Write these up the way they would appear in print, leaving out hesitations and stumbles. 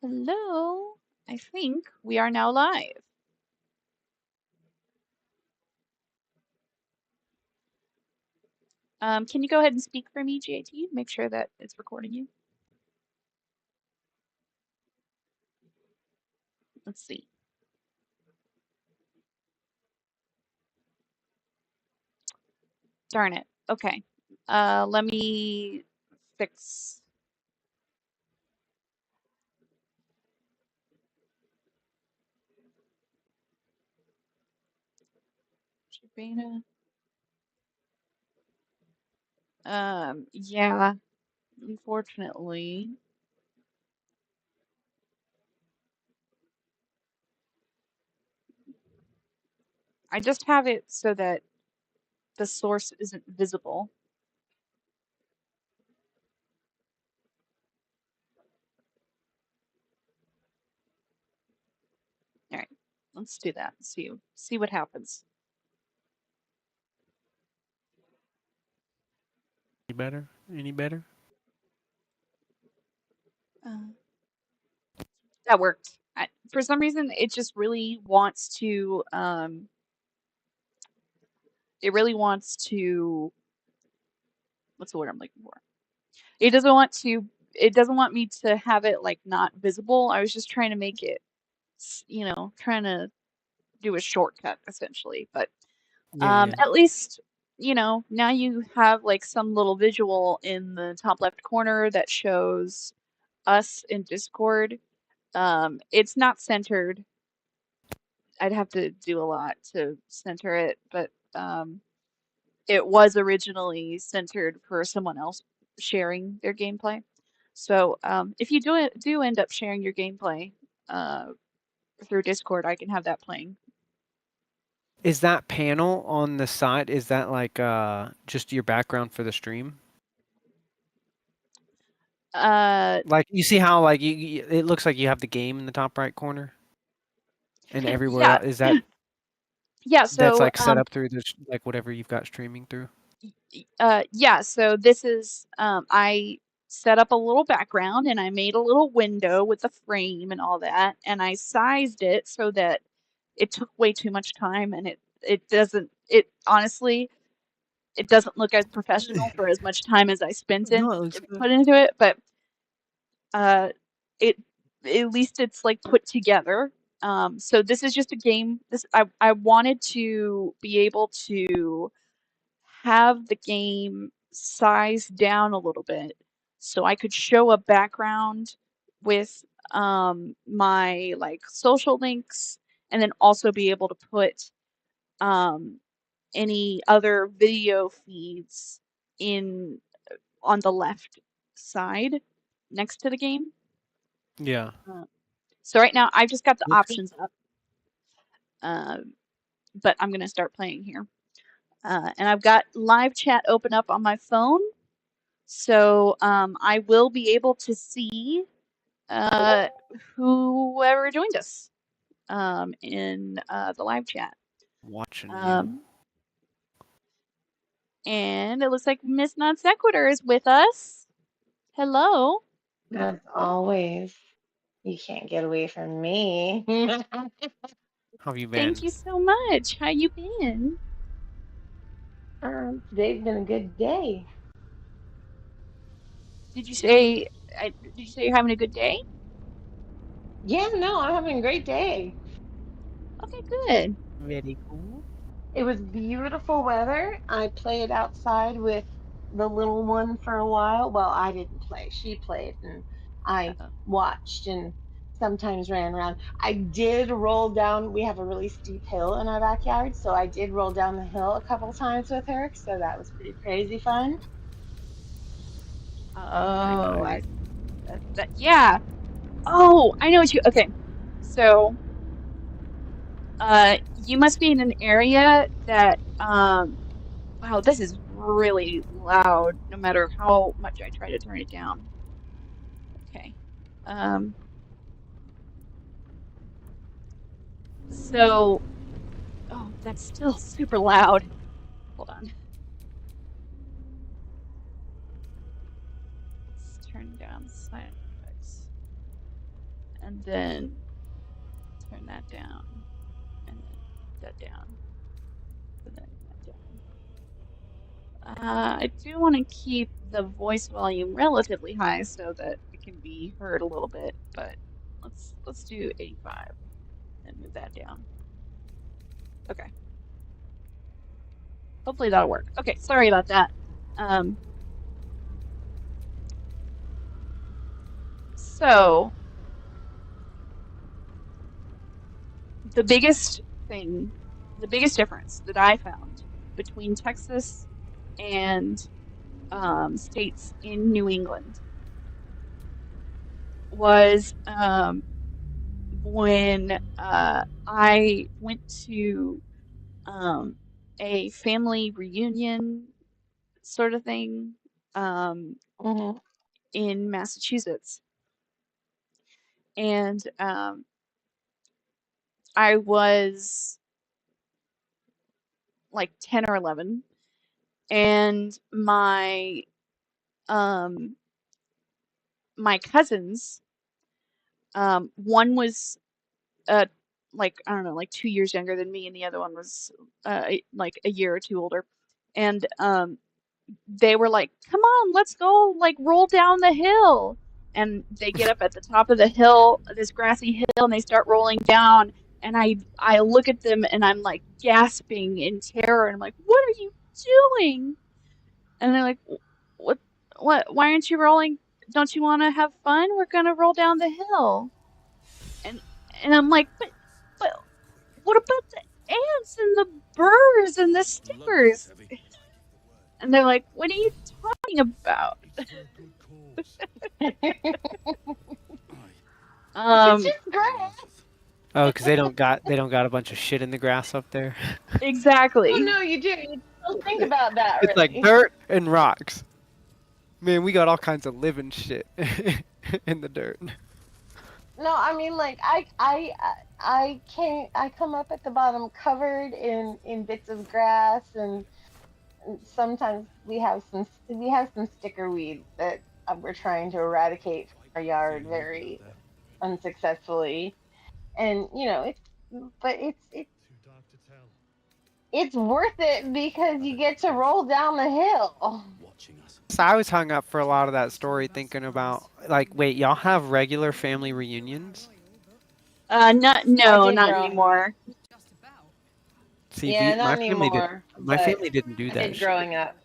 Hello. I think we are now live. Can you go ahead and speak for me, GAT? Make sure that it's recording you. Let's see. Darn it. Okay. Let me fix. Beta. Yeah, unfortunately. I just have it so that the source isn't visible. All right, let's do that. See what happens. Any better? Any better? That worked. For some reason, it just really wants to. It really wants to. What's the word I'm looking for? It doesn't want to. It doesn't want me to have it like not visible. I was just trying to make it, trying to do a shortcut essentially. But Yeah. at least, now you have like some little visual in the top left corner that shows us in Discord. It's not centered. I'd have to do a lot to center it, but it was originally centered for someone else sharing their gameplay. So if you do end up sharing your gameplay through Discord, I can have that playing. Is that panel on the side, is that like just your background for the stream? Like you see how like it looks like you have the game in the top right corner? And everywhere Yeah, else, is that yeah. that's So like set up through this like whatever you've got streaming through? yeah. So this is I set up a little background and I made a little window with a frame and all that, and I sized it so that it took way too much time, and it doesn't. It honestly, it doesn't look as professional for as much time as I spent No, it looks good. put into it, but it at least it's like put together. So this is just a game. I wanted to be able to have the game sized down a little bit so I could show a background with my like social links, and then also be able to put any other video feeds in on the left side next to the game. Yeah. So right now I've just got the Looks good. options up, but I'm gonna start playing here. And I've got live chat open up on my phone, so I will be able to see whoever joined us in the live chat. Watching you. And it looks like Miss Non Sequitur is with us. Hello. As always, you can't get away from me. How have you been? Thank you so much. How you been? Today's been a good day. Did you say you're having a good day? Yeah, no, I'm having a great day. Okay, good. Very cool. It was beautiful weather. I played outside with the little one for a while. Well, I didn't play. She played, and I watched and sometimes ran around. I did roll down. We have a really steep hill in our backyard, so I did roll down the hill a couple times with her. So that was pretty crazy fun. Oh, yeah. Oh, I know what you. Okay, so you must be in an area that wow, this is really loud. No matter how much I try to turn it down. Okay. So, oh, that's still super loud. Hold on. Let's turn down the sound effects. and then turn that down, and then that down, and then that down. I do want to keep the voice volume relatively high so that it can be heard a little bit, but let's do 85 and move that down. Okay. Hopefully that'll work. Okay, sorry about that. So the biggest difference that I found between Texas and states in New England was when I went to a family reunion sort of thing in Massachusetts. And I was like 10 or 11, and my cousins, one was like, I don't know, like 2 years younger than me, and the other one was like a year or two older. And they were like, "Come on, let's go like roll down the hill." And they get up at the top of the hill, this grassy hill, and they start rolling down. And I look at them and I'm like gasping in terror, and I'm like, "What are you doing?" And they're like, "What? Why aren't you rolling? Don't you want to have fun? We're gonna roll down the hill." And I'm like, but what about the ants and the birds and the stickers? And they're like, "What are you talking about?" It's just grass. Oh, because they don't got a bunch of shit in the grass up there. Exactly. Oh no, you do. You don't think about that. It's really. like dirt and rocks. Man, we got all kinds of living shit in the dirt. No, I mean like I come up at the bottom covered in bits of grass, and sometimes we have some sticker weed that we're trying to eradicate from our yard very unsuccessfully. And it's worth it because you get to roll down the hill. So I was hung up for a lot of that story thinking about, like, wait, y'all have regular family reunions? Not anymore. See, Yeah, my not family anymore. my family didn't do I that did shit. growing up.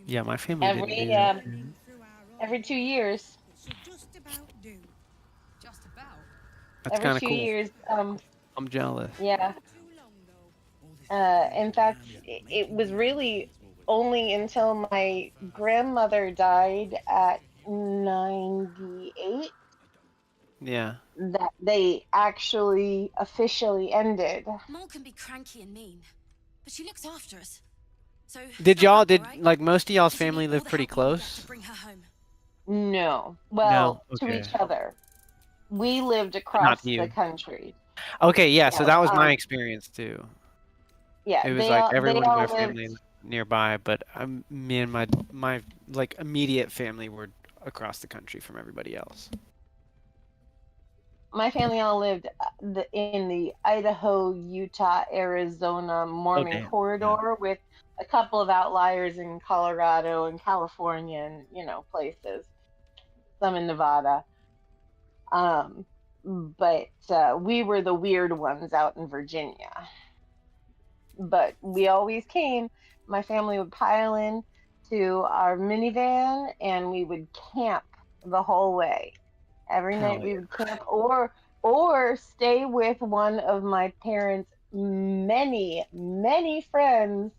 Yeah, my family didn't do that. Every 2 years. That's kind of cool. 2 years. I'm jealous. Yeah. In fact, it was really only until my grandmother died at 98 Yeah. that they actually officially ended. Mom can be cranky and mean, but she looks after us. So Did like most of y'all's family live pretty close? No. Well, No? to Okay. each other. We lived across the country. Okay, yeah, so that was my experience too. Yeah, It was like everyone in my family nearby, but me and my like immediate family were across the country from everybody else. My family all lived in the Idaho, Utah, Arizona Mormon corridor, with a couple of outliers in Colorado and California and, places. Some in Nevada. But we were the weird ones out in Virginia. But we always came. My family would pile in to our minivan, and we would camp the whole way. Every night we would camp or stay with one of my parents' many friends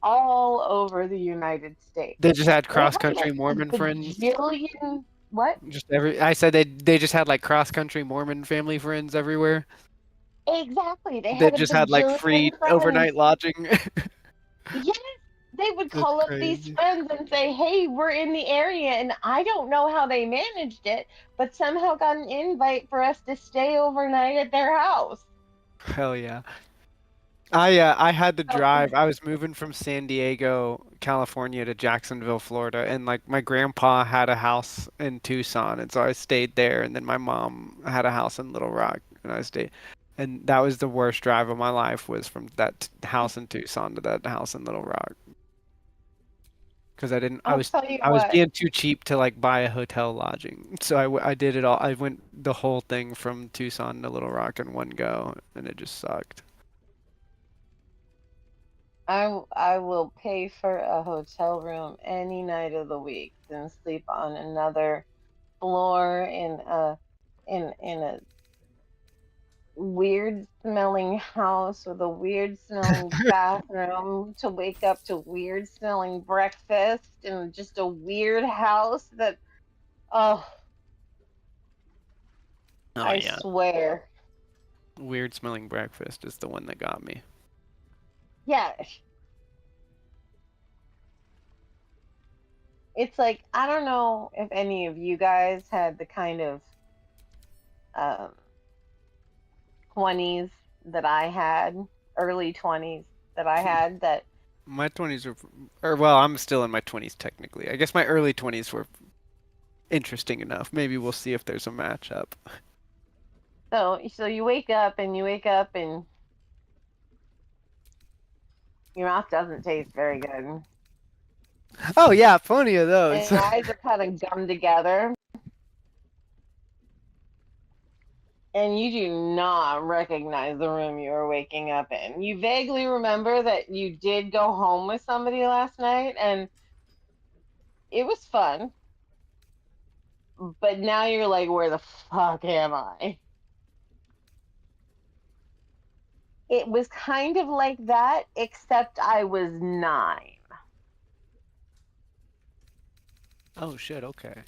all over the United States. They just had cross-country Mormon friends. What? I said they just had like cross-country Mormon family friends everywhere. Exactly. They just had like free overnight lodging. Yes. They would call up these friends and say, "Hey, we're in the area," and I don't know how they managed it, but somehow got an invite for us to stay overnight at their house. Hell yeah. I had to Oh, drive. I was moving from San Diego, California to Jacksonville, Florida, and like my grandpa had a house in Tucson, and so I stayed there, and then my mom had a house in Little Rock, and I stayed. And that was the worst drive of my life was from that house in Tucson to that house in Little Rock. Because I didn't, I'll tell you I was what. being too cheap to like buy a hotel lodging. So I did it all. I went the whole thing from Tucson to Little Rock in one go, and it just sucked. I will pay for a hotel room any night of the week than sleep on another floor in a weird smelling house with a weird smelling bathroom to wake up to weird smelling breakfast and just a weird house that, oh, Oh I yeah. swear. Weird smelling breakfast is the one that got me. Yeah, it's like I don't know if any of you guys had the kind of um 20s that I had, early 20s that I had that. My 20s were, or well, I'm still in my 20s technically. I guess my early 20s were interesting enough. Maybe we'll see if there's a matchup. So you wake up and your mouth doesn't taste very good. Oh yeah, plenty of And those. your eyes are kind of gummed together. And you do not recognize the room you were waking up in. You vaguely remember that you did go home with somebody last night and it was fun. But now you're like, where the fuck am I? It was kind of like that, except I was 9. Oh shit, okay.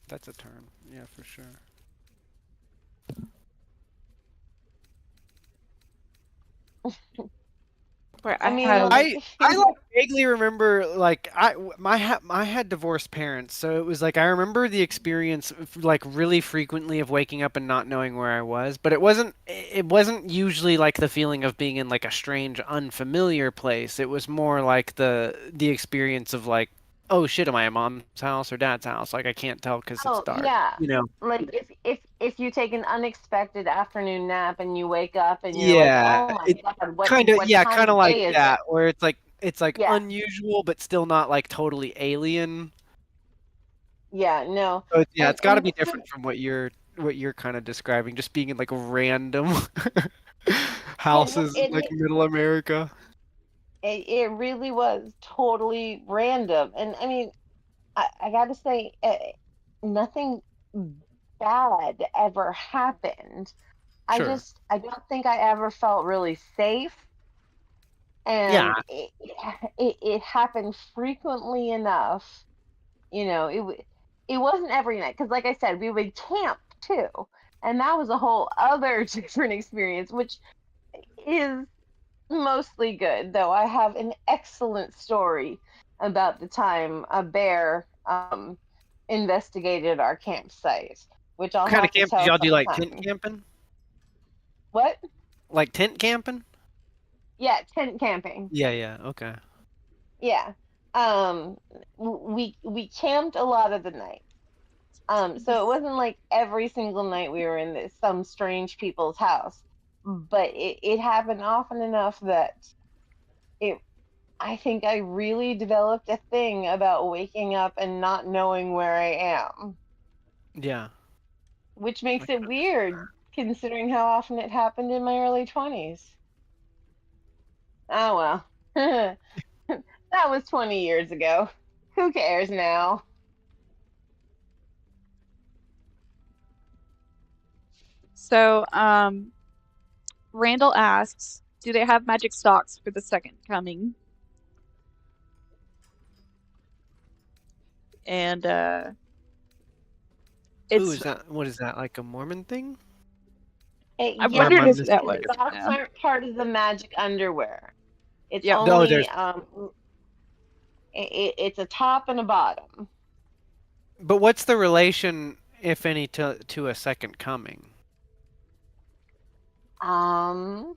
That's a term. Yeah, for sure. Where I I mean, have like, I like vaguely remember like I had divorced parents, so it was like I remember the experience like really frequently of waking up and not knowing where I was, but it wasn't usually like the feeling of being in like a strange unfamiliar place. It was more like the experience of like, oh shit, am I at mom's house or dad's house? Like I can't tell because it's oh dark, yeah, you know. like if you take an unexpected afternoon nap and you wake up and you're like, Yeah, oh my it God, kind of what yeah, time kind of of like day is it? that, where it's like Yeah, unusual but still not like totally alien. yeah, no, So yeah, it's got to and be different from what you're kind of describing, just being in like random and houses in like middle America. it really was totally random. And I mean, I gotta say, nothing bad ever happened. Sure. I don't think I ever felt really safe, Yeah. and it happened frequently enough. You know, it wasn't every night because, like I said, we would camp too, and that was a whole other different experience, which is mostly good. Though I have an excellent story about the time a bear investigated our campsite, which I'll What kind of have to camp did tell y'all do? Like tent sometime. camping? What? Like tent camping? Yeah, tent camping. Yeah, yeah. Okay. Yeah. Um, we camped a lot of the night. So it wasn't like every single night we were in some strange people's house, but it happened often enough that it. I think I really developed a thing about waking up and not knowing where I am, Yeah. which I makes it can weird considering how often it happened in my early 20s. Oh well. That was 20 years ago. Who cares now? so Randall asks, do they have magic stocks for the second coming? And Ooh, it's is that what is that like a Mormon thing? I Or Yeah, am wondered I if the, that the was. mistaken? socks Yeah. aren't part of the magic underwear. It's Yep. No, only there's it's a top and a bottom. but what's the relation, if any, to a second coming? Um,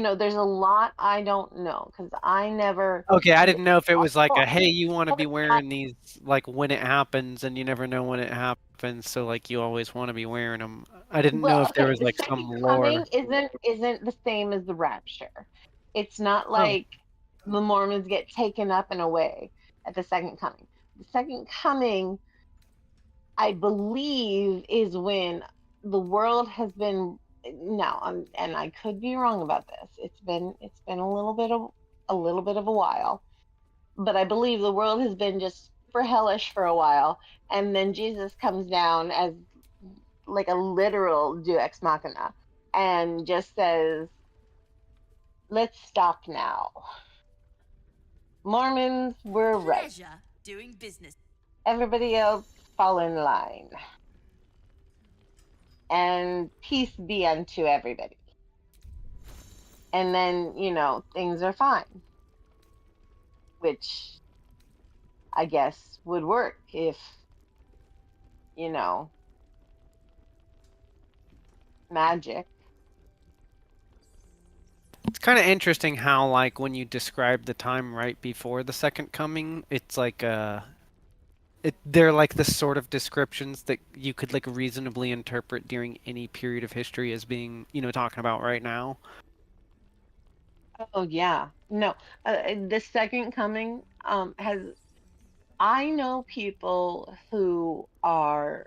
there's a lot I don't know because I never. Okay, I didn't know if it was like Oh, a, hey, you want to be I- wearing these like when it happens, and you never know when it happens, so like you always want to be wearing them. I didn't know well, if there okay, was the like some second lore. coming isn't the same as the rapture. It's not Oh, like the Mormons get taken up and away at the second coming. The second coming, I believe, is when the world has been now, and I could be wrong about this. It's been a little bit of a while, but I believe the world has been just super hellish for a while, and then Jesus comes down as like a literal Deus ex machina and just says, "Let's stop now. Mormons were right. Pleasure doing business. Everybody else fall in line, and peace be unto everybody." And then, things are fine, which I guess would work if, you know, magic. it's kind of interesting how like when you describe the time right before the second coming, it's like they're like the sort of descriptions that you could like reasonably interpret during any period of history as being, talking about right now. Oh yeah, no, the second coming has. I know people who are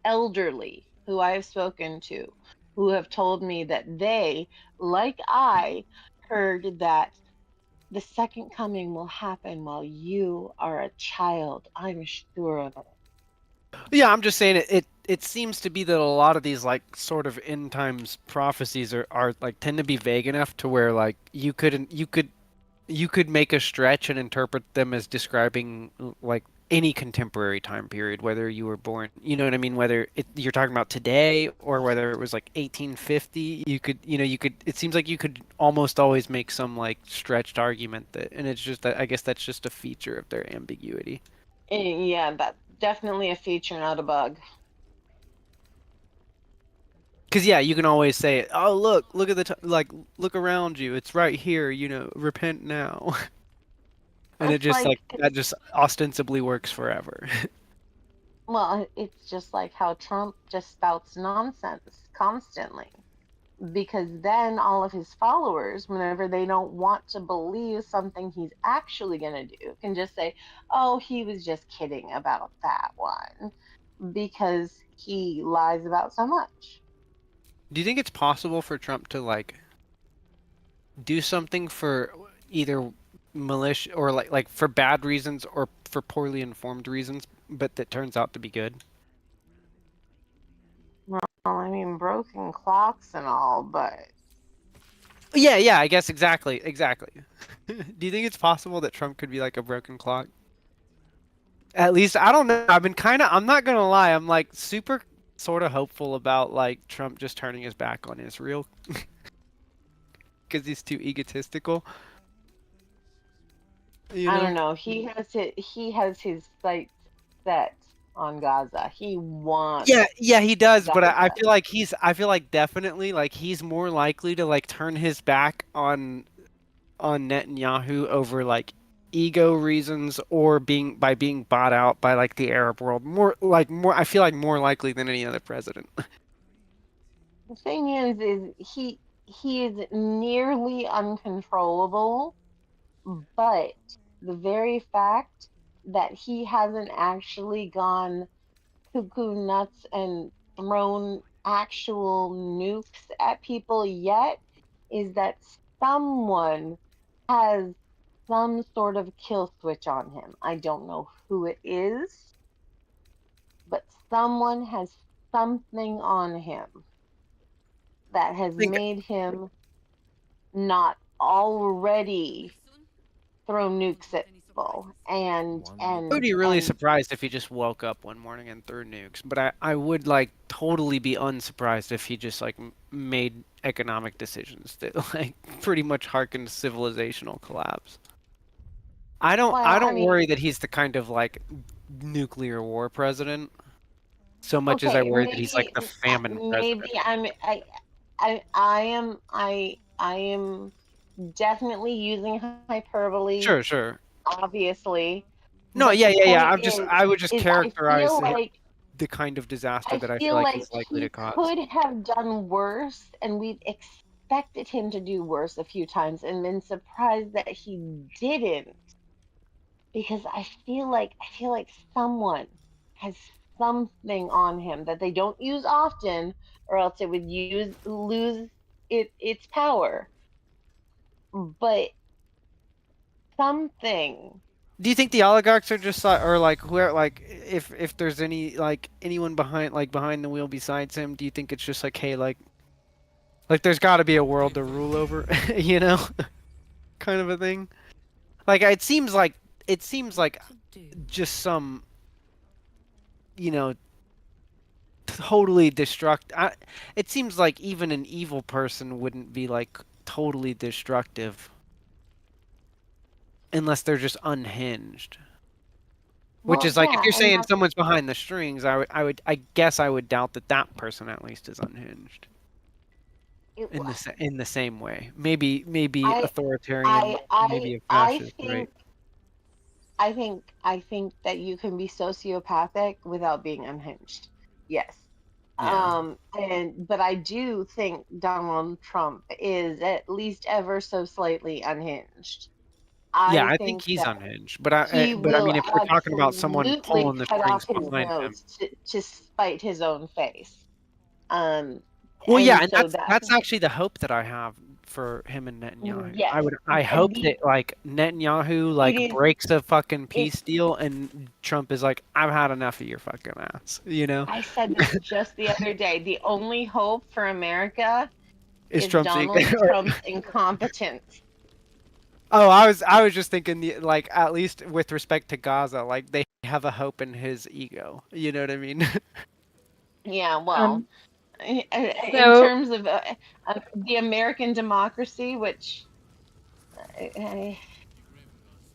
elderly who I have spoken to who have told me that they, like I, heard that the second coming will happen while you are a child. I'm sure of it. Yeah, I'm just saying it seems to be that a lot of these like sort of end times prophecies are like tend to be vague enough to where like you could make a stretch and interpret them as describing like any contemporary time period, whether you were born, you know what I mean, whether you're talking about today or whether it was like 1850, it seems like you could almost always make some like stretched argument that, and it's just that I guess that's just a feature of their ambiguity. Yeah, that's definitely a feature, not a bug. Because yeah, you can always say, "Oh, look at like, look around you. It's right here. Repent now." And it It's just like like that it's just ostensibly works forever. well, it's just like how Trump just spouts nonsense constantly. Because then all of his followers, whenever they don't want to believe something he's actually going to do, can just say, "Oh, he was just kidding about that one," because he lies about so much. Do you think it's possible for Trump to like do something for either militia or like for bad reasons or for poorly informed reasons, but that turns out to be good? Well, I mean, broken clocks and all, but Yeah, yeah, I guess exactly, exactly. Do you think it's possible that Trump could be like a broken clock? At least I don't know. I'm not gonna lie, I'm like super sort of hopeful about like Trump just turning his back on Israel because he's too egotistical. You I don't know? know. He has his sights set on Gaza. He wants Yeah, yeah, he does, but I Gaza. feel like I feel like definitely like he's more likely to like turn his back on Netanyahu over like ego reasons or being bought out by like the Arab world. More I feel like more likely than any other president. The thing is he is nearly uncontrollable, but the very fact that he hasn't actually gone cuckoo nuts and thrown actual nukes at people yet is that someone has some sort of kill switch on him. I don't know who it is, but someone has something on him that has I think made him not already throw nukes at people I would be really surprised if he just woke up one morning and threw nukes, but I would like totally be unsurprised if he just like made economic decisions that like pretty much harken to civilizational collapse. I well, I don't mean, worry that he's the kind of like nuclear war president so much as I okay, worry that he's like the famine maybe president. I am definitely using hyperbole, Sure. obviously. No, But the yeah. point I would just is I characterize feel like the kind of disaster I that I feel feel like like he's likely to he cause. could have done worse, and we've expected him to do worse a few times and been surprised that he didn't. Because I feel like someone has something on him that they don't use often, or else it would lose its power. But something. Do you think the oligarchs are just or like where like if there's any like anyone behind the wheel besides him? Do you think it's just like, hey, like there's got to be a world to rule over, you know, kind of a thing? Like it seems like To do. just some, you know, totally it seems like even an evil person wouldn't be like totally destructive unless they're just unhinged. Which Well, is like if yeah, you're and saying that's someone's behind the strings, I guess I would doubt that that person at least is unhinged it. in the same way. Maybe I authoritarian, maybe a I fascist, right? think I think that you can be sociopathic without being unhinged. Yes. Yeah. And but I do think Donald Trump is at least ever so slightly unhinged. Yeah, I I think think he's that unhinged, he but I will mean, if we're talking about someone absolutely pulling the cut off strings his behind nose him, to spite his own face. Um, well, yeah, and and so that's that's actually the hope that I have for him and Netanyahu. yes. I hope The that like Netanyahu it like is breaks a fucking it. peace deal and Trump is like, I've had enough of your fucking ass, you know? I said this just the other day. The only hope for America Is is Trump's ego? Donald Trump's incompetence. Oh, I was just thinking like at least with respect to Gaza, like they have a hope in his ego. You know what I mean? Yeah, well, Um, in so terms of the American democracy, which uh,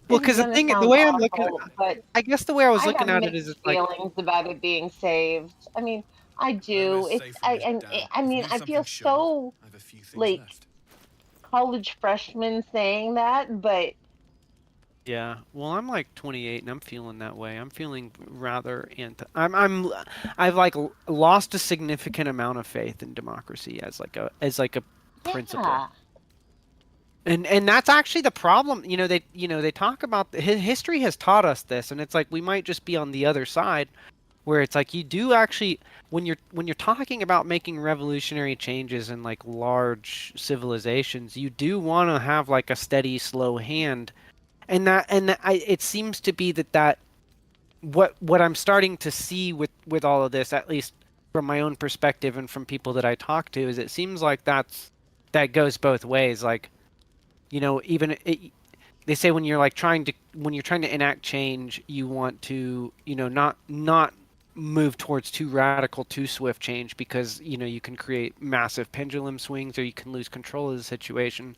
Well, this is because going to the sound way I'm looking, awful, but I guess the way I was I have looking at it is mixed it's like, feelings about it being saved. I mean, I do. Whoever's It's safe from I this and dam, I if you mean, need I feel something sure, so I have a few things like left. college freshman saying that, but yeah. Well, I'm like 28 and I'm feeling that way. I'm feeling rather I've like lost a significant amount of faith in democracy as like a principle. yeah, And that's actually the problem. They talk about history has taught us this, and it's like we might just be on the other side where it's like you do actually when you're talking about making revolutionary changes in like large civilizations, you do want to have like a steady, slow hand, it seems to be that what I'm starting to see with all of this, at least from my own perspective and from people that I talk to, is it seems like that goes both ways. Like even they say when you're trying to enact change, you want to not move towards too radical, too swift change because you can create massive pendulum swings or you can lose control of the situation.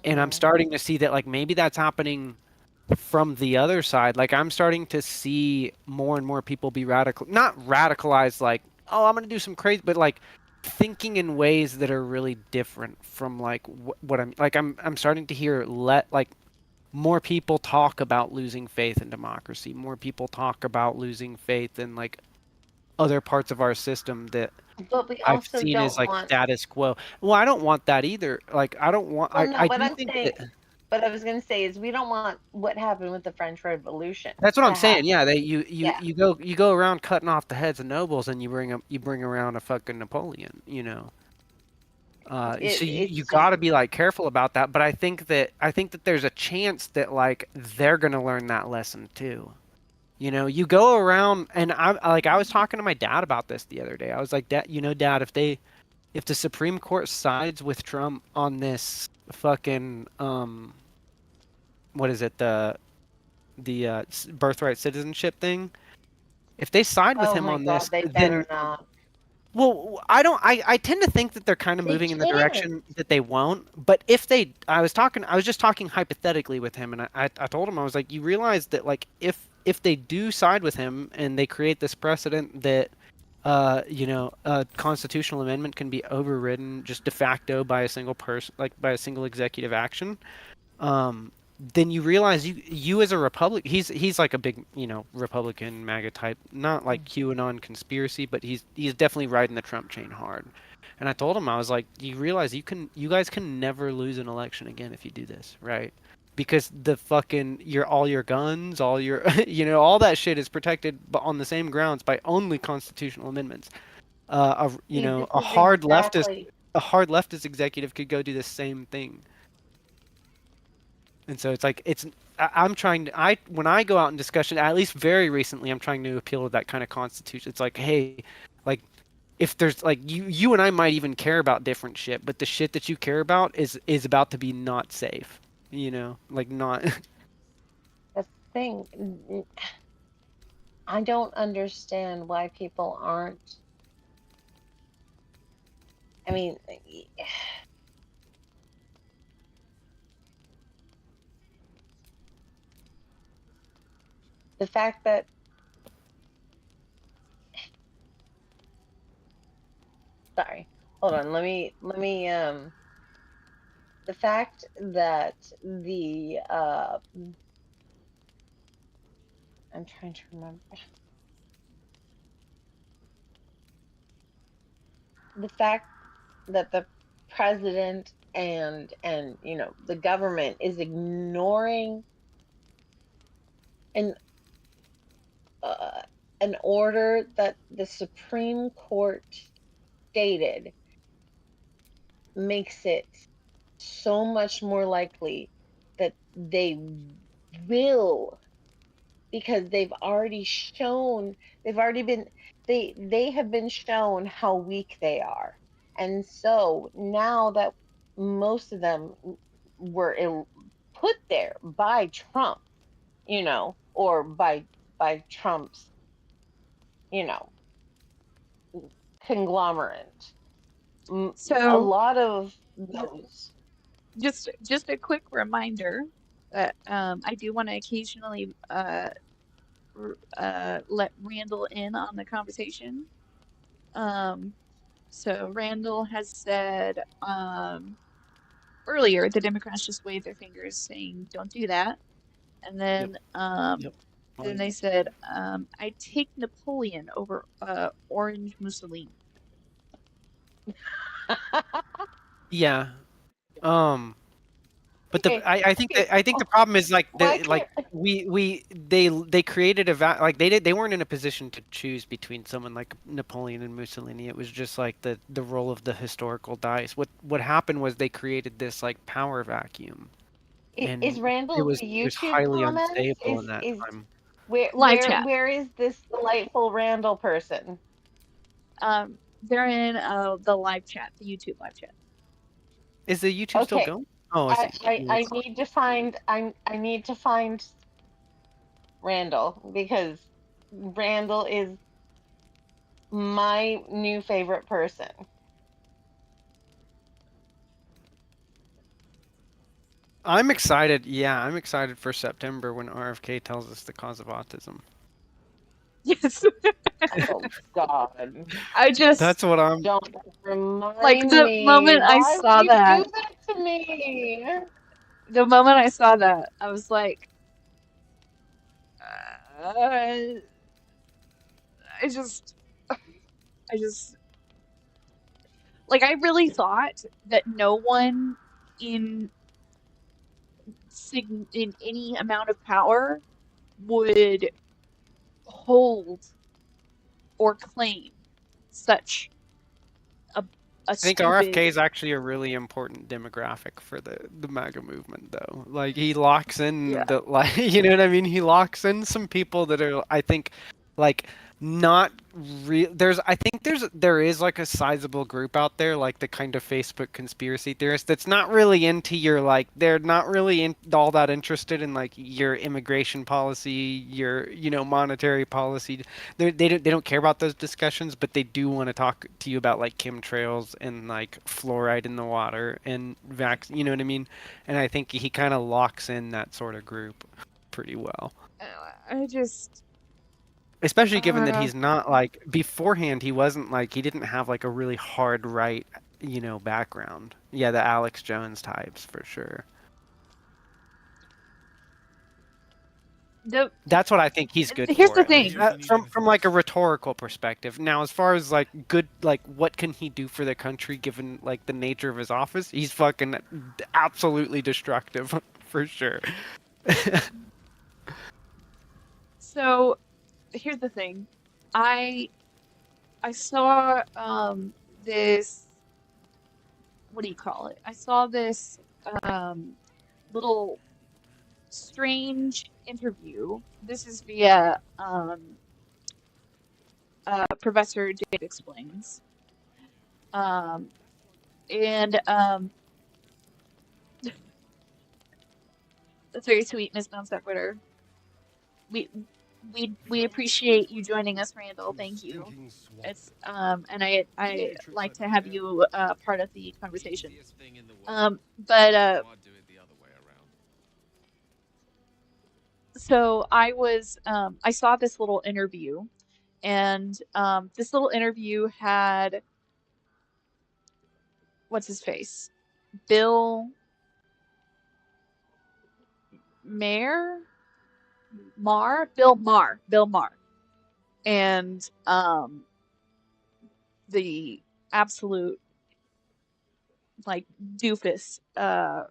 And I'm mhm. starting to see that like maybe that's happening from the other side. Like I'm starting to see more and more people be not radicalized like, oh, I'm going to do some crazy, but like thinking in ways that are really different from like what I'm starting to hear like more people talk about losing faith in democracy. More people talk about losing faith in like other parts of our system that But we I've also seen as don't like want. status quo. Well, I don't want that either. Like I don't want Well, no, I what do I'm think that saying, what I was going to say is we don't want what happened with the French Revolution that's what to I'm saying. happen. Yeah, Yeah, you go around cutting off the heads of nobles and you bring around a fucking Napoleon, you know. So you it's got just to be like careful about that, but I think that there's a chance that like they're going to learn that lesson too. You go around and I was talking to my dad about this the other day. I was like, Dad, Dad, if the Supreme Court sides with Trump on this fucking what is it, the birthright citizenship thing, if they side with oh him my on God, this, they then better not. well, I don't. I tend to think that they're kind of They moving in the can't. direction that they won't. But I was just talking hypothetically with him, and I told him I was like, you realize that like if they do side with him and they create this precedent that a constitutional amendment can be overridden just de facto by a single person, like by a single executive action, um, then you realize you as a he's like a big Republican MAGA type, not like QAnon conspiracy, but he's definitely riding the Trump chain hard. And I told him, I was like, you realize you guys can never lose an election again if you do this, right? Because the fucking all your guns, all your all that shit is protected on the same grounds by only constitutional amendments. See, this A is hard leftist exactly. executive could go do the same thing. And so it's like I'm trying to when I go out in discussion, at least very recently, I'm trying to appeal to that kind of constitution. It's like, hey, like if there's like you and I might even care about different shit, but the shit that you care about is about to be not safe. Like not. That's the thing. I don't understand why people aren't. I mean, the fact that, sorry, hold on, the fact that I'm trying to remember. The fact that the president and the government is ignoring an uh, an order that the Supreme Court stated makes it so much more likely that they will, because they've already been they have been shown how weak they are. And so now that most of them were put there by Trump, or by Trump's, you know conglomerate, a So lot of those. just a quick reminder that I do want to occasionally let Randall in on the conversation. Um, so Randall has said earlier the Democrats just waved their fingers saying don't do that. And Yep. Yep. then they said I take Napoleon over Orange Mussolini. Yeah. Um. But Okay, okay. I think the problem is like Why can't they created like they weren't in a position to choose between someone like Napoleon and Mussolini. It was just like the role of the historical dice. What happened was they created this like power vacuum, is and Randall the it was YouTube highly comments? unstable in that time. Where Live where chat. where is this delightful Randall person? They're in the live chat, the YouTube live chat. Is the YouTube still Okay, going? Oh, I see. I need to find I need to find Randall, because Randall is my new favorite person. I'm excited. Yeah, I'm excited for September when RFK tells us the cause of autism. Yes. Oh God. I just That's what I'm. Don't like remind me. Why would you do that to me? the moment I saw that, I was like, I just, I just, like, I really thought that no one in in any amount of power would hold or claim such a I think stupid. RFK is actually a really important demographic for the MAGA movement, though. Like he locks in Yeah. the like, you know what I mean? He locks in some people that are, I think, like not real. I think there is like a sizable group out there, like the kind of Facebook conspiracy theorist that's not really into your like, they're not really all that interested in like your immigration policy, your monetary policy. They don't care about those discussions, but they do want to talk to you about like chemtrails and like fluoride in the water and you know what I mean? And I think he kind of locks in that sort of group pretty well. I just Especially given that Uh, he's not like beforehand, he wasn't like he didn't have like a really hard right, background. Yeah, the Alex Jones types for sure. the That's what I think he's good here's for, the at Let me know least thing. if you need from anything like a else. rhetorical perspective. Now, as far as like good, like what can he do for the country given like the nature of his office, he's fucking absolutely destructive for sure. So here's the thing. I I saw this, what do you call it? I saw this um little strange interview. This is via Professor Dave Explains. Um and that's very sweet, Miss Non Sequitur. We we appreciate you joining us, Randall. Some Thank you. stinking swamp. It's and I Matrix like over to have there. you part of the conversation. Easiest thing in the world. But So I'd do it the other way around. so I saw this little interview, and this little interview had, what's his face? Bill Maher? Bill Maher. And the absolute like doofus, the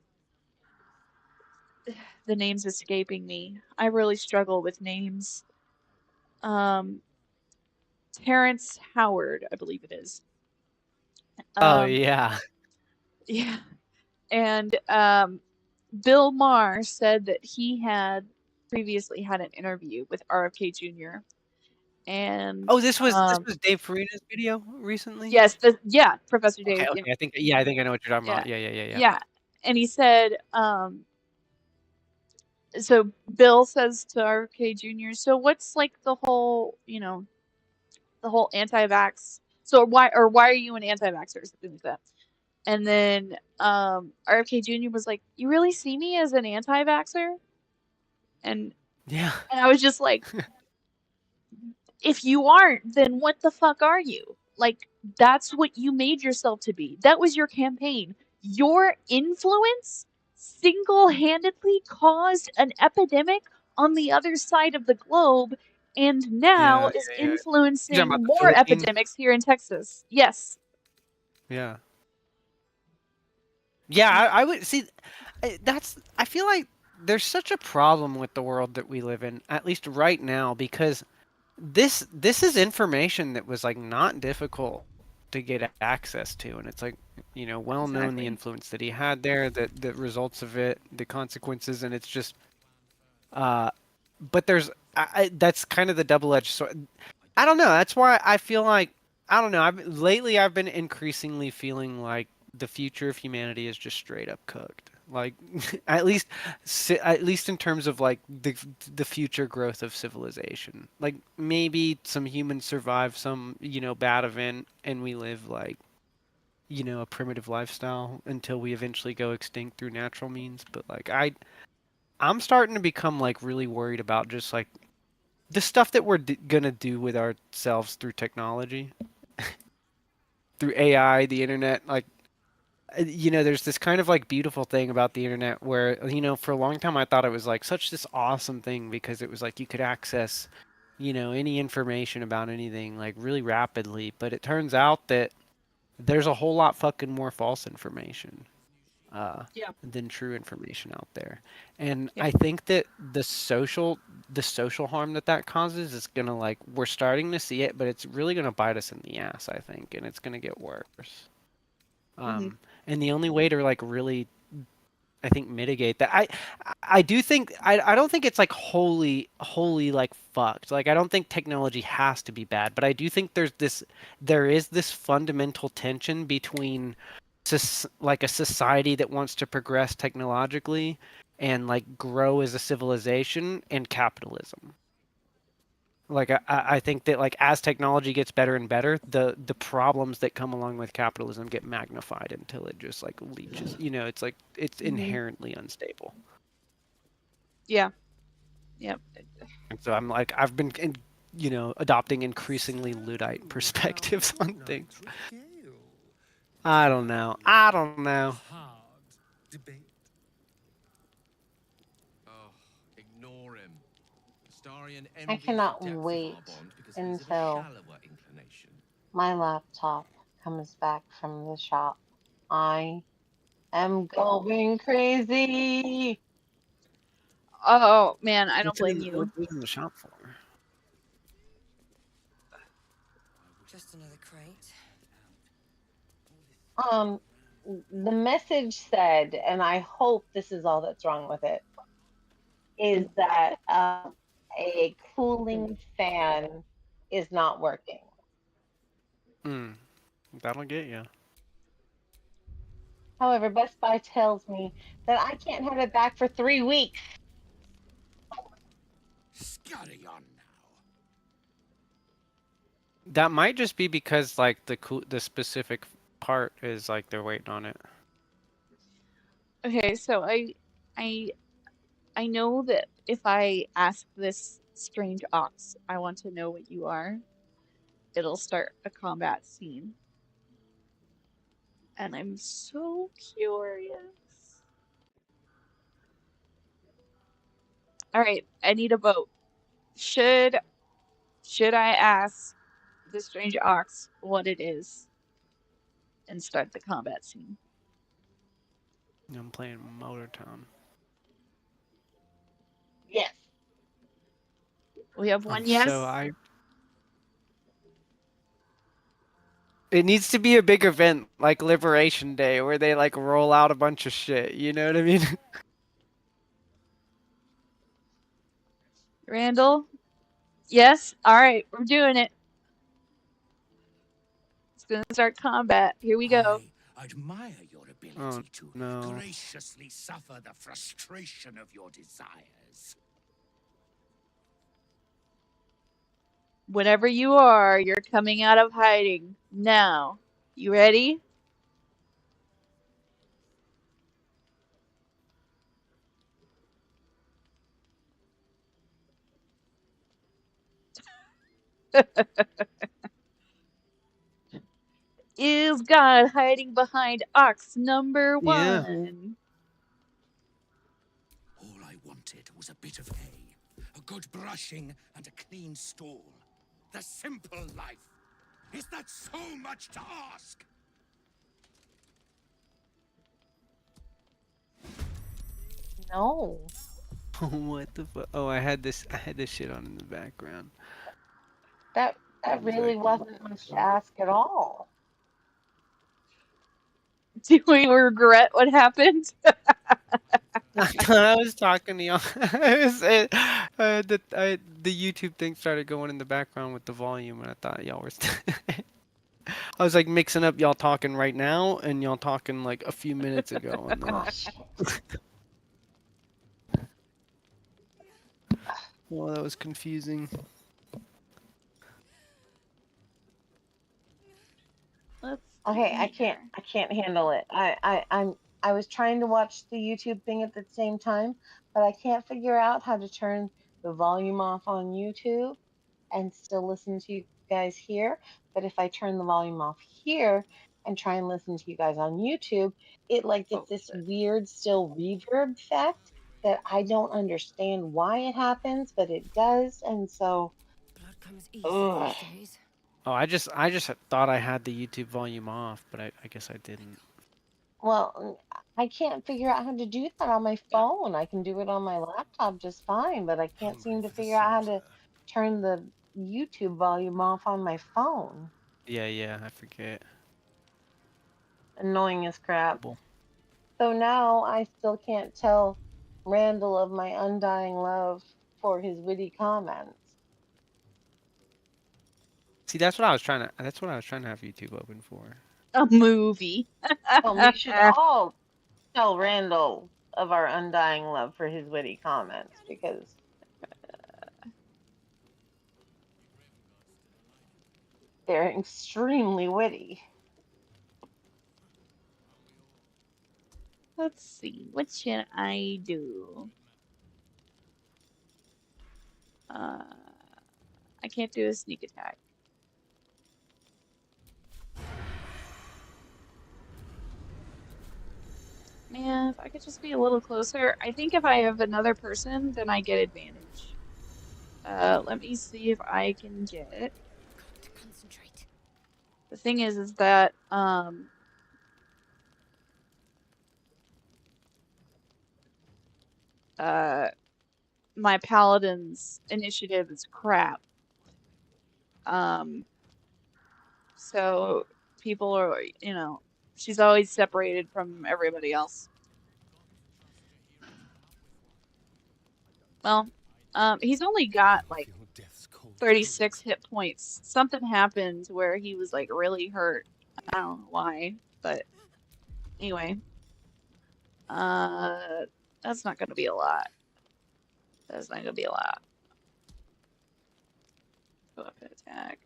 name's escaping me. I really struggle with names. Um Terrence Howard, I believe it is. Oh Um yeah. yeah. And Bill Maher said that he had previously had an interview with RFK Jr. and Oh, this was Dave Farina's video recently. yes, Professor Okay, Dave, yeah, okay. I think I know what you're talking yeah, about. Yeah. yeah, and he said, so Bill says to RFK Jr., so what's like the whole, the whole anti-vax? So why are you an anti-vaxxer or something like that? And then RFK Jr. was like, "You really see me as an anti-vaxxer?" And Yeah. and I was just like, if you aren't, then what the fuck are you? Like, that's what you made yourself to be. That was your campaign. Your influence single handedly caused an epidemic on the other side of the globe and now Yeah. is Yeah. You talking about influencing the more Philippines? epidemics here in Texas. Yes. Yeah. Yeah, I would see. I feel like there's such a problem with the world that we live in, at least right now, because this is information that was like not difficult to get access to, and it's like well known the Exactly. influence that he had there, the results of it, the consequences, and it's just uh, but there's that's kind of the double-edged sword. I don't know. That's why I feel like I don't know. Lately I've been increasingly feeling like the future of humanity is just straight up cooked. Like at least at least in terms of like the future growth of civilization. Like maybe some humans survive some, bad event and we live like, a primitive lifestyle until we eventually go extinct through natural means, but like I'm starting to become like really worried about just like the stuff that we're gonna do with ourselves through technology, through AI, the internet. Like, there's this kind of like beautiful thing about the internet where, for a long time I thought it was like such this awesome thing because it was like you could access, any information about anything like really rapidly. But it turns out that there's a whole lot fucking more false information. uh, Yeah. than true information out there. And Yep. I think that the social harm that causes is gonna like we're starting to see it, but it's really gonna bite us in the ass, I think, and it's gonna get worse. Hmm. And the only way to like really, I think, mitigate that, I do think I don't think it's like wholly like fucked. Like I don't think technology has to be bad, but I do think there is this fundamental tension between like a society that wants to progress technologically and like grow as a civilization and capitalism. Like I think that like as technology gets better and better, the problems that come along with capitalism get magnified until it just like leeches. It's like it's Hmm. inherently unstable. Yeah. Yep. And so I'm like I've been you know, adopting increasingly Luddite perspectives on things. I don't know. I don't know. Hard debate. Oh, ignore him. Astarion I envies cannot the depth of our wait bond because he's of a until shallower inclination. my laptop comes back from the shop. I am going crazy. Oh man, I don't What's blame in you. what's in the shop for? Just another crate. Um, the message said, and I hope this is all that's wrong with it, is that a cooling fan is not working. That'll get you. However, Best Buy tells me that I can't have it back for 3 weeks. Scurry on now. That might just be because like the specific part is like they're waiting on it. Okay, so I I know that if I ask this strange ox, I want to know what you are, it'll start a combat scene. And I'm so curious. All right, I need a vote. Should I ask the strange ox what it is and start the combat scene? I'm playing Motor Town. Yes. We have one So yes. it needs to be a big event like Liberation Day where they like roll out a bunch of shit. You know what I mean? Randall? Yes? All right, we're doing it. It's gonna start combat. Here we go. I admire your ability Oh to no. graciously suffer the frustration of your desires. Whenever you are, you're coming out of hiding. Now, you ready? Is God hiding behind ox number Yeah. 1? All I wanted was a bit of hay, a good brushing, and a clean stall. The simple life. Is that so much to ask? No. What the fuck? Oh, I had this shit on in the background. That What was really that? wasn't much to ask at all. Do we regret what happened? I thought I was talking to y'all. The YouTube thing started going in the background with the volume, and I thought y'all were. I was like mixing up y'all talking right now and y'all talking like a few minutes ago, and then Oh, shit. well, that was confusing. Let's Okay, see here. I can't handle it. I was trying to watch the YouTube thing at the same time, but I can't figure out how to turn the volume off on YouTube and still listen to you guys here. But if I turn the volume off here and try and listen to you guys on YouTube, it like Oh, gets this shit. weird still reverb effect that I don't understand why it happens, but it does. And so, Blood comes easy ugh. these days. Oh, I just thought I had the YouTube volume off, but I guess I didn't. Well, I can't figure out how to do that on my phone. I can do it on my laptop just fine, but I can't seem to figure out how to turn the YouTube volume off on my phone. Yeah, I forget. Annoying as crap. So now I still can't tell Randall of my undying love for his witty comments. See, that's what I was trying to. That's what I was trying to have YouTube open for. A movie. We should all tell Randall of our undying love for his witty comments because they're extremely witty. Let's see. What should I do? Uh, I can't do a sneak attack. Man, if I could just be a little closer. I think if I have another person, then I get advantage. Let me see if I can get. Got to concentrate. The thing is that my paladin's initiative is crap. So people are, she's always separated from everybody else. Well, he's only got like 36 hit points. Something happened where he was like really hurt. I don't know why, but anyway. That's not gonna be a lot. That's not gonna be a lot. Weapon attack.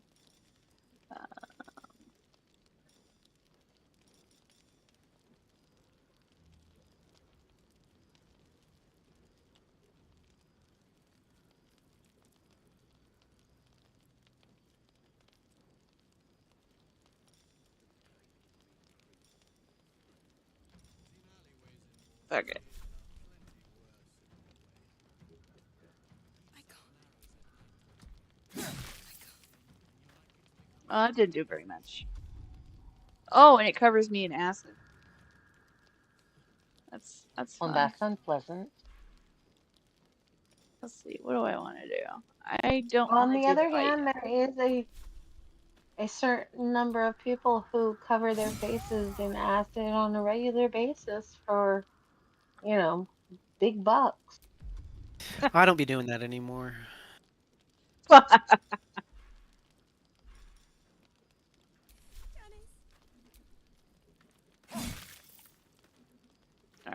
Fuck it. That didn't do very much. Oh, and it covers me in acid. That's Well, fun. that's unpleasant. Let's see. What do I want to do? I don't On want to the do the other bite. hand, there is a certain number of people who cover their faces in acid on a regular basis for, big bucks. I don't be doing that anymore. All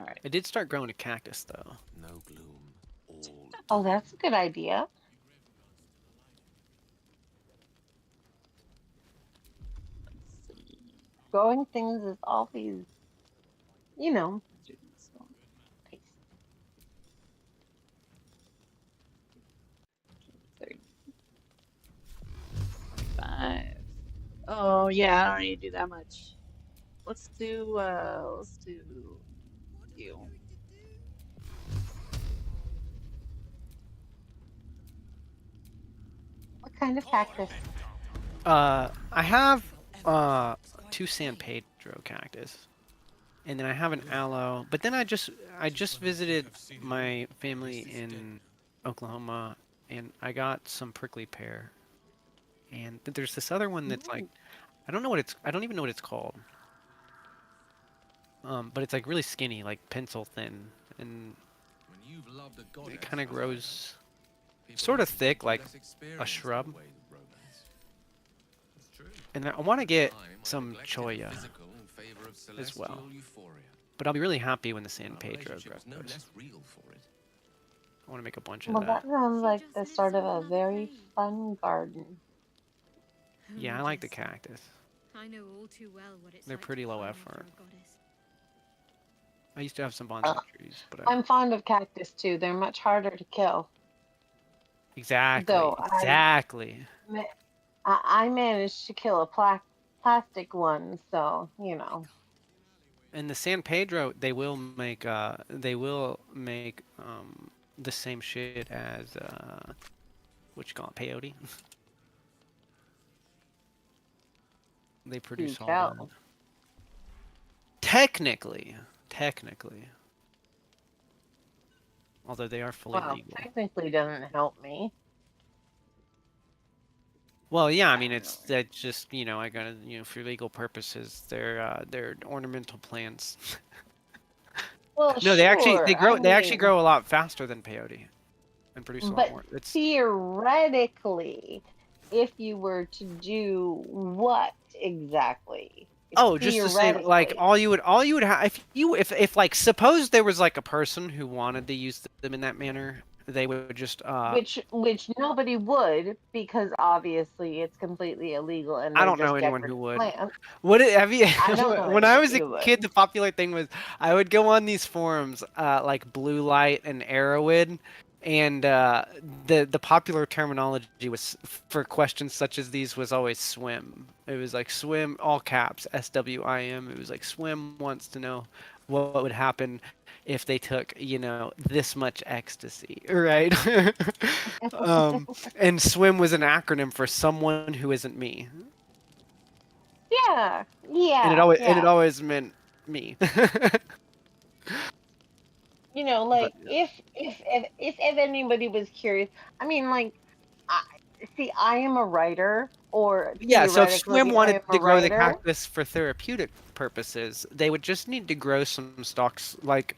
right. I did start growing a cactus though. No gloom. All Oh, that's a good idea. Growing things is always, nice. 5. Oh yeah, I don't need to do that much. Let's do you. What kind of cactus? I have 2 San Pedro cactus, and then I have an aloe. But then I just visited my family in Oklahoma, and I got some prickly pear. And there's this other one that's like, I don't even know what it's called. But it's like really skinny, like pencil thin, and it kind of grows sort of thick, like a shrub. And I want to get some choya as well. But I'll be really happy when the San Pedro grows. I want to make a bunch of Well, that. that sounds like the start of a very fun garden. Yeah, I like the cactus. I know all too well what it's They're like to pretty low farm effort. for a goddess. I used to have some bonsai trees, but I'm fond of cactus too. They're much harder to kill. exactly, Though exactly. I managed to kill a plastic one, so And the San Pedro, they will make the same shit as what you call it, peyote. They produce all that. Technically. Although they are fully legal. Technically doesn't help me. Well, yeah, I mean it's just I gotta for legal purposes they're ornamental plants. Well, No, they actually sure. grow a lot faster than peyote and produce a lot more. But theoretically, if you were to do what exactly? Oh, just the same. Like all you would have if like suppose there was like a person who wanted to use them in that manner, they would just which nobody would, because obviously it's completely illegal and I they're don't know just anyone who would. plants. Have you? I don't know When I was anybody a who kid, would. the popular thing was I would go on these forums like Blue Light and Arrowwood, And the popular terminology was for questions such as these was always swim. It was like swim, all caps, SWIM. It was like swim wants to know what would happen if they took, this much ecstasy, right? And swim was an acronym for someone who isn't me, Yeah, and yeah, it yeah. always meant me. But Like if anybody was curious, I mean, like, I see, I am a writer, or yeah, so if swim theoretically, I wanted am a to grow the writer. cactus for therapeutic purposes, they would just need to grow some stalks. Like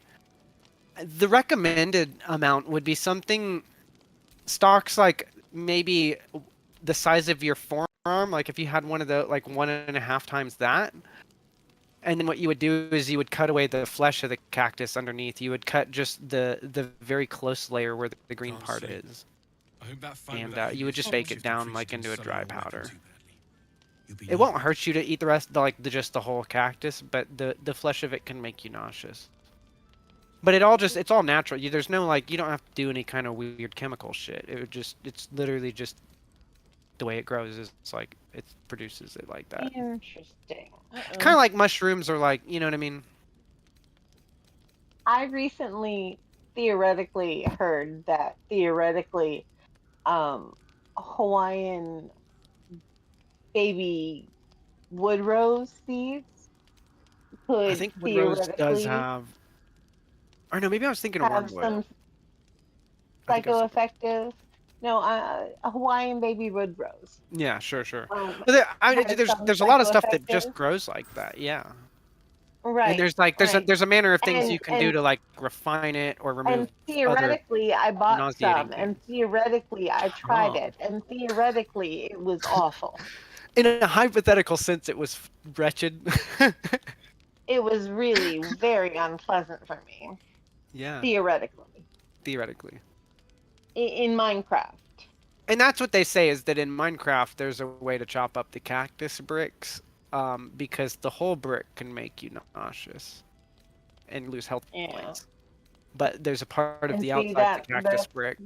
the recommended amount would be something stalks like maybe the size of your forearm. Like if you had one of the like 1.5 times that, and then what you would do is you would cut away the flesh of the cactus underneath. You would cut just the very close layer where the green Can't part see. is, I hope that fight with and that you would hideous just bake it shape-shifting down creature like didn't into a sully dry your weapon powder. too badly. You'll be It won't lovely. hurt you to eat the rest, just the whole cactus, but the flesh of it can make you nauseous. But it's all natural. There's no like, you don't have to do any kind of weird chemical shit. It's literally just the way it grows is like it produces it like that. Interesting. It's kind of like mushrooms or like, you know what I mean? I recently theoretically heard that um, Hawaiian baby wood rose seeds I could think wood rose does theoretically have, or no, maybe I was thinking of have wormwood. some I think I was thinking, psychoeffective. No, a Hawaiian baby wood rose yeah, sure. um, But has some there's a lot of stuff that just psychoeffective. grows like that, yeah. And Right, there's like right. there's a manner of things And you can do to like refine it or remove other theoretically, I bought nauseating some, and things. theoretically, I tried Oh. it, and theoretically, it was awful. In a hypothetical sense, it was wretched. It was really very unpleasant for me, Yeah, theoretically, theoretically. in Minecraft. And that's what they say is that in Minecraft, there's a way to chop up the cactus bricks, because the whole brick can make you nauseous and lose health Yeah, points. But there's a part of and the see outside of the that cactus brick.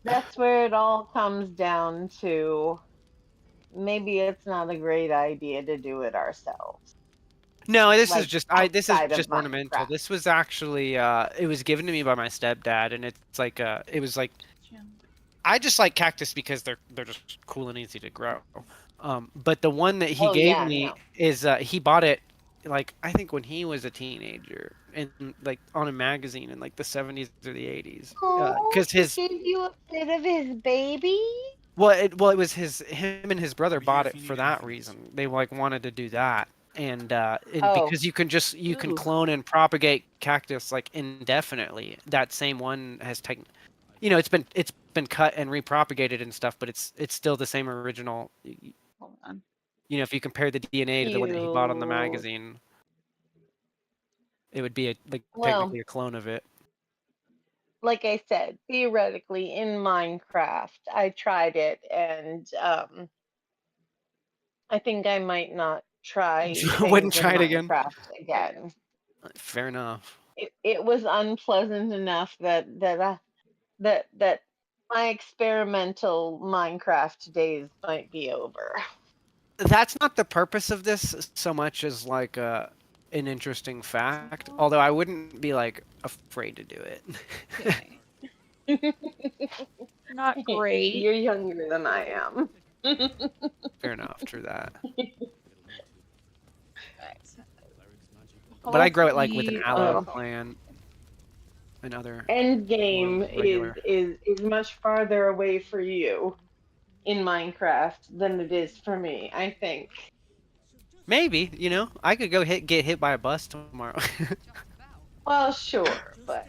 that's where it all comes down to. Maybe it's not a great idea to do it ourselves, No, like this is outside of just ornamental. Minecraft. This was actually it was given to me by my stepdad, and it's like it was like I just like cactus because they're just cool and easy to grow. But the one that he Oh gave yeah, me no. is he bought it like I think when he was a teenager and like on a magazine in like the 70s or the 80s. Oh, Because he his gave you a bit of his baby? it was him and his brother I'm here bought if it you for need that anything. reason. They like wanted to do that. And Oh, because you can Ooh. clone and propagate cactus like indefinitely. That same one has taken, it's been cut and repropagated and stuff, but it's still the same original. Hold on. If you compare the DNA to the one that he bought on the cute. magazine, it would be like Well, technically a clone of it. like I said, theoretically in Minecraft, I tried it, and I think I might not try Wouldn't things in try it again. Minecraft again. Fair enough. It was unpleasant enough that my experimental Minecraft days might be over. That's not the purpose of this so much as like an interesting fact. Although I wouldn't be like afraid to do it. Okay. Not great. You're younger than I am. Fair enough. True that. But I grow it like with an Hopefully, aloe Oh. plant and other End more game regular. is much farther away for you in Minecraft than it is for me, I think. Maybe, I could go get hit by a bus tomorrow. Well, sure, but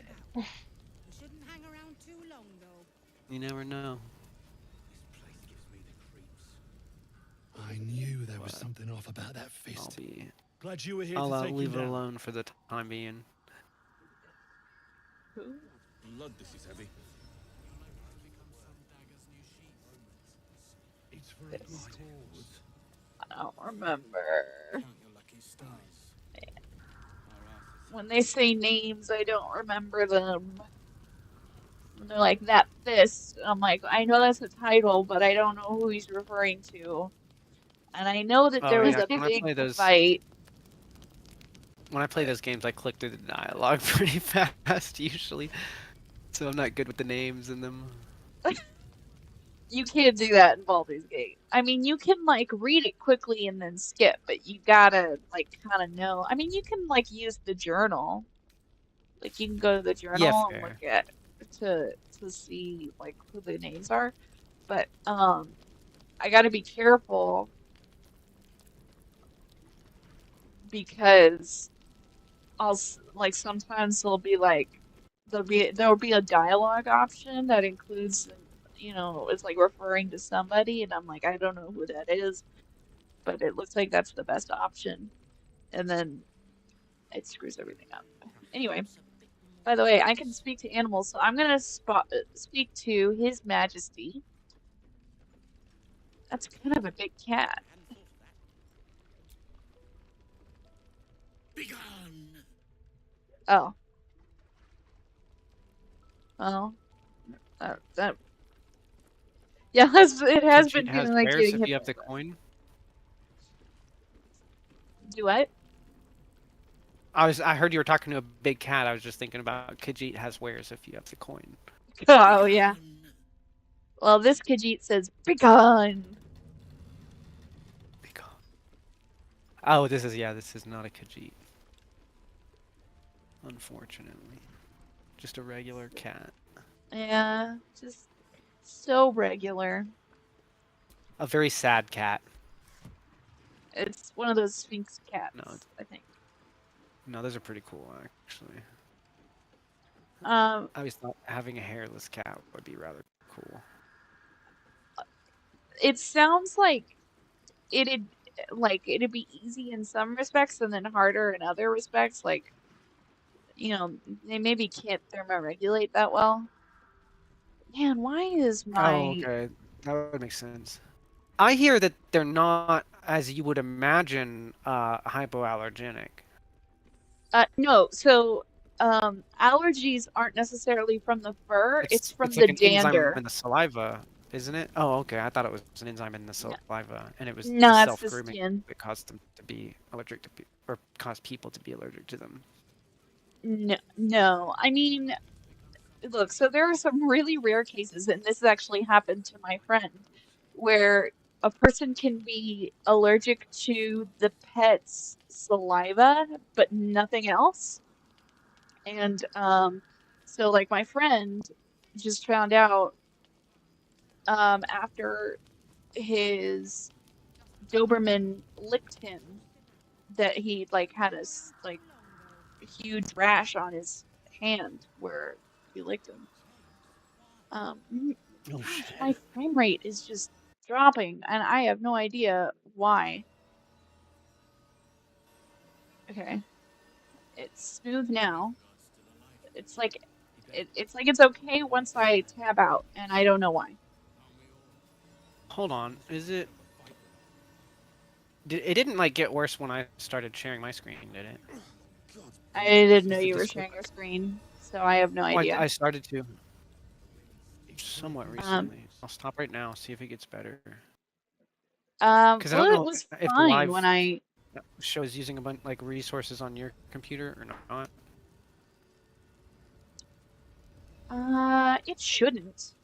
Shouldn't hang around too long, though. You never know. This place gives me the creeps. I knew there was something off about that fist. Glad you were here I'll to take him leave it down. alone for the time being. Blood, this is heavy. It's for a good cause. I don't remember. Count your lucky stars. When they say names, I don't remember them. And they're like, that fist. I'm like, I know that's a title, but I don't know who he's referring to. And I know that there Oh was yeah, a when I big play those fight. games, I click through the dialogue pretty fast usually, so I'm not good with the names in them. You can't do that in Baldur's Gate. I mean, you can like read it quickly and then skip, but you gotta like kind of know. I mean, you can like use the journal. Like you can go to the Yeah, journal and look fair. at to see like who the names are. But I gotta be careful because like sometimes there'll be a dialogue option that includes it's like referring to somebody and I'm like I don't know who that is, but it looks like that's the best option, and then it screws everything up. Anyway, by the way, I can speak to animals, so I'm gonna speak to His Majesty. That's kind of a big cat. Begone! Oh, well, that yeah, it has been Khajiit has feeling like wares getting if hit you by have the that. coin. Do what? I heard you were talking to a big cat. I was just thinking about Khajiit has wares if you have the coin. Oh yeah. Well, this Khajiit says "Begone." Oh, this is not a Khajiit. Unfortunately. Just a regular cat. Yeah, just so regular. A very sad cat. It's one of those Sphinx No, cats, I think. no, those are pretty cool actually. Um, I always thought having a hairless cat would be rather cool. it sounds like it'd it'd be easy in some respects and then harder in other respects. Like, they maybe can't thermoregulate that well. Man, why is Oh, my okay. That would make sense. I hear that they're not, as you would imagine, hypoallergenic. no, so allergies aren't necessarily from the fur, it's from It's the like an enzyme dander. in the saliva, isn't it? Oh, okay. I thought it was an enzyme in the No, saliva, and it was the no, it's the self-grooming skin. that caused them to be allergic to, or caused people to be allergic to them. No, no. I mean, look, so there are some really rare cases, and this actually happened to my friend, where a person can be allergic to the pet's saliva, but nothing else. And so like my friend just found out after his Doberman licked him that he like had like huge rash on his hand where he licked him. Oh Gosh, shit! my frame rate is just dropping, and I have no idea why. Okay, it's smooth now. It's like it's like it's okay once I tab out, and I don't know why. Hold on. Is it? It didn't like get worse when I started sharing my screen, did it? I didn't know Is the you were Discord? sharing your screen, so I have no Well, idea. I started to somewhat Um, recently. I'll stop right now, see if it gets better. Because I well, don't it know was if the fine when live I. shows using a bunch like resources on your computer or not. It shouldn't.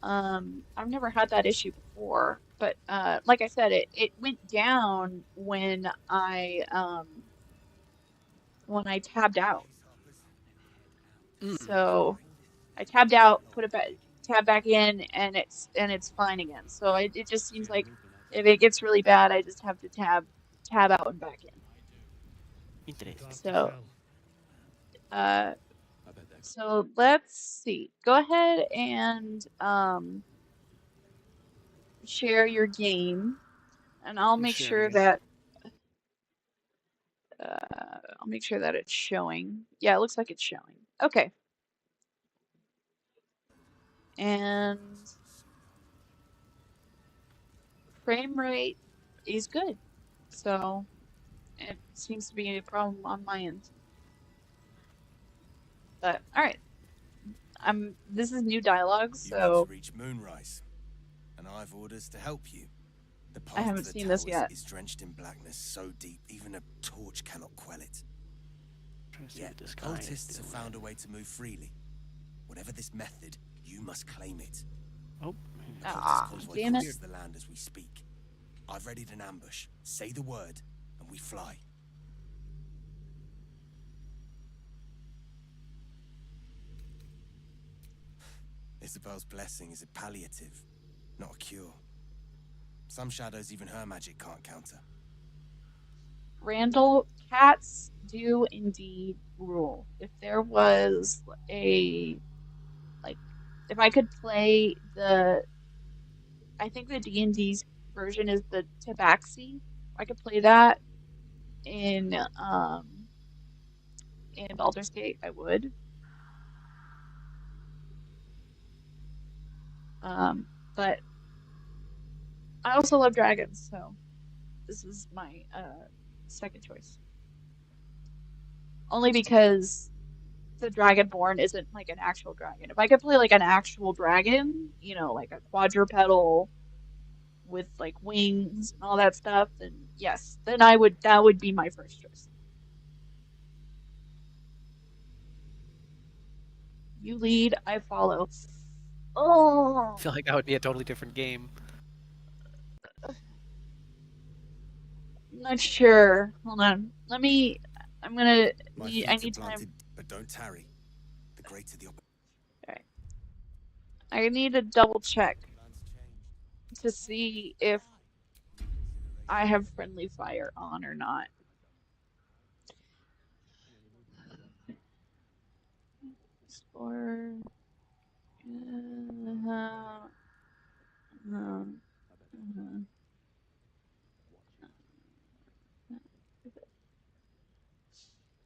I've never had that issue before, but like I said, it went down when I tabbed out. So I tabbed out, put it back, tab back in, and it's fine again. So it just seems like if it gets really bad, I just have to tab out and back in. So uh, so let's see. Go ahead and share your game, and I'll I'm make sure sharing it. that it's showing. Yeah, it looks like it's showing. Okay. And frame rate is good. So it seems to be a problem on my end. But all right. This is new dialogue, You need so to reach Moonrise, and I've orders to help you. The I path haven't to the seen this towers yet. is drenched in blackness so deep even a torch cannot quell it. Trying to see Yet what this guy is cultists have doing. found a way to move freely. Whatever this method, you must claim it. Oh, A Ah, cultist convoy damn it. crosses the land as we speak. I've readied an ambush. Say the word, and we fly. Isabel's blessing is a palliative, not a cure. Some shadows even her magic can't counter. Randall, cats do indeed rule. If there was a, like, if I could play I think the D&D's version is the Tabaxi. I could play that in Baldur's Gate, I would. But I also love dragons, so this is my second choice. Only because the Dragonborn isn't like an actual dragon. If I could play like an actual dragon, you know, like a quadrupedal with like wings and all that stuff, then yes, then that would be my first choice. You lead, I follow. Oh, I feel like that would be a totally different game. I'm not sure. Hold on. I'm gonna My need feet I are need time. planted, but don't tarry. The greater the Alright. I need to double check to see if I have friendly fire on or not. Explore.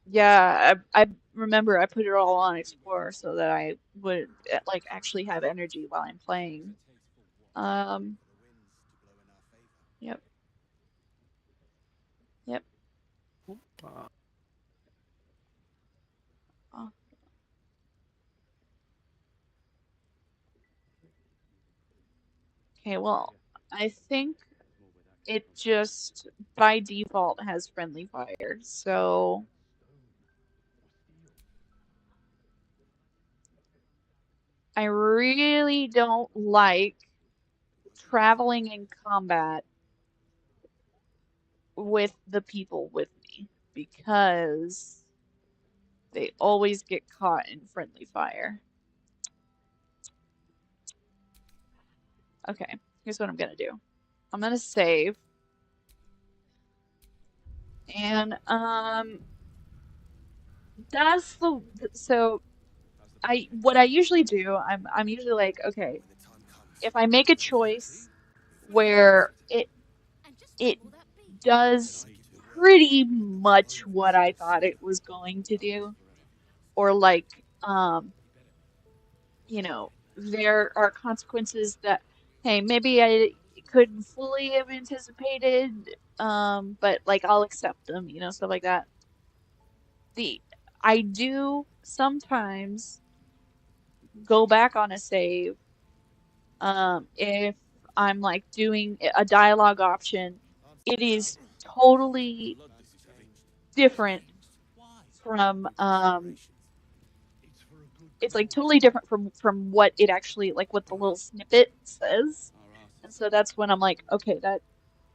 Yeah, I remember I put it all on Explorer so that I would like actually have energy while I'm playing. Yep. Yep. Oh. Okay, well, I think it just by default has friendly fire, so I really don't like traveling in combat with the people with me because they always get caught in friendly fire. Okay, here's what I'm gonna do. I'm gonna save. And that's the so what I usually do, I'm usually like, okay, if I make a choice where it does pretty much what I thought it was going to do, or like you know, there are consequences that, hey, maybe I couldn't fully have anticipated, but like I'll accept them, you know, stuff like that. I do sometimes go back on a save, if I'm like doing a dialogue option. It is totally different from it's like totally different from what it actually like what the little snippet says. And so that's when I'm like, okay,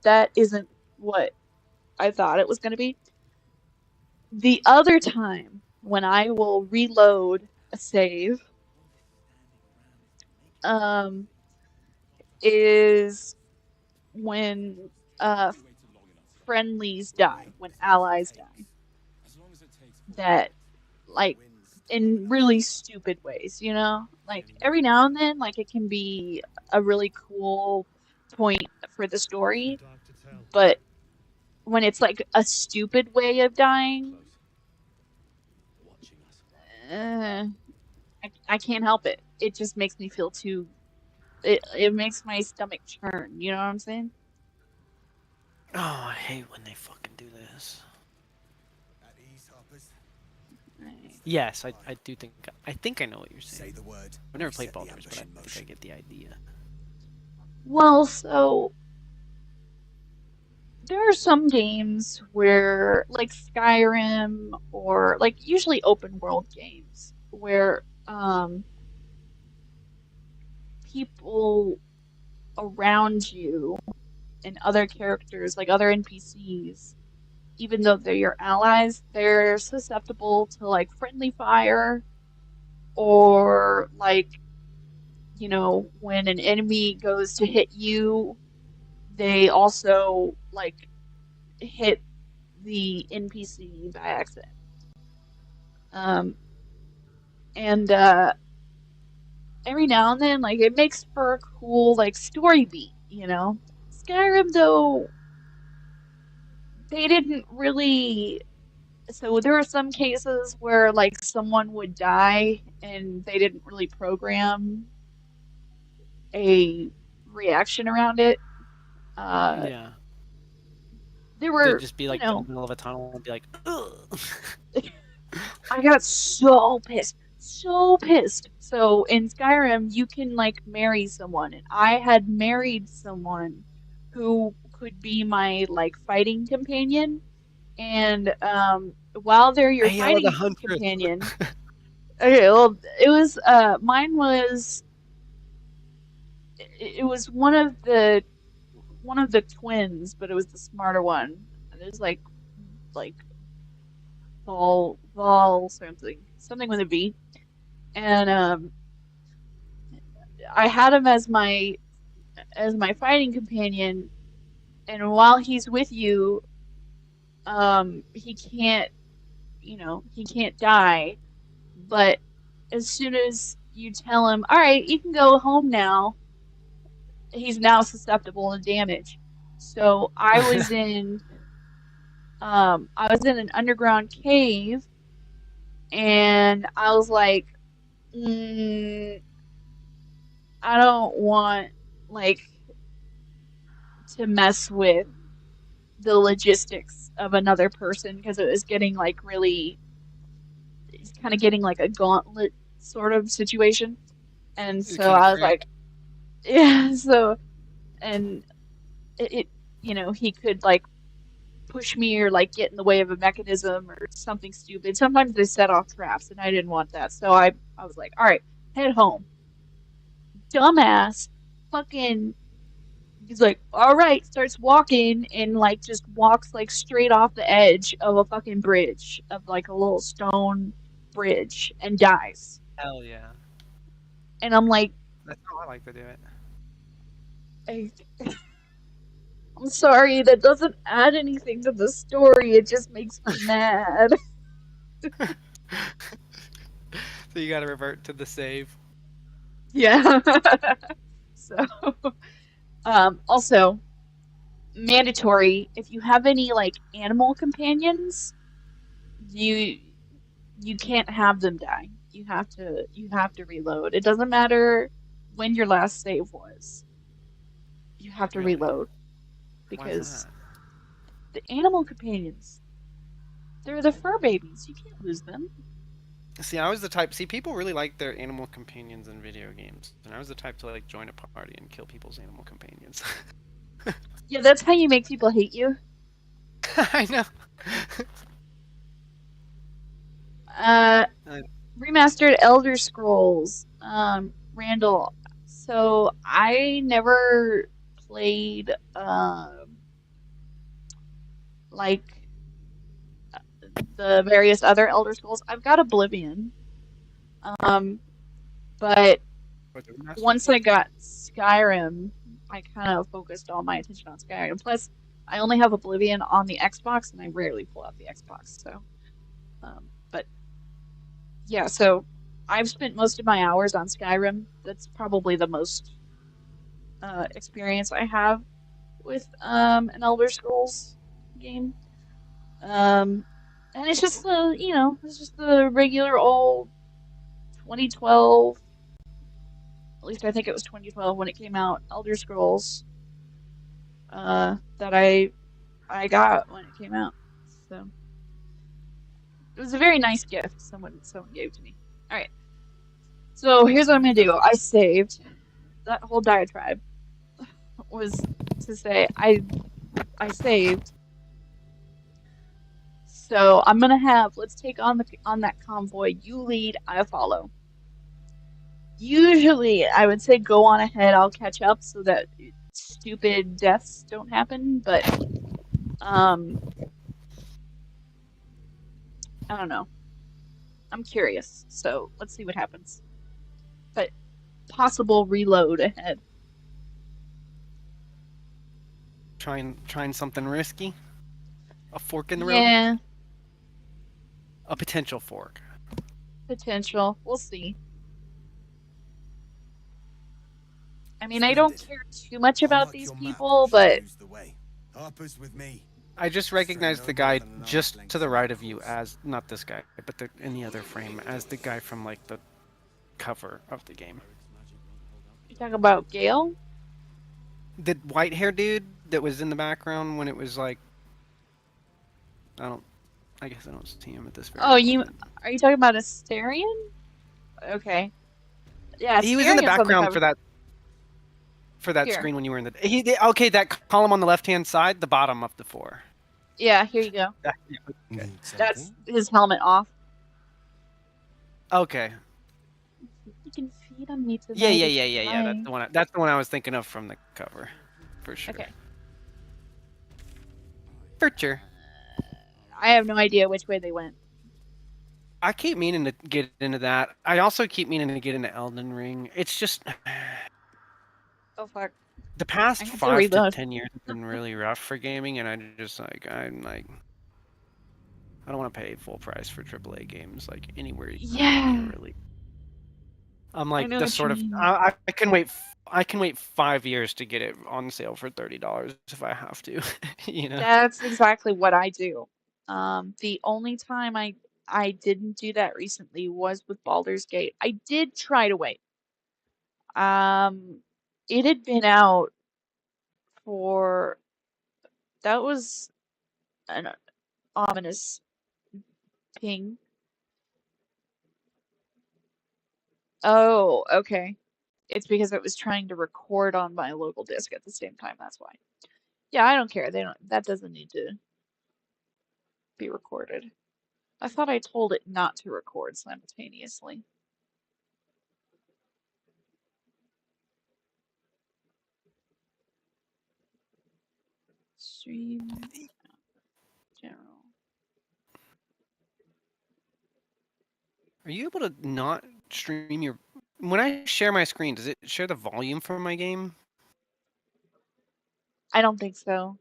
that isn't what I thought it was going to be. The other time when I will reload a save is when friendlies die, when allies die. That like in really stupid ways, you know? Like every now and then like it can be a really cool point for the story, but when it's like a stupid way of dying, I can't help it. It just makes me feel too. It makes my stomach churn. You know what I'm saying? Oh, I hate when they fucking do this. At ease, hoppers. Right. Yes, I do think I know what you're Say saying. the word. I've never we played set the Baldur's, ambush but I in think I motion. get the idea. Well, so there are some games where, like Skyrim, or like usually open world games, where people around you and other characters, like other NPCs, even though they're your allies, they're susceptible to like friendly fire, or like, when an enemy goes to hit you, they also like hit the NPC by accident. Um, and every now and then, like, it makes for a cool like story beat. Skyrim, though, they didn't really. So there were some cases where like someone would die and they didn't really program a reaction around it. Uh, Yeah. there They'd were, just be like in the middle of a tunnel and be like, ugh. I got so pissed, so pissed. So in Skyrim, you can like marry someone, and I had married someone who could be my like fighting companion, and while they're your Hey, the fighting huntress. companion, okay, well, it was mine was it was one of the twins, but it was the smarter one. It was like Vol something with a V, and I had him as my fighting companion, and while he's with you, he can't die, but as soon as you tell him, all right, you can go home now, he's now susceptible to damage. So I was in an underground cave, and I was like, mm, I don't want like to mess with the logistics of another person, because it was getting like really, it's kind of getting like a gauntlet sort of situation. And It's so kind of I was like, cramped. yeah, and he could like push me or like get in the way of a mechanism or something stupid. Sometimes they set off traps, and I didn't want that. So I was like, all right, head home. Dumbass fucking he's like, all right, starts walking, and like just walks like straight off the edge of a fucking bridge, of like a little stone bridge, and dies. Hell yeah. And I'm like, That's how I like to do it. I, I'm sorry, that doesn't add anything to the story. It just makes me mad. So you gotta revert to the save. Yeah. So, also mandatory, if you have any like animal companions, you you can't have them die. You have to reload. It doesn't matter when your last save was. You have to Really? reload, Why is because that? the animal companions, they're the fur babies. You can't lose them. See, I was the type. See, people really like their animal companions in video games, and I was the type to like join a party and kill people's animal companions. Yeah, that's how you make people hate you. I know. Uh, I- Remastered Elder Scrolls, Randall. So I never played like the various other Elder Scrolls. I've got Oblivion. Um, but What, the remastered? once I got Skyrim, I kind of focused all my attention on Skyrim. Plus, I only have Oblivion on the Xbox, and I rarely pull out the Xbox. So, but yeah, so I've spent most of my hours on Skyrim. That's probably the most experience I have with an Elder Scrolls game. Um, and it's just the regular old 2012. At least I think it was 2012 when it came out. Elder Scrolls that I got when it came out. So It was a very nice gift someone gave to me. All right. So here's what I'm gonna do. I saved. That whole diatribe was to say I saved. So I'm gonna have, let's take on that convoy. You lead, I follow. Usually I would say go on ahead, I'll catch up so that stupid deaths don't happen, but I don't know. I'm curious, so let's see what happens. But possible reload ahead. Trying something risky? A fork in the road? Yeah, A potential fork. potential. We'll see. I mean, I don't Splendid. care too much I about like these your map. people, Shall but lose the way. Harper's with me. I just Stray recognized no the more guy than an arm's just length to the from me, right of of you course. as, not this guy, but in the other frame, as the guy from like the cover of the game. you talking about Gale? The white hair dude that was in the background when it was like, I guess I don't see him at this very Oh, moment. are you talking about Asterion? Okay. Yeah, He was in the Astarion's on the background cover. for that Here. screen when you were in okay, that column on the left hand side, the bottom of the 4. Yeah, here you go. Yeah, Need That's something? his helmet off. okay. You can feed on me tonight Yeah. if you That's like. the one. That's the one I was thinking of from the cover, for sure. Okay. For sure. I have no idea which way they went. I keep meaning to get into that. I also keep meaning to get into Elden Ring. It's just Oh fuck. the I past have to 5 to reload. 10 years have been really rough for gaming, and I'm like, I don't want to pay full price for AAA games like anywhere Yeah. near really. I'm I like know the what you sort of mean. I can wait. I can wait 5 years to get it on sale for $30 if I have to. You know. That's exactly what I do. The only time I didn't do that recently was with Baldur's Gate. I did try to wait. It had been out for, that was an ominous ping. Oh, okay. It's because it was trying to record on my local disk at the same time, that's why. Yeah, I don't care. That doesn't need to be recorded. I thought I told it not to record simultaneously. Stream general. Are you able to not stream your? When I share my screen, does it share the volume from my game? I don't think so.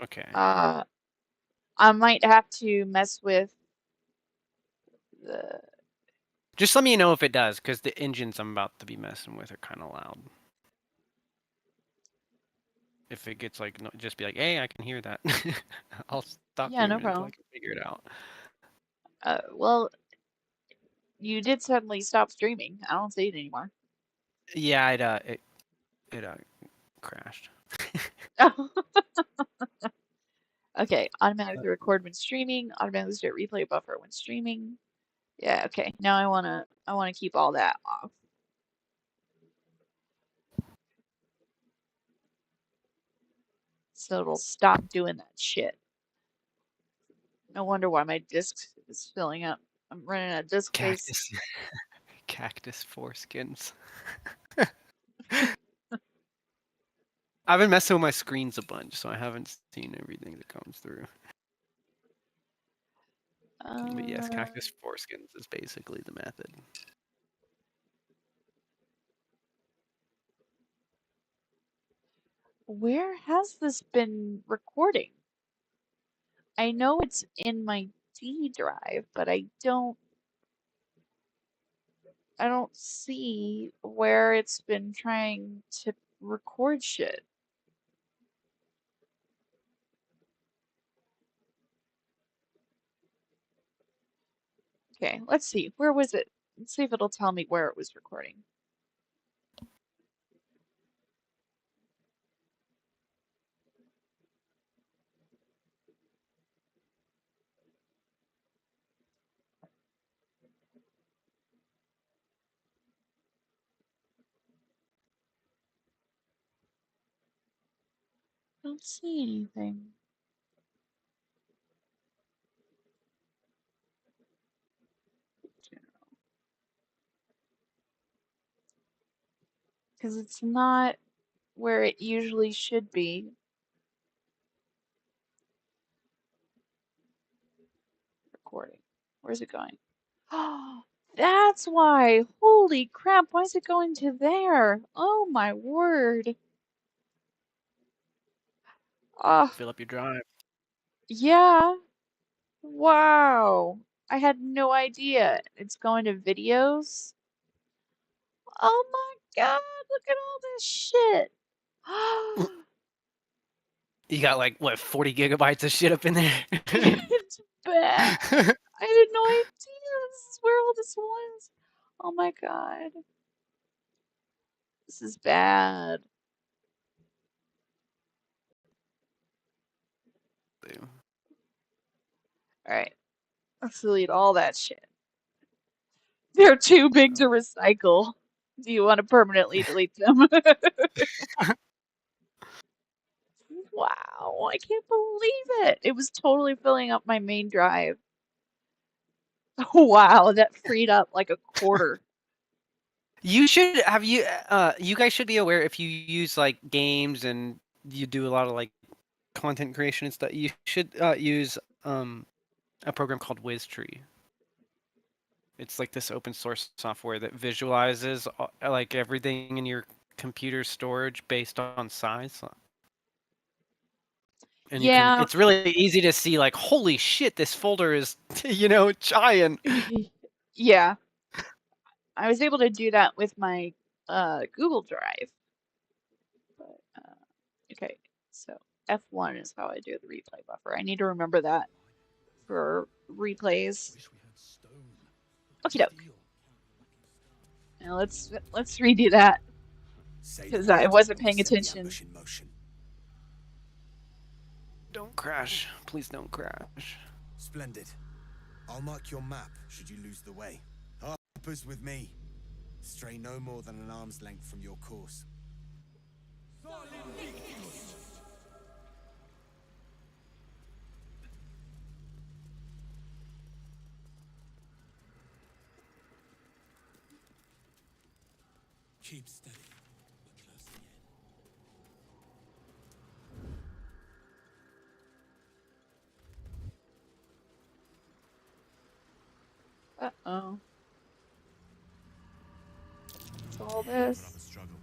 Okay. I might have to mess with the. Just let me know if it does, because the engines I'm about to be messing with are kind of loud. If it gets like, just be like, hey, I can hear that. I'll stop Yeah, doing no it until I problem. can figure it out. Well, you did suddenly stop streaming. I don't see it anymore. Yeah, it crashed. Okay, automatically record when streaming, automatically start replay buffer when streaming. Yeah, okay. Now I wanna keep all that off. So it'll stop doing that shit. No wonder why my disk is filling up. I'm running out of disk space. Cactus, cactus foreskins. I've been messing with my screens a bunch, so I haven't seen everything that comes through. But yes, cactus foreskins is basically the method. Where has this been recording? I know it's in my D drive, but I don't see where it's been trying to record shit. Okay, let's see. Where was it? Let's see if it'll tell me where it was recording. Don't see anything. Because it's not where it usually should be. Recording. Where's it going? Oh, that's why. Holy crap, why is it going to there? Oh my word. Oh, Fill up your drive. yeah. Wow. I had no idea. It's going to videos. Oh my god, look at all this shit. You got like what 40 gigabytes of shit up in there. It's bad. I had no idea this is where all this was. Oh my god. This is bad. Alright, let's delete all that shit. They're too big to recycle. Do you want to permanently delete them? Wow, I can't believe it. It was totally filling up my main drive. Wow, that freed up like a quarter. You should have you guys should be aware if you use like games and you do a lot of like content creation and stuff. You should use a program called WizTree. It's like this open source software that visualizes like everything in your computer storage based on size. And Yeah. it's really easy to see like, holy shit, this folder is, giant. Yeah. I was able to do that with my Google Drive. But, okay, so F1 is how I do the replay buffer. I need to remember that for replays. Okie doke. Now let's redo that because I wasn't paying attention. Don't crash. Please don't crash. Splendid. I'll mark your map should you lose the way. Harper's with me. Stray no more than an arm's length from your course. Keep steady. We're closing in. Uh-oh. What's all this? Put up a struggle.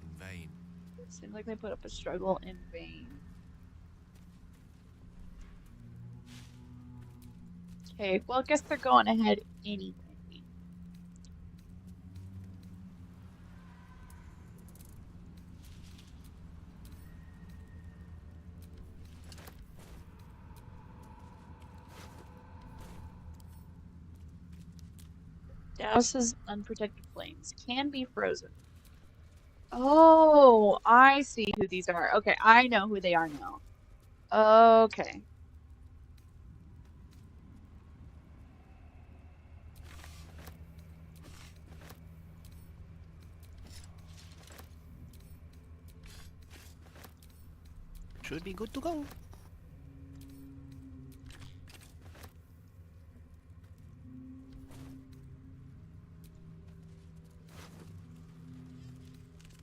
In vain. Seems like they put up a struggle in vain. Okay, well, I guess they're going ahead anyway. Douse's unprotected flames can be frozen. Oh, I see who these are. Okay, I know who they are now. Okay. Should be good to go.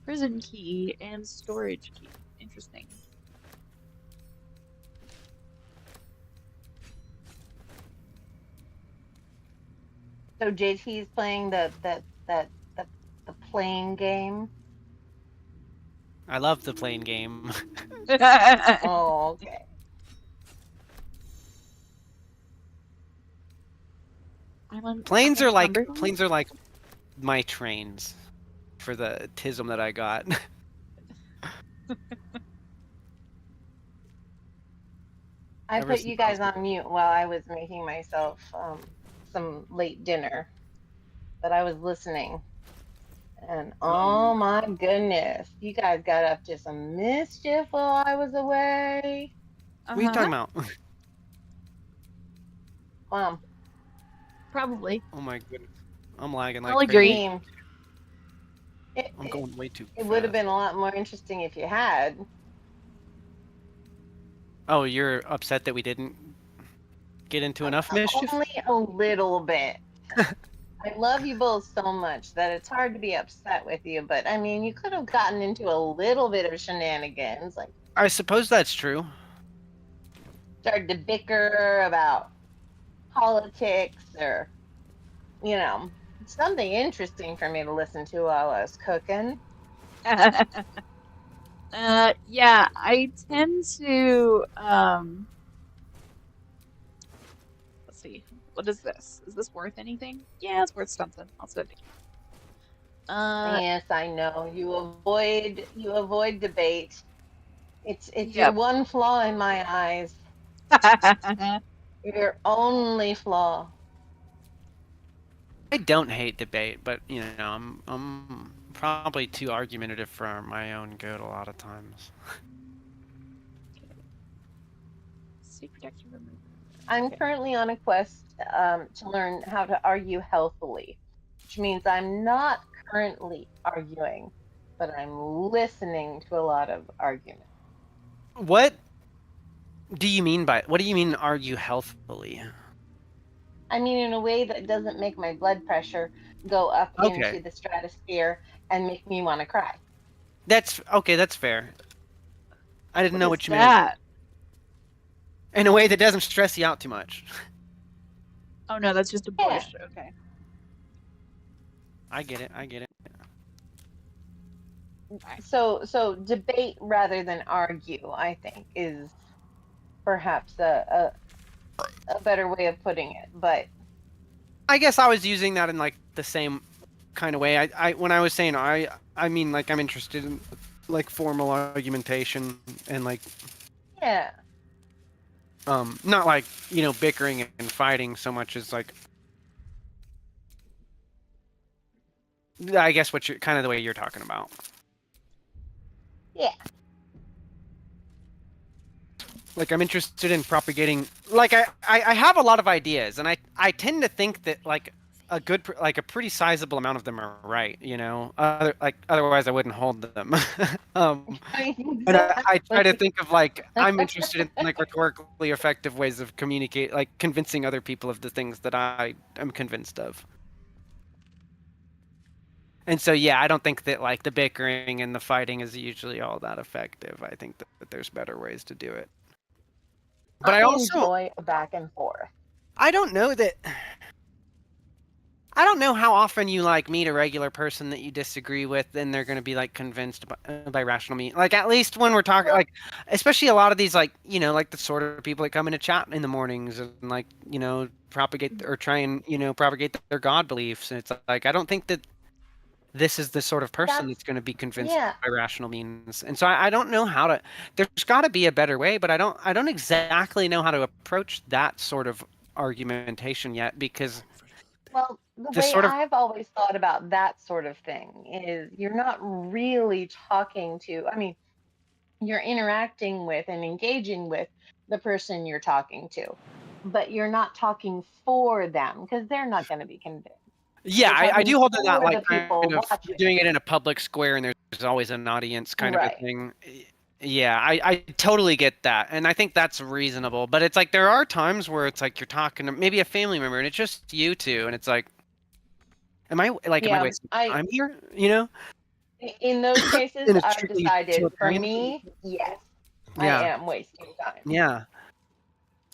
Prison key and storage key. Interesting. So JT's playing the playing game. I love the plane game. Oh, okay. Planes are like my trains for the tism that I got. I put you guys on mute while I was making myself some late dinner, but I was listening. And oh my goodness, you guys got up to some mischief while I was away. What are you talking about? Mom. Probably. Oh my goodness. I'm lagging like I'll agree. I'm going way too fast. It would have been a lot more interesting if you had. Oh, you're upset that we didn't get into enough mischief? Only a little bit. I love you both so much that it's hard to be upset with you, but I mean, you could have gotten into a little bit of shenanigans, like I suppose that's true. started to bicker about politics or, you know, something interesting for me to listen to while I was cooking. Yeah, I tend to, let's see. What is this? Is this worth anything? Yeah, it's worth something. I'll send it. Yes, I know. You avoid debate. It's your Yep. one flaw in my eyes. Your only flaw. I don't hate debate, but I'm probably too argumentative for my own good a lot of times. State protection remover. I'm Okay. currently on a quest to learn how to argue healthily, which means I'm not currently arguing, but I'm listening to a lot of argument. What do you mean argue healthily? I mean, in a way that doesn't make my blood pressure go up Okay. into the stratosphere and make me want to cry. That's okay, that's fair. I didn't What know is what you meant. that? In a way that doesn't stress you out too much. Oh no, that's just a Yeah. bush. Okay. I get it. So debate rather than argue, I think, is perhaps a better way of putting it. But I guess I was using that in like the same kind of way. I when I was saying I mean like I'm interested in like formal argumentation and like yeah, not like, bickering and fighting so much as like I guess what you're kind of the way you're talking about. yeah. Like I'm interested in propagating like I have a lot of ideas and I tend to think that like a pretty sizable amount of them are right, otherwise I wouldn't hold them. And I try to think of like I'm interested in like rhetorically effective ways of convincing other people of the things that I am convinced of. And so yeah, I don't think that like the bickering and the fighting is usually all that effective. I think that there's better ways to do it. But I also enjoy a back and forth. I don't know how often you like meet a regular person that you disagree with and they're going to be like convinced by rational means. Like at least when we're talking like especially a lot of these like, like the sort of people that come in to chat in the mornings and like, propagate or try and, propagate their God beliefs. And it's like I don't think that this is the sort of person that's going to be convinced by rational means. And so I don't know how to there's got to be a better way, but I don't exactly know how to approach that sort of argumentation yet because Well, the way I've always thought about that sort of thing is you're not really talking to, I mean, you're interacting with and engaging with the person you're talking to, but you're not talking for them because they're not going to be convinced. Yeah, I do hold to that like kind of watching. doing it in a public square and there's always an audience kind of a Right. thing. Yeah, I totally get that. And I think that's reasonable. But it's like there are times where it's like you're talking to maybe a family member and it's just you two and it's like am I wasting time here? In those cases, I've decided for me, yes, yeah. I am wasting time. Yeah.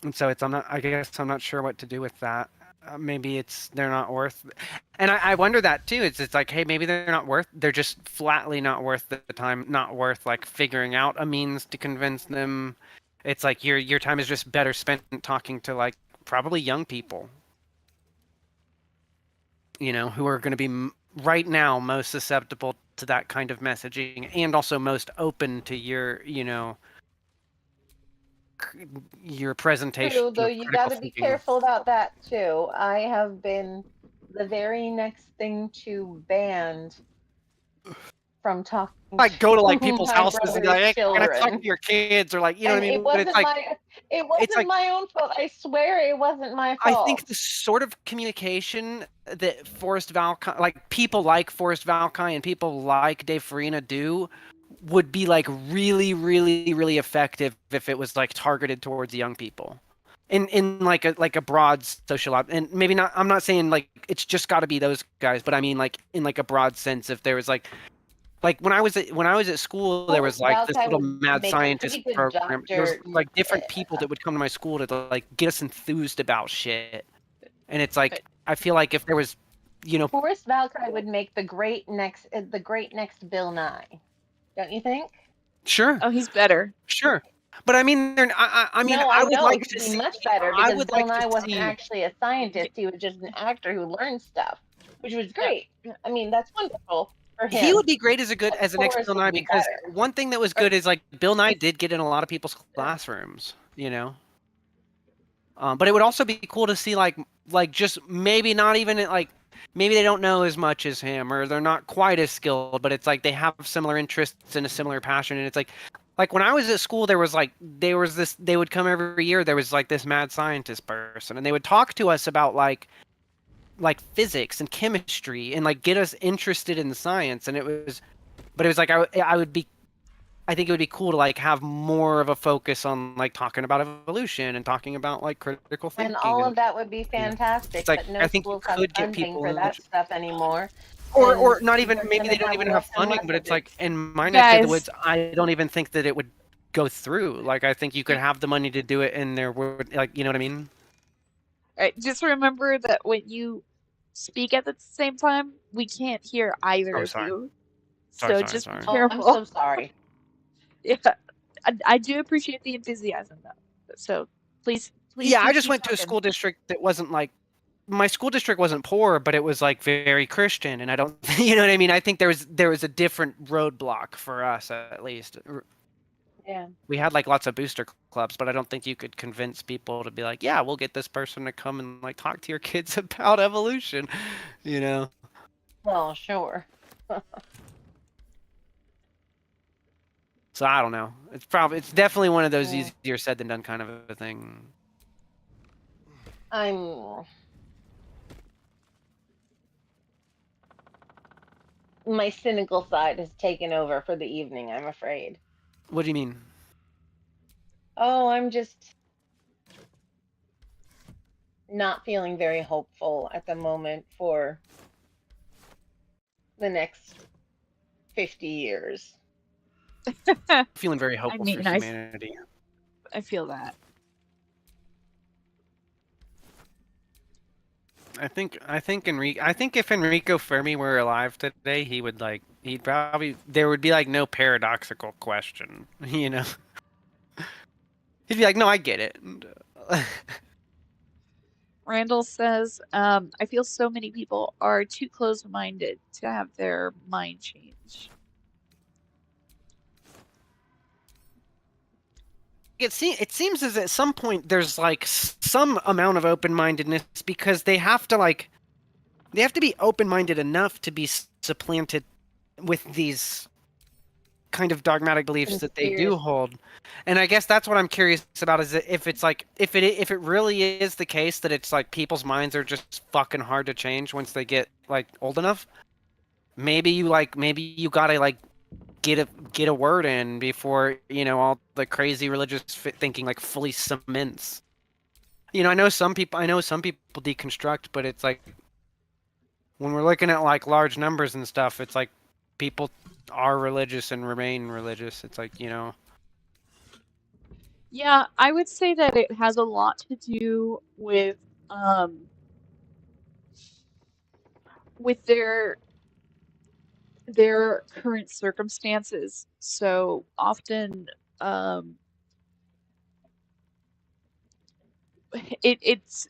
And so I guess I'm not sure what to do with that. Maybe they're not worth, and I wonder that too. It's like, hey, maybe they're just flatly not worth the time, not worth like figuring out a means to convince them. It's like your time is just better spent talking to like probably young people, who are going to be right now most susceptible to that kind of messaging and also most open to your presentation. True, though you got to be careful about that too. I have been the very next thing to banned from talking. Like go to like people's houses and be like, hey, can I talk to your kids or like, what I mean? It wasn't my own fault. I swear it wasn't my fault. I think the sort of communication that Forrest Valkai, like people like Forrest Valkai and people like Dave Farina do would be like really, really, really effective if it was like targeted towards young people. In like a broad social and maybe not, I'm not saying like it's just got to be those guys, but I mean like in like a broad sense, if there was like when I was at school, there was like this Valkai little would mad make a scientist pretty good program. There was doctor. like different people that would come to my school to like get us enthused about shit. And it's like I feel like if there was, Forrest Valkai would make the great next Bill Nye, don't you think? sure, Oh, he's better. sure. But I mean, I mean, No, I I would know like he'd to be see. much better I because would Bill like to Nye wasn't see. actually a scientist; he was just an actor who learned stuff, which was Yeah. great. I mean, that's wonderful for He would him. be great as But an ex Forrest Bill would Nye be because better. one thing that was good is like Bill Nye did get in a lot of people's classrooms, But it would also be cool to see like just maybe not even like maybe they don't know as much as him or they're not quite as skilled, but it's like they have similar interests and a similar passion, and it's like when I was at school, there was this, they would come every year, there was like this mad scientist person, and they would talk to us about like physics and chemistry and like get us interested in science, and it was like I think it would be cool to like have more of a focus on like talking about evolution and talking about like critical And thinking, all and of that would be fantastic, it's like but no I think you schools have could get funding people for that stuff anymore. or And not even, we're maybe going to they don't have even less have and funding, less but of it's it. like in my neck of the Guys, woods, I don't even think that it would go through. Like I think you could have the money to do it, and there would, like, you know what I mean? right, just remember that when you speak at the same time, we can't hear either Oh, of sorry, you. sorry, So sorry, just be sorry. Oh, I'm careful. so sorry. Yeah, I do appreciate the enthusiasm though. So please Yeah, do I just keep went to a talking. school district that wasn't like, my school district wasn't poor, but it was like very Christian, and I don't, you know what I mean? I think there was a different roadblock for us, at least. Yeah. We had like lots of booster clubs, but I don't think you could convince people to be like, yeah, we'll get this person to come and like talk to your kids about evolution, you know? Well, sure. So I don't know. It's definitely one of those Yeah. easier said than done kind of a thing. My cynical side has taken over for the evening, I'm afraid. What do you mean? Oh, I'm just not feeling very hopeful at the moment for the next 50 years. Feeling very I hopeful for mean, humanity. I feel that. I think if Enrico Fermi were alive today, he'd probably, there would be like no paradoxical question, you know? He'd be like, no, I get it. Randall says, I feel so many people are too close-minded to have their mind change. It seems as at some point there's like some amount of open-mindedness, because they have to be open-minded enough to be supplanted with these kind of dogmatic beliefs that they do Conspiracy. hold. And I guess that's what I'm curious about, is if it's like, if it really is the case that it's like people's minds are just fucking hard to change once they get like old enough, maybe you gotta like get a word in before, all the crazy religious thinking like fully cements. I know some people deconstruct, but it's like when we're looking at like large numbers and stuff, it's like people are religious and remain religious. It's like, Yeah, I would say that it has a lot to do with their current circumstances. So often, it's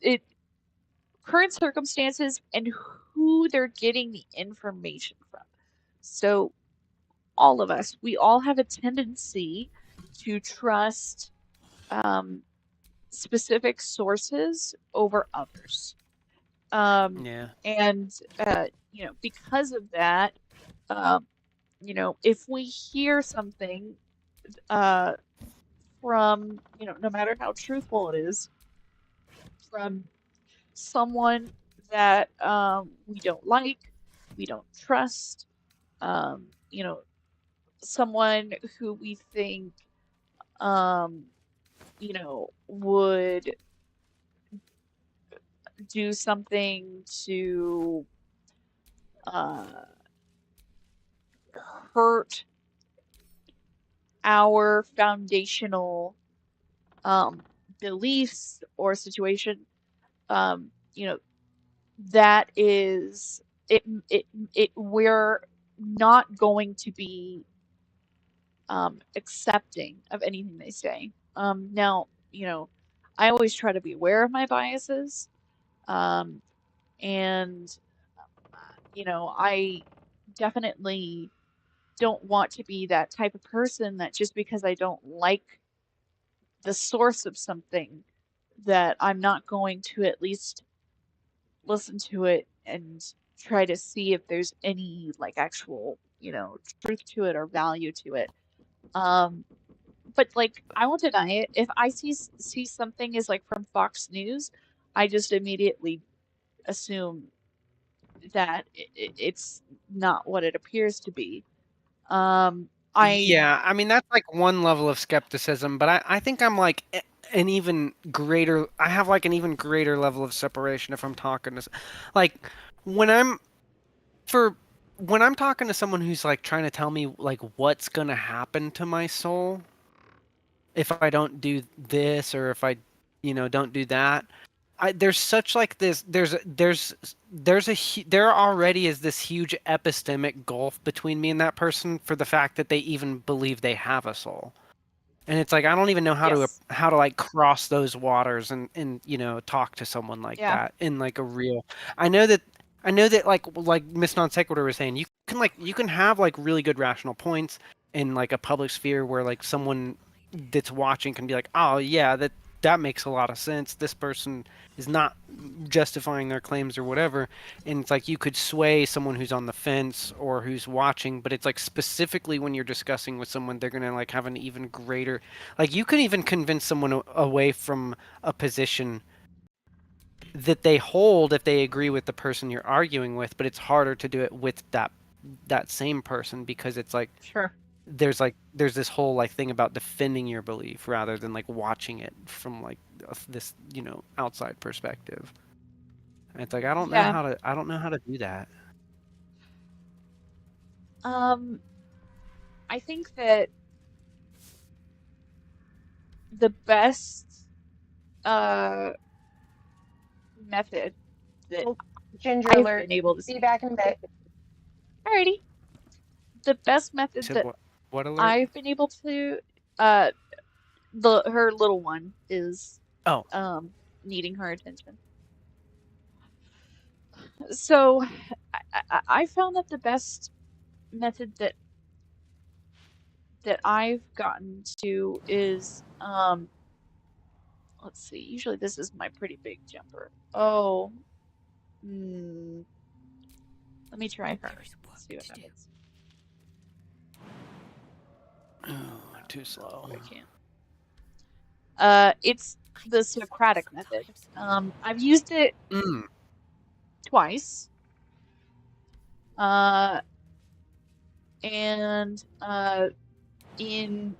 current circumstances and who they're getting the information from. So all of us, we all have a tendency to trust specific sources over others. yeah. And because of that, if we hear something from, no matter how truthful it is, from someone that we don't like, we don't trust, someone who we think, would do something to uh, hurt our foundational beliefs or situation, um, you know, that is we're not going to be accepting of anything they say. Now, I always try to be aware of my biases, um, and I definitely don't want to be that type of person that just because I don't like the source of something, that I'm not going to at least listen to it and try to see if there's any like actual, truth to it or value to it. Um, but like I won't deny it. If I see something is like from Fox News, I just immediately assume that it's not what it appears to be. I Yeah, I mean that's like one level of skepticism, but I think I'm like an even greater. I have like an even greater level of separation if I'm talking to, like, when I'm for when I'm talking to someone who's like trying to tell me like what's gonna happen to my soul if I don't do this or if I, don't do that. There's such like this. There already is this huge epistemic gulf between me and that person for the fact that they even believe they have a soul. And it's like I don't even know yes, how to like cross those waters and talk to someone like yeah, that in like a real. I know that like Miss Non Sequitur was saying, you can have like really good rational points in like a public sphere where like someone that's watching can be like, oh yeah, that makes a lot of sense. This person is not justifying their claims or whatever. And it's like you could sway someone who's on the fence or who's watching, but it's like specifically when you're discussing with someone, they're gonna like have an even greater, like you can even convince someone away from a position that they hold if they agree with the person you're arguing with, but it's harder to do it with that same person because it's like sure. there's this whole like thing about defending your belief rather than like watching it from like this outside perspective. And it's like Yeah. I don't know how to do that. Um, I think that the best uh method that Oh, Ginger I've alert. been able to Be see. back in a bit. Alrighty. The best You method said that what alert? I've been able to uh her little one is Oh, needing her attention. So I found that the best method that I've gotten to is let's see, usually this is my pretty big jumper. Oh, hmm, let me try her. There is work See what to do. happens. too slow. I can't. It's I the do this Socratic method. sometimes. I've used it Mm. twice. Uh, and in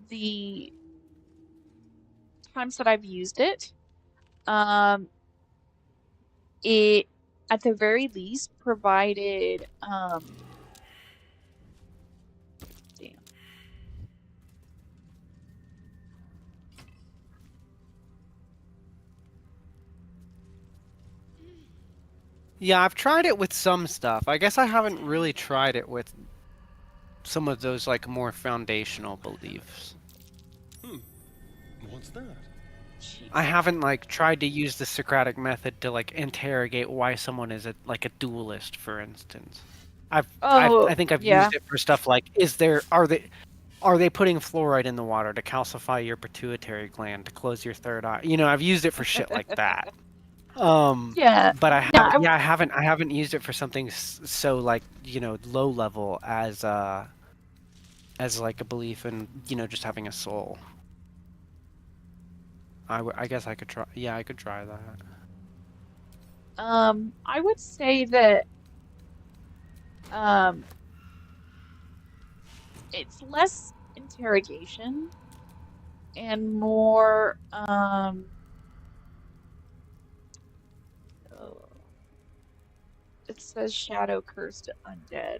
the times that I've used it, um, it at the very least provided damn. Yeah, I've tried it with some stuff. I guess I haven't really tried it with some of those like more foundational beliefs. What's that? I Jeez. haven't like tried to use the Socratic method to like interrogate why someone is like a dualist, for instance. I Oh, think I've yeah. used it for stuff like are they putting fluoride in the water to calcify your pituitary gland to close your third eye? I've used it for shit like that. Yeah. But No, I haven't used it for something so like, low level as like a belief in, just having a soul. I guess I could try. Yeah, I could try that. I would say that um it's less interrogation and more oh, it says shadow cursed undead.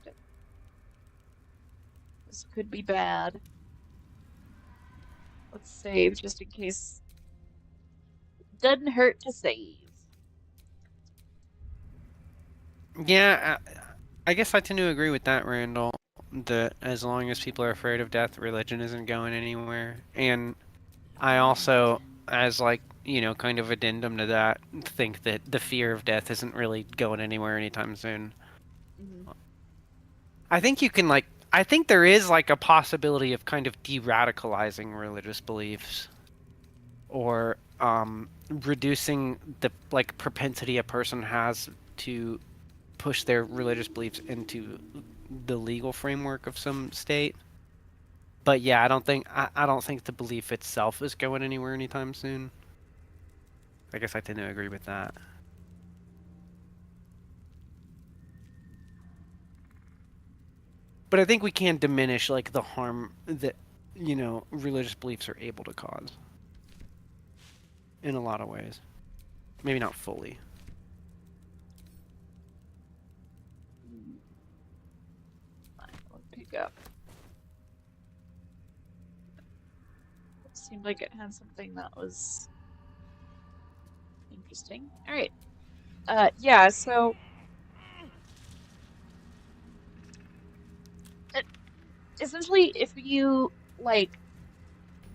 This could be bad. Let's save just in case. Doesn't hurt to save. Yeah, I guess I tend to agree with that, Randall. That as long as people are afraid of death, religion isn't going anywhere. And I also, as like, kind of addendum to that, think that the fear of death isn't really going anywhere anytime soon. Mm-hmm. I think you can I think there is like a possibility of kind of de-radicalizing religious beliefs, or reducing the like propensity a person has to push their religious beliefs into the legal framework of some state. But yeah, I don't think the belief itself is going anywhere anytime soon. I guess I tend to agree with that. But I think we can diminish like the harm that religious beliefs are able to cause in a lot of ways. Maybe not fully. Let's pick up. It seemed like it had something that was interesting. All right. Yeah. So essentially, if you like,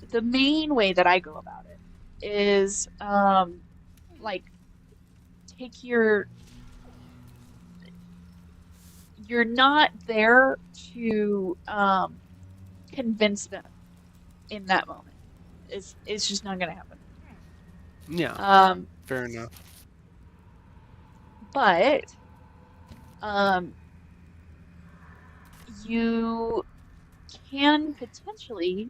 the main way that I go about it is like take you're not there to convince them in that moment. It's just not gonna happen. Yeah. Fair enough. But you can potentially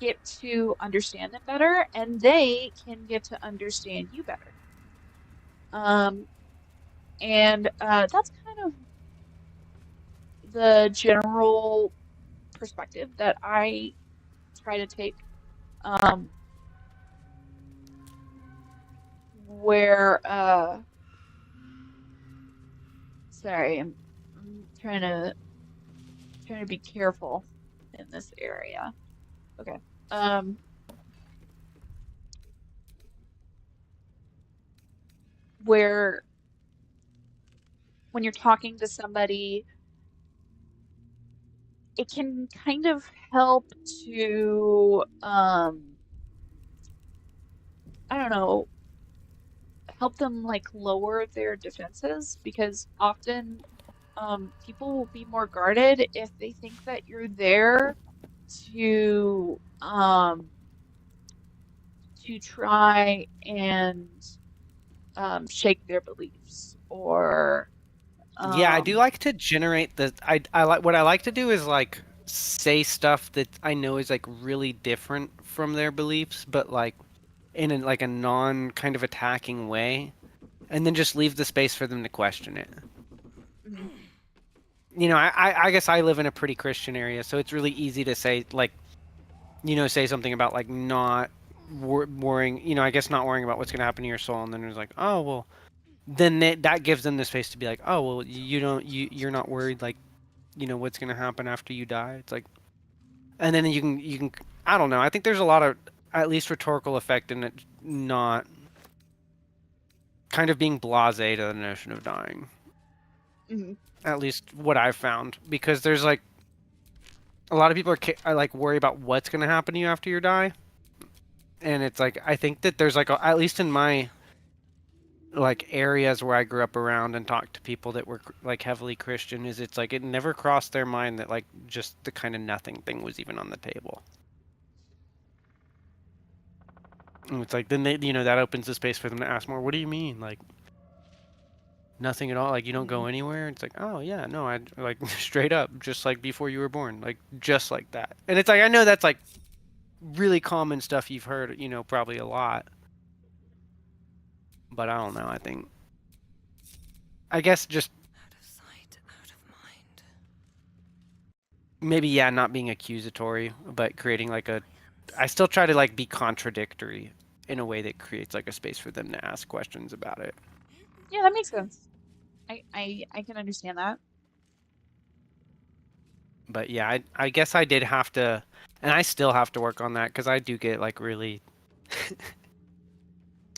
get to understand them better, and they can get to understand you better. And that's kind of the general perspective that I try to take. Where sorry, I'm trying to be careful in this area. Okay. Where when you're talking to somebody, it can kind of help to I don't know, help them like lower their defenses, because often people will be more guarded if they think that you're there to try and shake their beliefs, or Yeah, I do like to generate the I like what I like to do is like say stuff that I know is like really different from their beliefs, but like in like a non kind of attacking way, and then just leave the space for them to question it. Mhm. I guess I live in a pretty Christian area, so it's really easy to say like, say something about like not worrying, I guess not worrying about what's going to happen to your soul, and then there's like, oh well, then that gives them the space to be like, oh well, you're not worried like, what's going to happen after you die. It's like, and then you can I don't know. I think there's a lot of at least rhetorical effect in it, not kind of being blasé to the notion of dying. Mhm. At least what I've found, because there's like a lot of people are like worry about what's going to happen to you after you die, and it's like I think that there's like at least in my like areas where I grew up around and talked to people that were like heavily Christian, is it's like it never crossed their mind that like just the kind of nothing thing was even on the table. And it's like then they that opens the space for them to ask more. What do you mean, like nothing at all? Like you don't go anywhere? It's like, oh yeah, no, I like straight up, just like before you were born, like just like that. And it's like I know that's like really common stuff you've heard, probably a lot. But I don't know. I guess just maybe, yeah, not being accusatory, but creating like a, I still try to like be contradictory in a way that creates like a space for them to ask questions about it. Yeah, that makes sense. I can understand that. But yeah, I guess I did have to, and I still have to work on that because I do get like really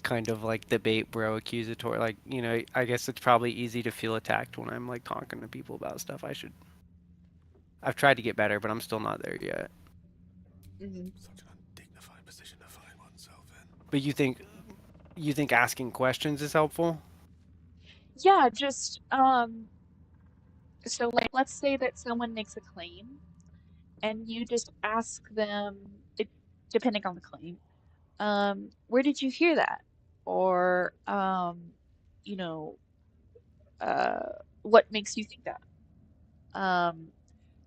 kind of like debate bro accusatory. Like, you know, I guess it's probably easy to feel attacked when I'm like talking to people about stuff. I've tried to get better, but I'm still not there yet. Mhm. Such an undignified position to find oneself in. But you think asking questions is helpful? Yeah, just so like let's say that someone makes a claim and you just ask them, it, depending on the claim, where did you hear that? Or you know, uh, what makes you think that? Um,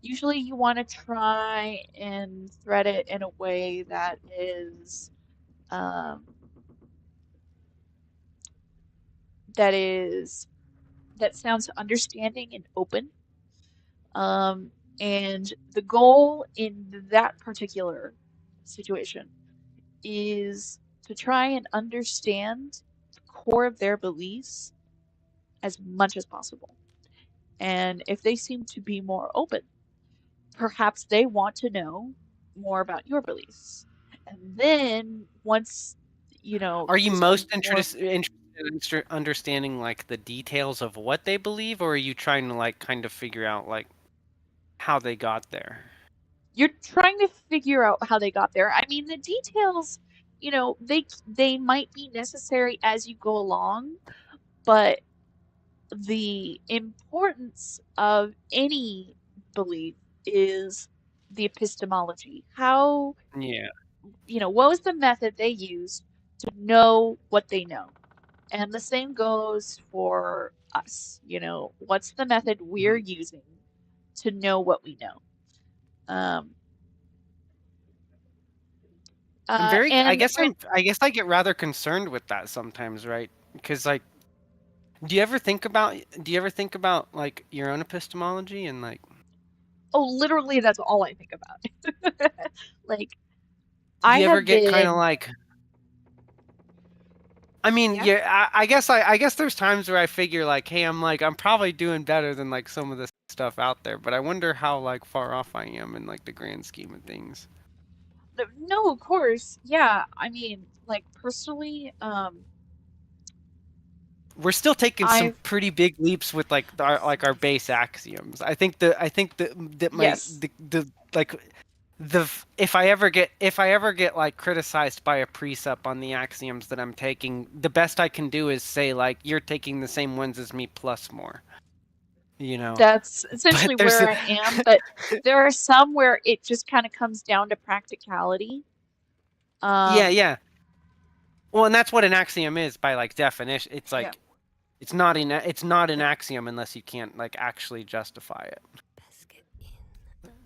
Usually you want to try and thread it in a way that is um, that is that sounds understanding and open. Um, and the goal in that particular situation is to try and understand the core of their beliefs as much as possible. And if they seem to be more open, perhaps they want to know more about your beliefs. And then once, Are you you spend most more, interested in understanding like the details of what they believe, or are you trying to like kind of figure out like how they got there? you're trying to figure out how they got there. I mean, the details, they might be necessary as you go along, but the importance of any belief is the epistemology. How, Yeah. what was the method they used to know what they know? And the same goes for us. What's the method we're Mhm. using to know what we know? Um, and when, I guess I get rather concerned with that sometimes, right? Because like, do you ever think about like your own epistemology and like, oh, literally, that's all I think about. Like, do I you ever have get kind of been, like, I mean, yeah, yeah, I guess there's times where I figure like, hey, I'm probably doing better than like some of the stuff out there, but I wonder how like far off I am in like the grand scheme of things. no, of course, yeah. I mean, like, personally, We're still taking some I've, pretty big leaps with our base axioms. I think that my yes, the like the if I ever get like criticized by a precept on the axioms that I'm taking, the best I can do is say like you're taking the same ones as me plus more, you know. that's essentially But there's where I am, but there are some where it just kind of comes down to practicality. yeah, Um, yeah. Well, and that's what an axiom is by like definition. It's yeah, like it's not an axiom unless you can't like actually justify it.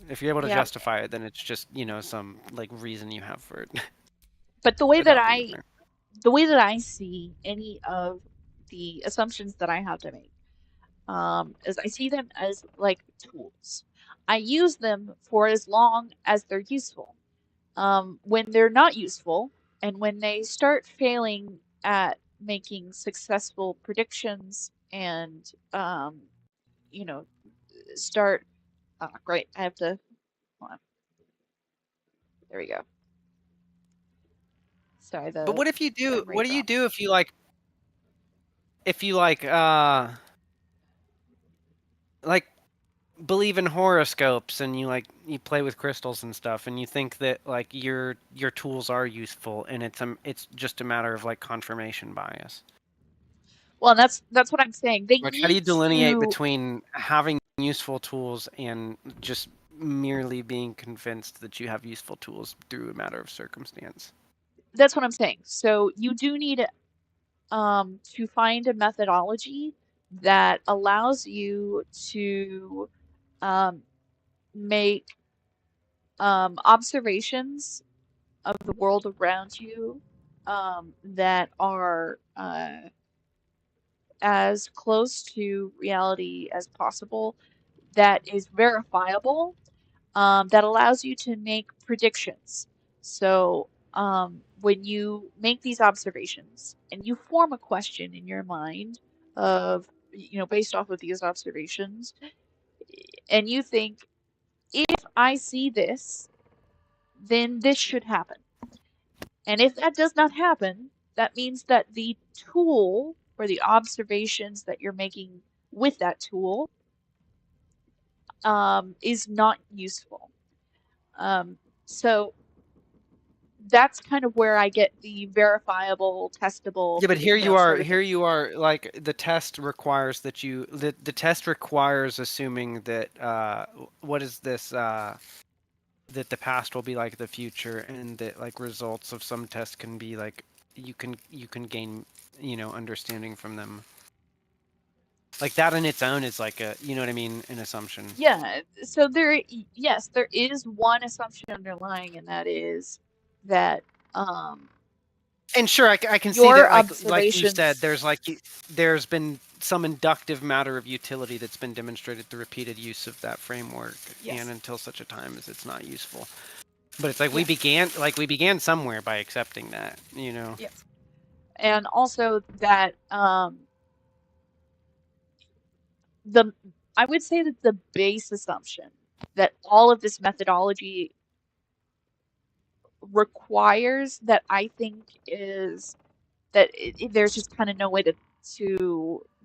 If you're able to yeah. justify it, then it's just, you know, some like reason you have for it But without being there. the way that I see any of the assumptions that I have to make, is I see them as like tools. I use them for as long as they're useful. When they're not useful and when they start failing at making successful predictions and, you know, start, great, I have to, hold on, there we go. Sorry, But the what if you do frame rate what do you dropped. do if you like believe in horoscopes and you play with crystals and stuff and you think that like your tools are useful and it's just a matter of like confirmation bias. Well, that's what I'm saying. They Like how do need you delineate to, between having useful tools and just merely being convinced that you have useful tools through a matter of circumstance? that's what I'm saying. So you do need to find a methodology that allows you to um, make observations of the world around you that are as close to reality as possible, that is verifiable, that allows you to make predictions. So when you make these observations and you form a question in your mind of, based off of these observations, and you think, if I see this, then this should happen. And if that does not happen, that means that the tool or the observations that you're making with that tool is not useful. So that's kind of where I get the verifiable, testable, Yeah, but sort of here thing. you are, like, the test requires that the test requires assuming that, what is this, that the past will be like the future, and that, like, results of some test can be, like, you can gain, understanding from them. Like, that in its own is like a, you know what I mean, an assumption. Yeah, so yes, there is one assumption underlying, and that is that And sure, I can see your that, like you said, observations. there's been some inductive matter of utility that's been demonstrated through repeated use of that framework, and Yes. until such a time as it's not useful. But it's like we Yes. began somewhere by accepting that, Yes. And also that I would say that the base assumption that all of this methodology requires, that I think is that there's just kind of no way to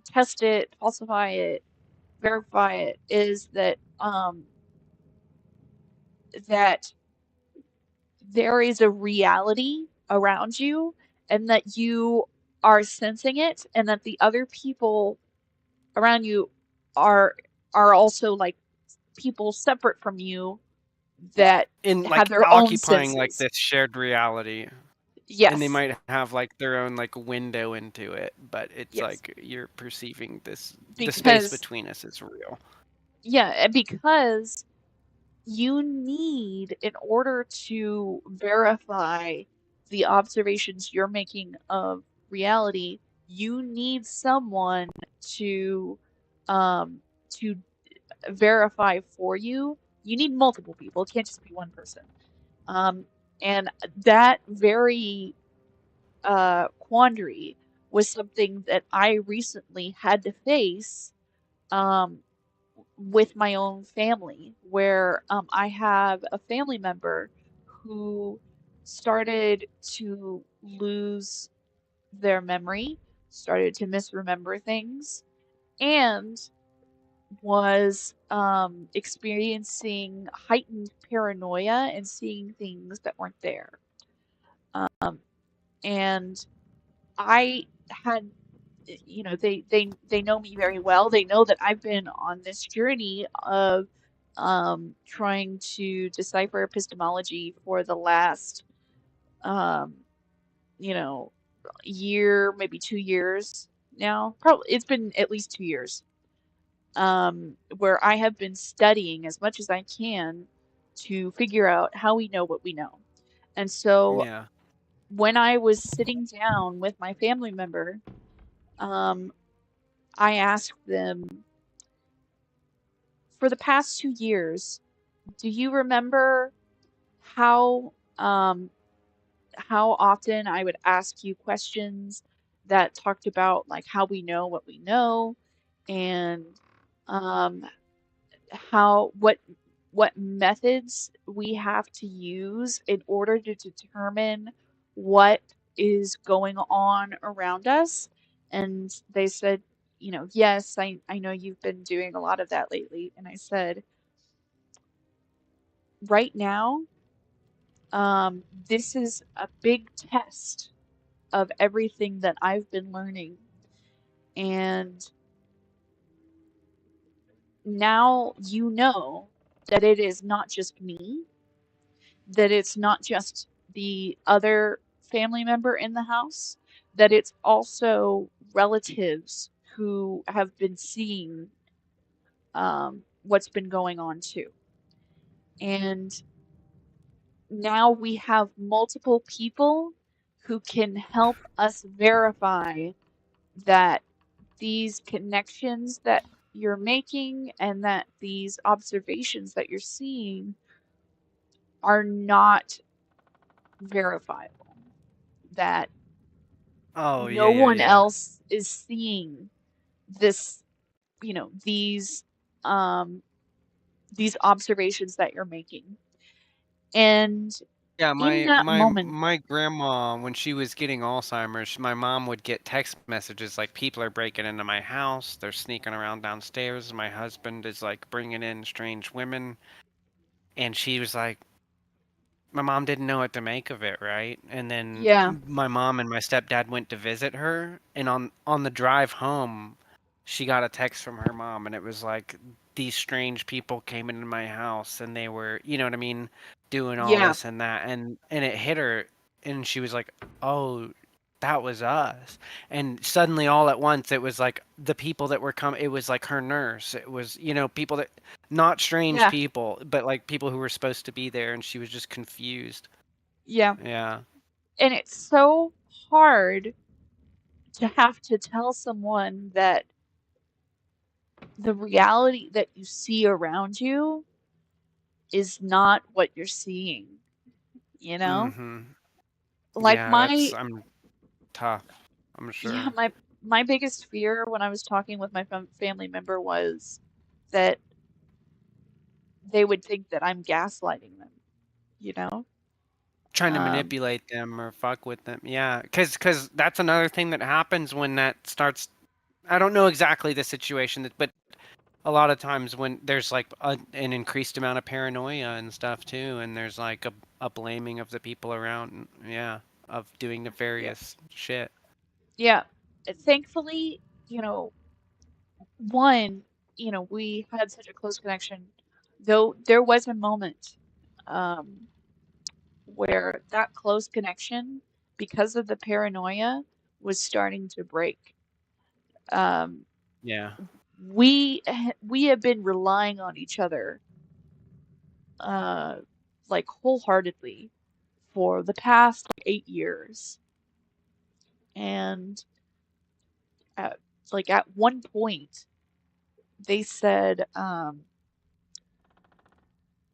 test it, falsify it, verify it, is that that there is a reality around you, and that you are sensing it, and that the other people around you are also like people separate from you that in, have like, their own occupying, like, senses. this shared reality. And they Yes. might have, like, their own, like, window into it, but it's Yes. like you're perceiving the space Because between us is real. because you need, in order to verify the observations you're making of reality, you need someone to um to verify for you. You need multiple people. It can't just be one person. Um, and that very quandary was something that I recently had to face with my own family, where I have a family member who started to lose their memory, started to misremember things, and was experiencing heightened paranoia and seeing things that weren't there. And I had, they know me very well. They know that I've been on this journey of trying to decipher epistemology for the last um, you know, year, maybe 2 years now. Probably it's been at least 2 years. Where I have been studying as much as I can to figure out how we know what we know. And so Yeah. when I was sitting down with my family member, um, I asked them, for the past 2 years, do you remember how how often I would ask you questions that talked about like how we know what we know, and um, how what methods we have to use in order to determine what is going on around us? And they said, yes, I know you've been doing a lot of that lately. And I said, right now, this is a big test of everything that I've been learning. And now you know that it is not just me, that it's not just the other family member in the house, that it's also relatives who have been seeing what's been going on too. And now we have multiple people who can help us verify that these connections that you're making and that these observations that you're seeing are not verifiable. That Oh, yeah, no yeah, one yeah. else is seeing this, um, these observations that you're making. And Yeah, in my that my moment, my grandma, when she was getting Alzheimer's, my mom would get text messages like, people are breaking into my house, they're sneaking around downstairs, my husband is like bringing in strange women, and she was like, my mom didn't know what to make of it, right? And then yeah, my mom and my stepdad went to visit her, and on the drive home, she got a text from her mom, and it was like, these strange people came into my house, and they were, you know what I mean, doing all yeah, this and that, and it hit her, and she was like, oh, that was us. And suddenly, all at once, it was like the people that were coming. It was like her nurse. It was, people that, not strange yeah, people, but like people who were supposed to be there, and she was just confused. yeah. Yeah. And it's so hard to have to tell someone that the reality that you see around you is not what you're seeing, you know? Mm-hmm. Like Yeah, my I'm tough, I'm yeah, sure. my biggest fear when I was talking with my family member was that they would think that I'm gaslighting them, you know? Trying to Um, manipulate them or fuck with them. Yeah, cause that's another thing that happens when that starts. I don't know exactly the situation, but a lot of times when there's like an increased amount of paranoia and stuff too, and there's like a blaming of the people around, yeah, of doing yeah, nefarious shit. yeah. Thankfully, you know, one, we had such a close connection, though there was a moment, um, where that close connection, because of the paranoia, was starting to break. Um, Yeah, we have been relying on each other, uh, like wholeheartedly for the past like 8 years, and at, like at one point they said,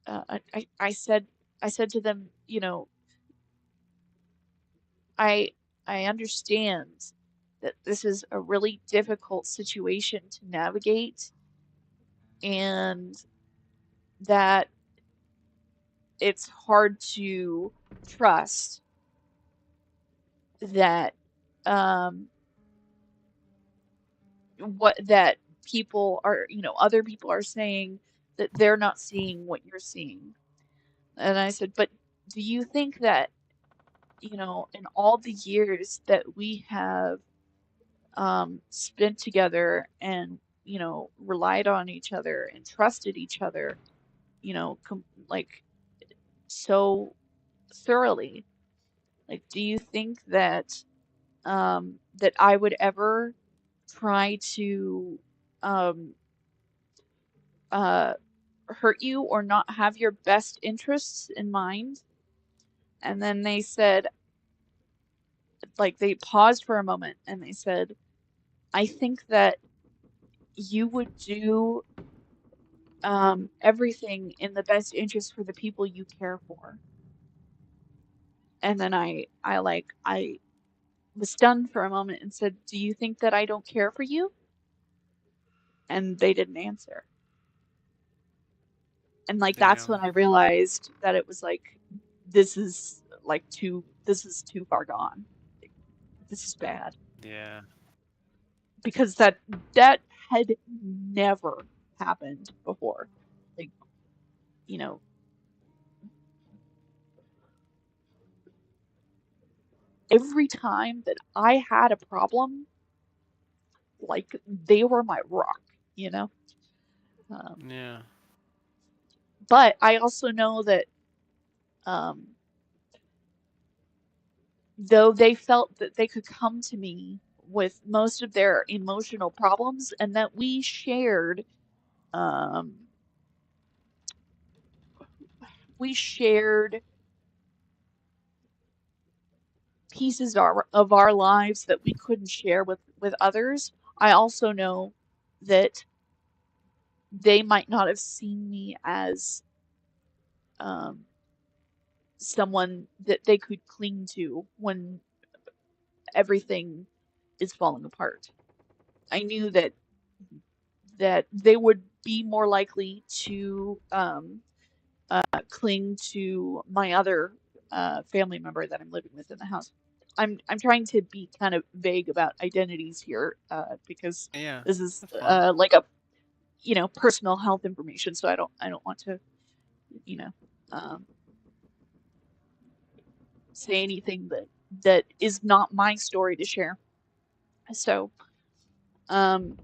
I said to them, I I understand that this is a really difficult situation to navigate and that it's hard to trust that um what that people are, other people are saying that they're not seeing what you're seeing. And I said, but do you think that, in all the years that we have spent together and, relied on each other and trusted each other, like so thoroughly, like, do you think that that I would ever try to um, uh, hurt you or not have your best interests in mind? And then they said, like, they paused for a moment and they said, I think that you would do everything in the best interest for the people you care for. And then I was stunned for a moment and said, do you think that I don't care for you? And they didn't answer. And like that's when damn. I realized that it was like this is too far gone. Like, this is bad Yeah, because that had never happened before. Like, you know, every time that I had a problem, like they were my rock, you know? Um, yeah, but I also know that um, though they felt that they could come to me with most of their emotional problems and that um, we shared pieces of our lives that we couldn't share with others. I also know that they might not have seen me as someone that they could cling to when everything is falling apart. I knew that they would be more likely to cling to my other family member that I'm living with in the house. I'm trying to be kind of vague about identities here because Yeah, this is that's fine. like a personal health information, so I don't want to you know um, say anything that is not my story to share. So um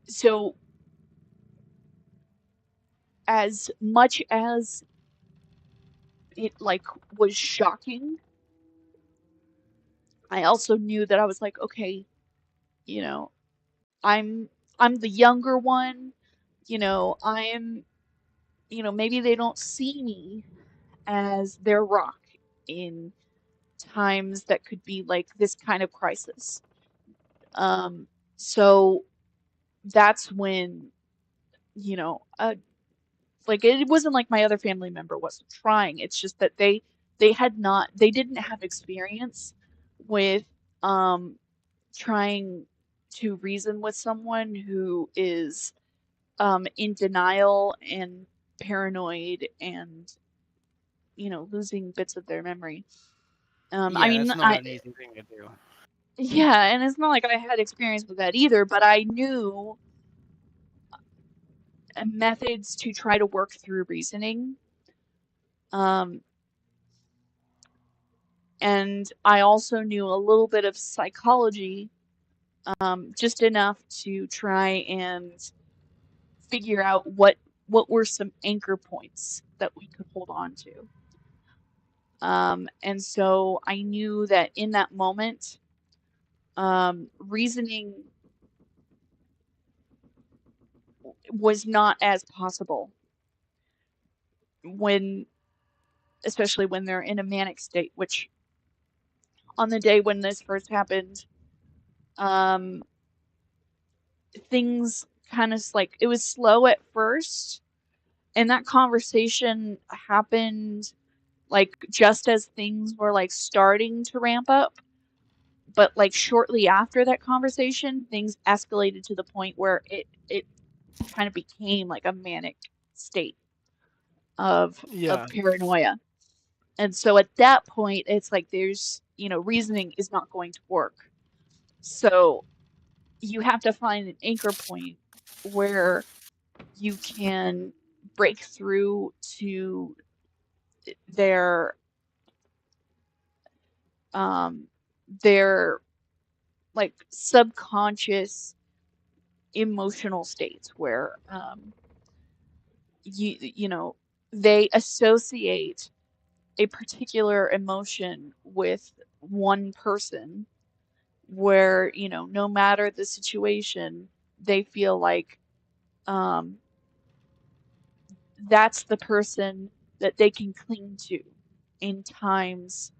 so as much as it like was shocking, I also knew that I was like, okay, you know, I'm I'm the younger one, I'm maybe they don't see me as their rock in times that could be like this kind of crisis. So that's when, you know, uh, like it wasn't like my other family member wasn't trying. It's just that they didn't have experience with um trying to reason with someone who is in denial and paranoid and losing bits of their memory. I Yeah, mean, that's not an easy thing to do. yeah, and it's not like I had experience with that either, but I knew methods to try to work through reasoning. Um, and I also knew a little bit of psychology, just enough to try and figure out what were some anchor points that we could hold on to. And so I knew that in that moment, reasoning was not as possible when, especially when they're in a manic state, which on the day when this first happened, um, things kind of like it was slow at first, and that conversation happened like just as things were like starting to ramp up. But like shortly after that conversation, things escalated to the point where it kind of became like a manic state of Yeah. paranoia. And so at that point, it's like there's, reasoning is not going to work. So you have to find an anchor point where you can break through to their um their like subconscious emotional states where they associate a particular emotion with one person where no matter the situation they feel like um that's the person that they can cling to in times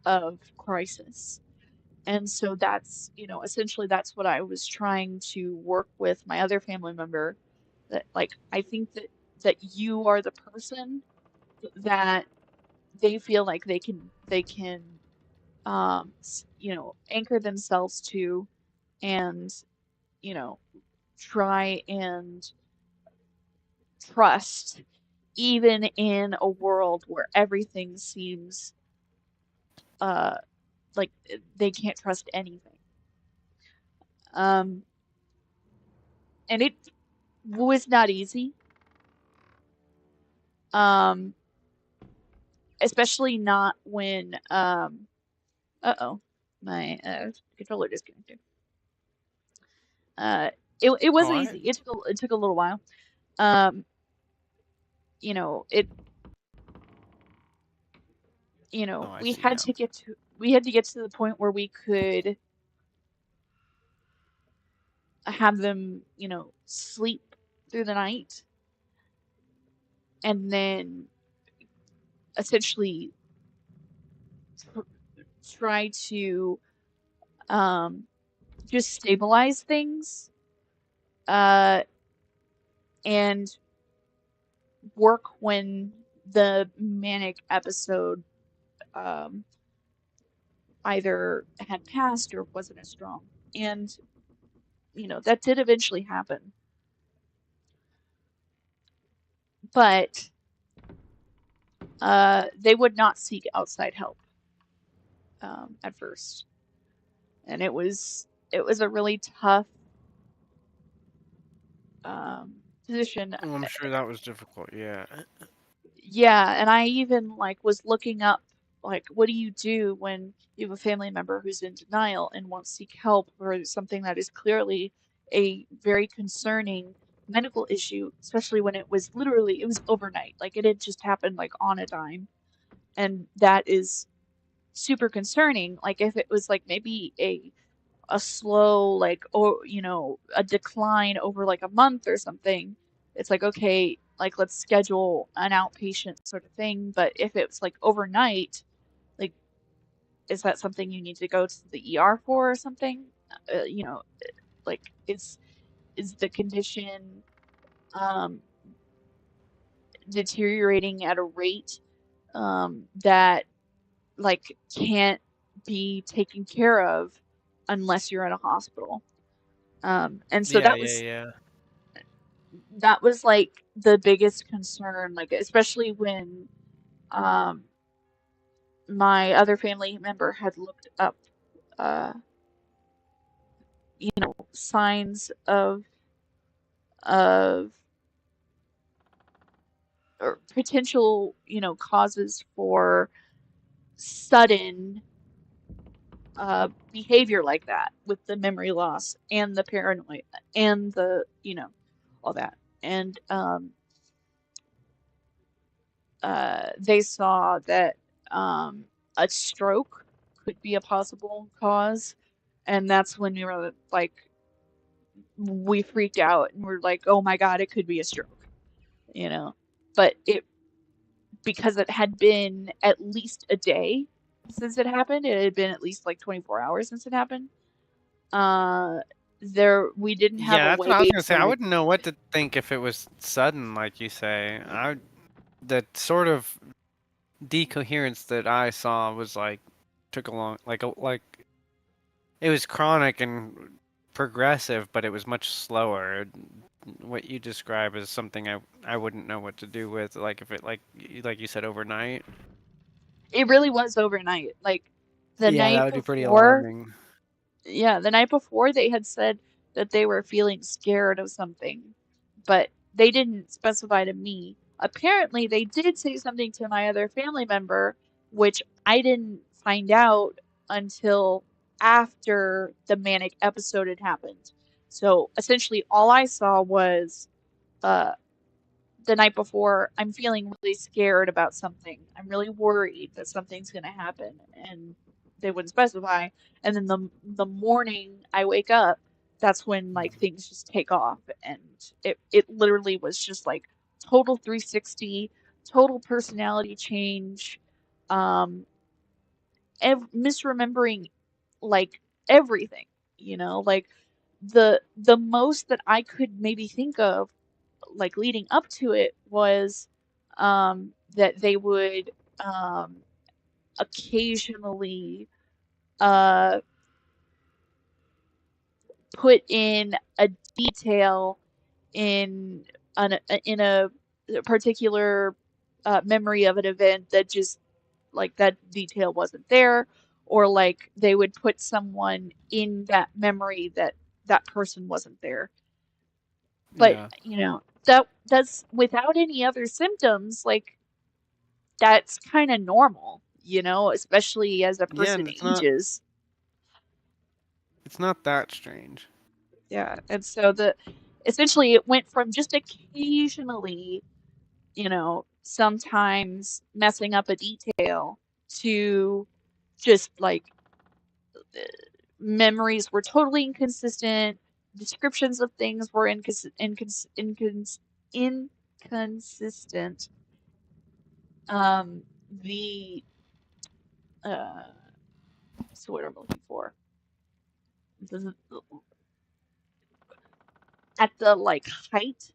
of crisis. And so that's, essentially that's what I was trying to work with my other family member, that like I think that you are the person that they feel like they can anchor themselves to and, you know, try and trust even in a world where everything seems uh like they can't trust anything. Um and it was not easy. Um Especially not when uh-oh, my controller disconnected. Uh it Oh, wasn't I. easy. It took a little while. Um it Oh, I we see had now. to get to the point where we could have them, sleep through the night and then essentially tr- try to um just stabilize things and work when the manic episode either had passed or wasn't as strong. And, that did eventually happen. But they would not seek outside help at first. And it was a really tough position. Oh, I'm sure that was difficult. Yeah. Yeah, and I even was looking up what do you do when you have a family member who's in denial and won't seek help for something that is clearly a very concerning medical issue, especially when it was overnight. It had just happened on a dime. And that is super concerning. If it was maybe a slow or a decline over a month or something, it's okay, let's schedule an outpatient sort of thing. But if it's overnight, like is that something you need to go to the ER for or something? You know, like is the condition um deteriorating at a rate that can't be taken care of unless you're in a hospital? And so Yeah, yeah, yeah. that was the biggest concern, especially when um my other family member had looked up uh signs of or potential causes for sudden behavior like that, with the memory loss and the paranoia and the all that. And they saw that a stroke could be a possible cause, and that's when we freaked out and we're like, oh my god, it could be a stroke, you know. But because it had been at least a day since it happened, it had been at least 24 hours since it happened. We didn't have Yeah, a that's way what I was gonna say. I to. wouldn't know what to think if it was sudden, like you say. That sort of decoherence that I saw was took a long, it was chronic and progressive, but it was much slower. What you describe is something I wouldn't know what to do with, if it like you said overnight. It really was overnight. The Yeah, that night would be pretty before, alarming. yeah, the night before they had said that they were feeling scared of something, but they didn't specify to me. Apparently, they did say something to my other family member, which I didn't find out until after the manic episode had happened. So essentially, all I saw was uh, the night before, I'm feeling really scared about something. I'm really worried that something's going to happen, and they wouldn't specify. And then the morning I wake up, that's when things just take off, and it literally was just total 360, total personality change, um, misremembering everything, the most that I could maybe think of leading up to it was that they would occasionally uh, put in a detail in in a particular memory of an event that just that detail wasn't there, or they would put someone in that memory that person wasn't there. But Yeah. that's without any other symptoms. That's kind of normal, especially as a Yeah, person and ages. it's not that strange. Yeah, and so essentially it went from just occasionally, sometimes messing up a detail, to just memories were totally inconsistent, descriptions of things were inconsistent. The what's the word I'm looking for? The at the like height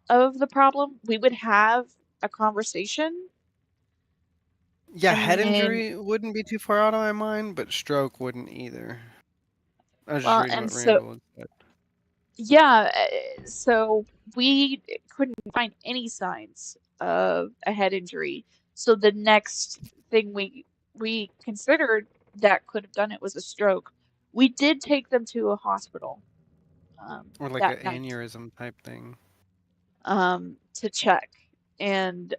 of the problem, we would have a conversation. Yeah, head And then, injury wouldn't be too far out of my mind, but stroke wouldn't either. I was just well, reading and what so, Randall had said. yeah, so we couldn't find any signs of a head injury. So the next thing we considered that could have done it was a stroke. We did take them to a hospital Or like an that night aneurysm type thing. to check, and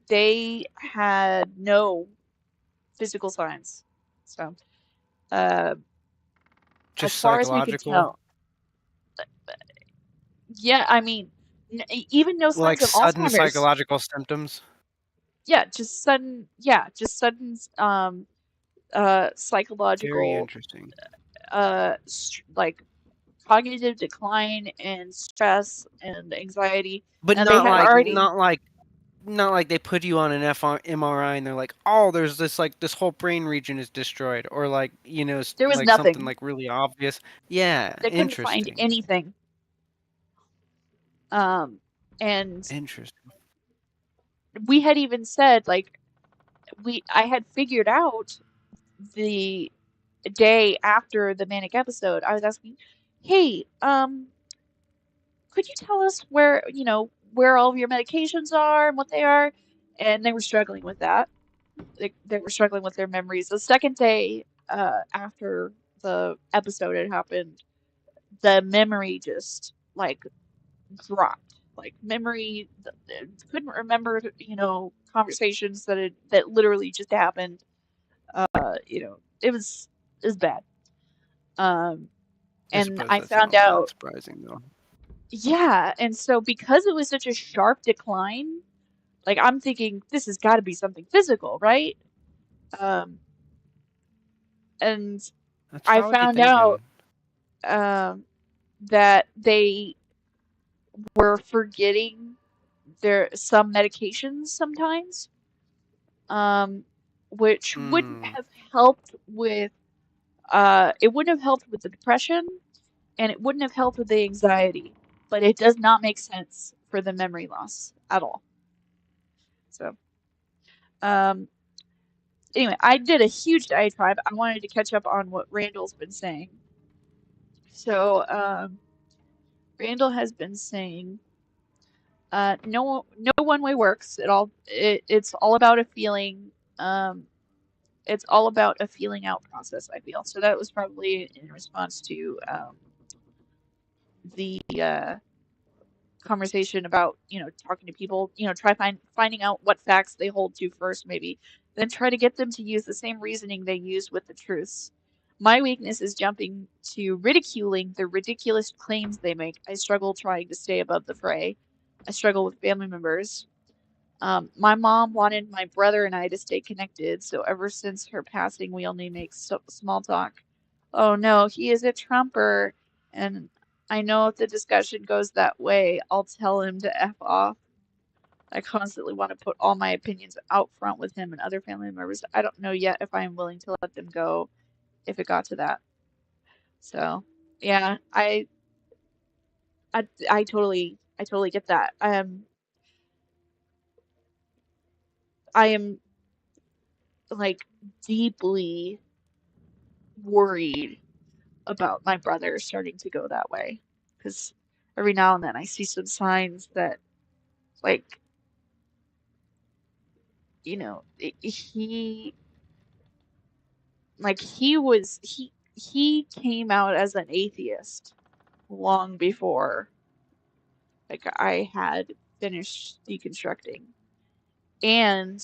they had no physical signs. So, as Just far as we could psychological? tell, yeah, I mean, even no Like signs of sudden Alzheimer's. psychological symptoms? Yeah, just sudden Very psychological interesting. like cognitive decline and stress and anxiety. But And they not had like already, not like they put you on an MRI and they're like, "Oh, there's this like this whole brain region is destroyed," or like, there was like something nothing. like really obvious. Yeah, They couldn't find interesting. anything. And Interesting. we had even said like I had figured out the day after the manic episode, I was asking, "Hey, could you tell us where, where all of your medications are and what they are?" And they were struggling with that. They were struggling with their memories. The second day after the episode had happened, the memory just like dropped. Like memory couldn't remember, conversations that literally just happened. It was bad. Um, I and suppose I that's found not all that out, surprising though. yeah, and so because it was such a sharp decline, like I'm thinking this has got to be something physical, right? Um, and That's I what I would be found out thinking. that they were forgetting some medications sometimes, which wouldn't Mm, have helped with it wouldn't have helped with the depression, and it wouldn't have helped with the anxiety, but it does not make sense for the memory loss at all. So, um, anyway, I did a huge diatribe. I wanted to catch up on what Randall's been saying. So, Randall has been saying, no one way works. It's all about a feeling. It's all about a feeling out process, I feel. So that was probably in response to the conversation about talking to people. Try finding out what facts they hold to first, maybe, then try to get them to use the same reasoning they used with the truths. My weakness is jumping to ridiculing the ridiculous claims they make. I struggle trying to stay above the fray. I struggle with family members. My mom wanted my brother and I to stay connected, so ever since her passing, we only make small talk. Oh no, he is a Trumper, and I know if the discussion goes that way, I'll tell him to F off. I constantly want to put all my opinions out front with him and other family members. I don't know yet if I am willing to let them go if it got to that. So, yeah, I totally get that. I am like deeply worried about my brother starting to go that way, because every now and then I see some signs that, like, he like he came out as an atheist long before like I had finished deconstructing, and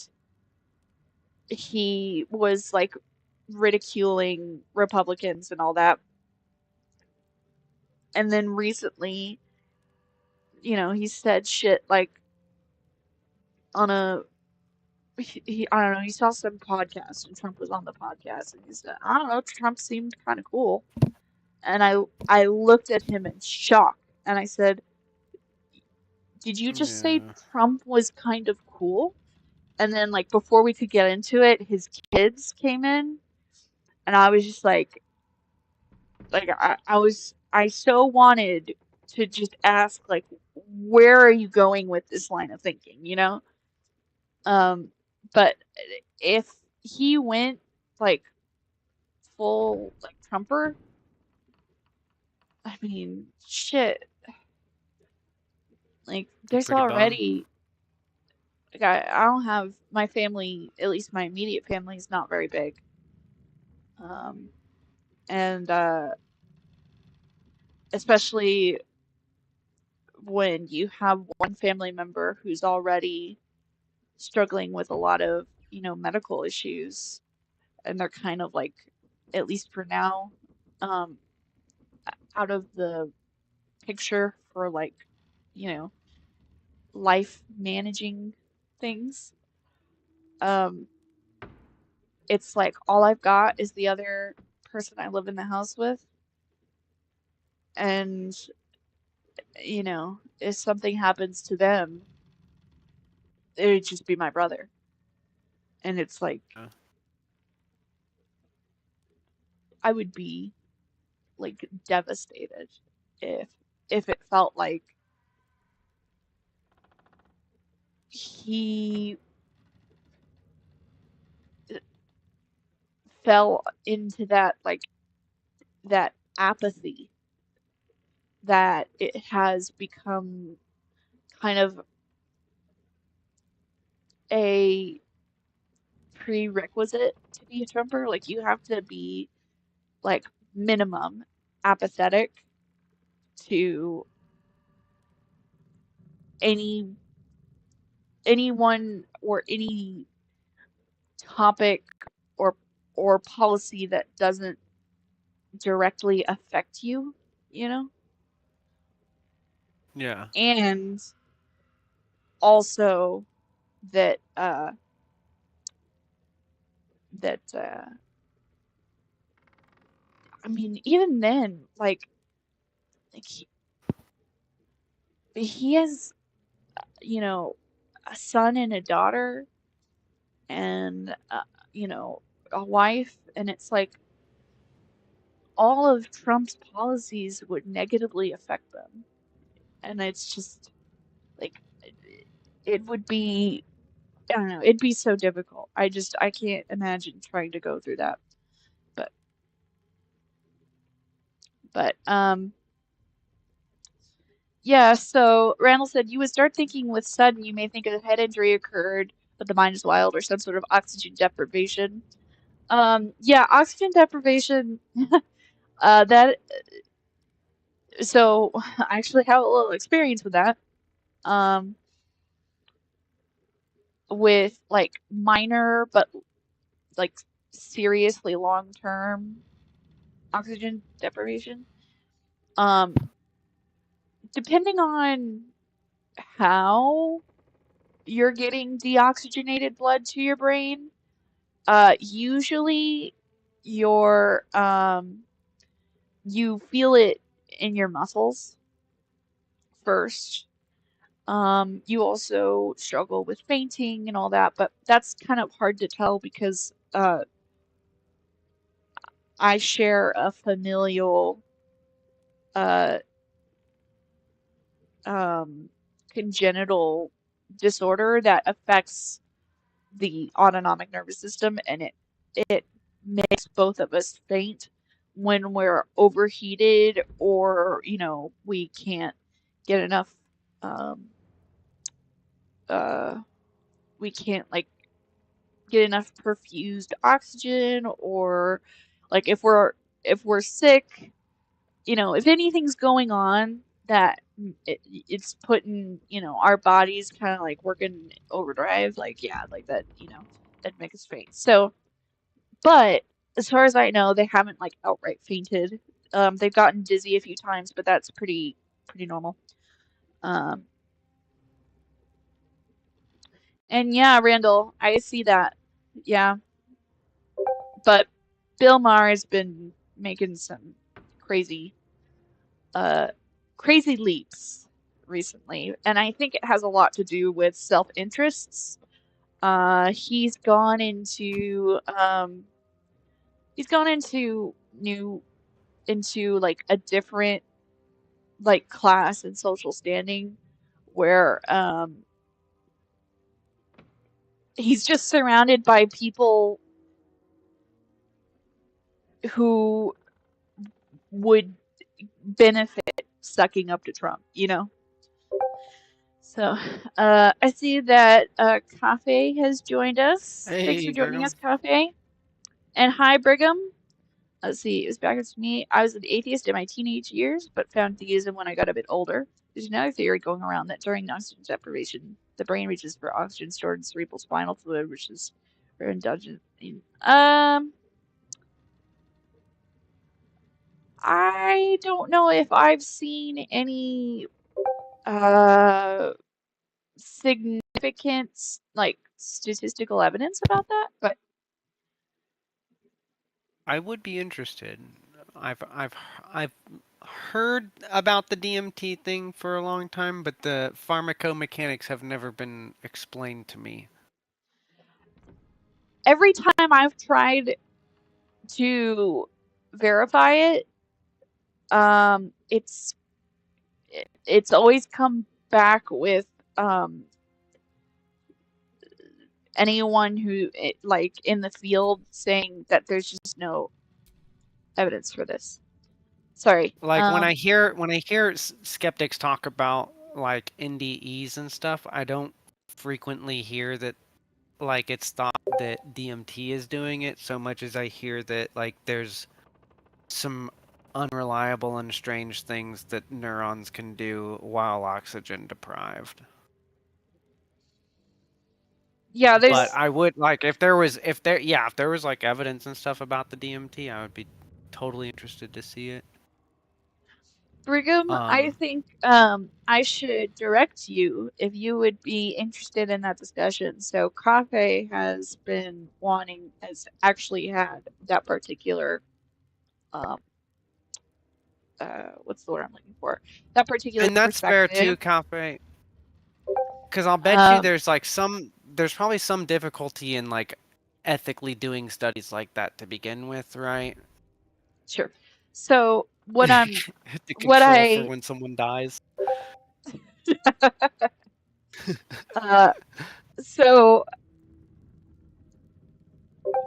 he was like ridiculing Republicans and all that. And then recently, he said shit like on a I don't know, he saw some podcast and Trump was on the podcast and he said, I don't know, Trump seemed kind of cool. And I looked at him in shock and I said, did you just say yeah. Trump was kind of cool? And then like before we could get into it, his kids came in and I was just like I so wanted to just ask, like, where are you going with this line of thinking, you know? But if he went like full like Trumper, I mean, shit. Like, Be there's pretty bummed. already like I don't have my family, at least my immediate family, is not very big. And especially when you have one family member who's already struggling with a lot of, medical issues, and they're kind of like, at least for now, um, out of the picture for like, you know, life managing things. Um, it's like all I've got is the other person I live in the house with, and if something happens to them, it would just be my brother. And it's like I would be like devastated if it felt like he fell into that like that apathy that it has become kind of a prerequisite to be a Trumper. Like you have to be like minimum apathetic to any anyone or any topic or policy that doesn't directly affect you, you know? Yeah. And also that I mean even then like he has a son and a daughter and you know a wife, and it's like all of Trump's policies would negatively affect them, and it's just like it would be, I don't know, it'd be so difficult. I can't imagine trying to go through that. But but yeah, so Randall said you would start thinking with sudden you may think a head injury occurred, but the mind is wild, or some sort of oxygen deprivation. Yeah, oxygen deprivation. That so I actually have a little experience with that. Um, with like minor but like seriously long term oxygen deprivation. Um, depending on how you're getting deoxygenated blood to your brain, usually your you feel it in your muscles first. You also struggle with fainting and all that, but that's kind of hard to tell because I share a familial uh, congenital disorder that affects the autonomic nervous system, and it makes both of us faint when we're overheated, or we can't get enough um, uh, we can't like get enough perfused oxygen, or like if we're sick, if anything's going on that it's putting, our bodies kind of like working overdrive, like yeah, like that, that makes us faint. So, but as far as I know, they haven't like outright fainted. They've gotten dizzy a few times, but that's pretty normal. Um, and yeah, Randall, I see that. Yeah, but Bill Maher has been making some crazy uh, crazy leaps recently, and I think it has a lot to do with self-interests. He's gone into new into like a different like class and social standing where he's just surrounded by people who would benefit sucking up to Trump, you know? So, I see that Cafe has joined us. Thanks for Hey, joining us, Brigham. Cafe. And hi, Brigham. Let's see, it was backwards to me. I was an atheist in my teenage years, but found theism when I got a bit older. There's another theory going around that during oxygen deprivation, the brain reaches for oxygen stored in cerebral spinal fluid, which is redundant. I don't know if I've seen any significant like statistical evidence about that, but I would be interested. I've heard about the DMT thing for a long time, but the pharmacomechanics have never been explained to me. every time I've tried to verify it, it's always come back with anyone who like in the field saying that there's just no evidence for this. Sorry. Like when I hear skeptics talk about like NDEs and stuff, I don't frequently hear that like it's thought that DMT is doing it so much as I hear that like there's some unreliable and strange things that neurons can do while oxygen deprived. Yeah, But there's I would like if there was like evidence and stuff about the DMT, I would be totally interested to see it. Brigham, I Um think I should direct you if you would be interested in that discussion. So Cafe has actually had that particular um what's the word I'm looking for? That particular and that's fair too, perspective. Cafe. Because I'll bet you Um there's probably some difficulty in like ethically doing studies like that to begin with, right? sure. So To what control for I when someone dies. uh so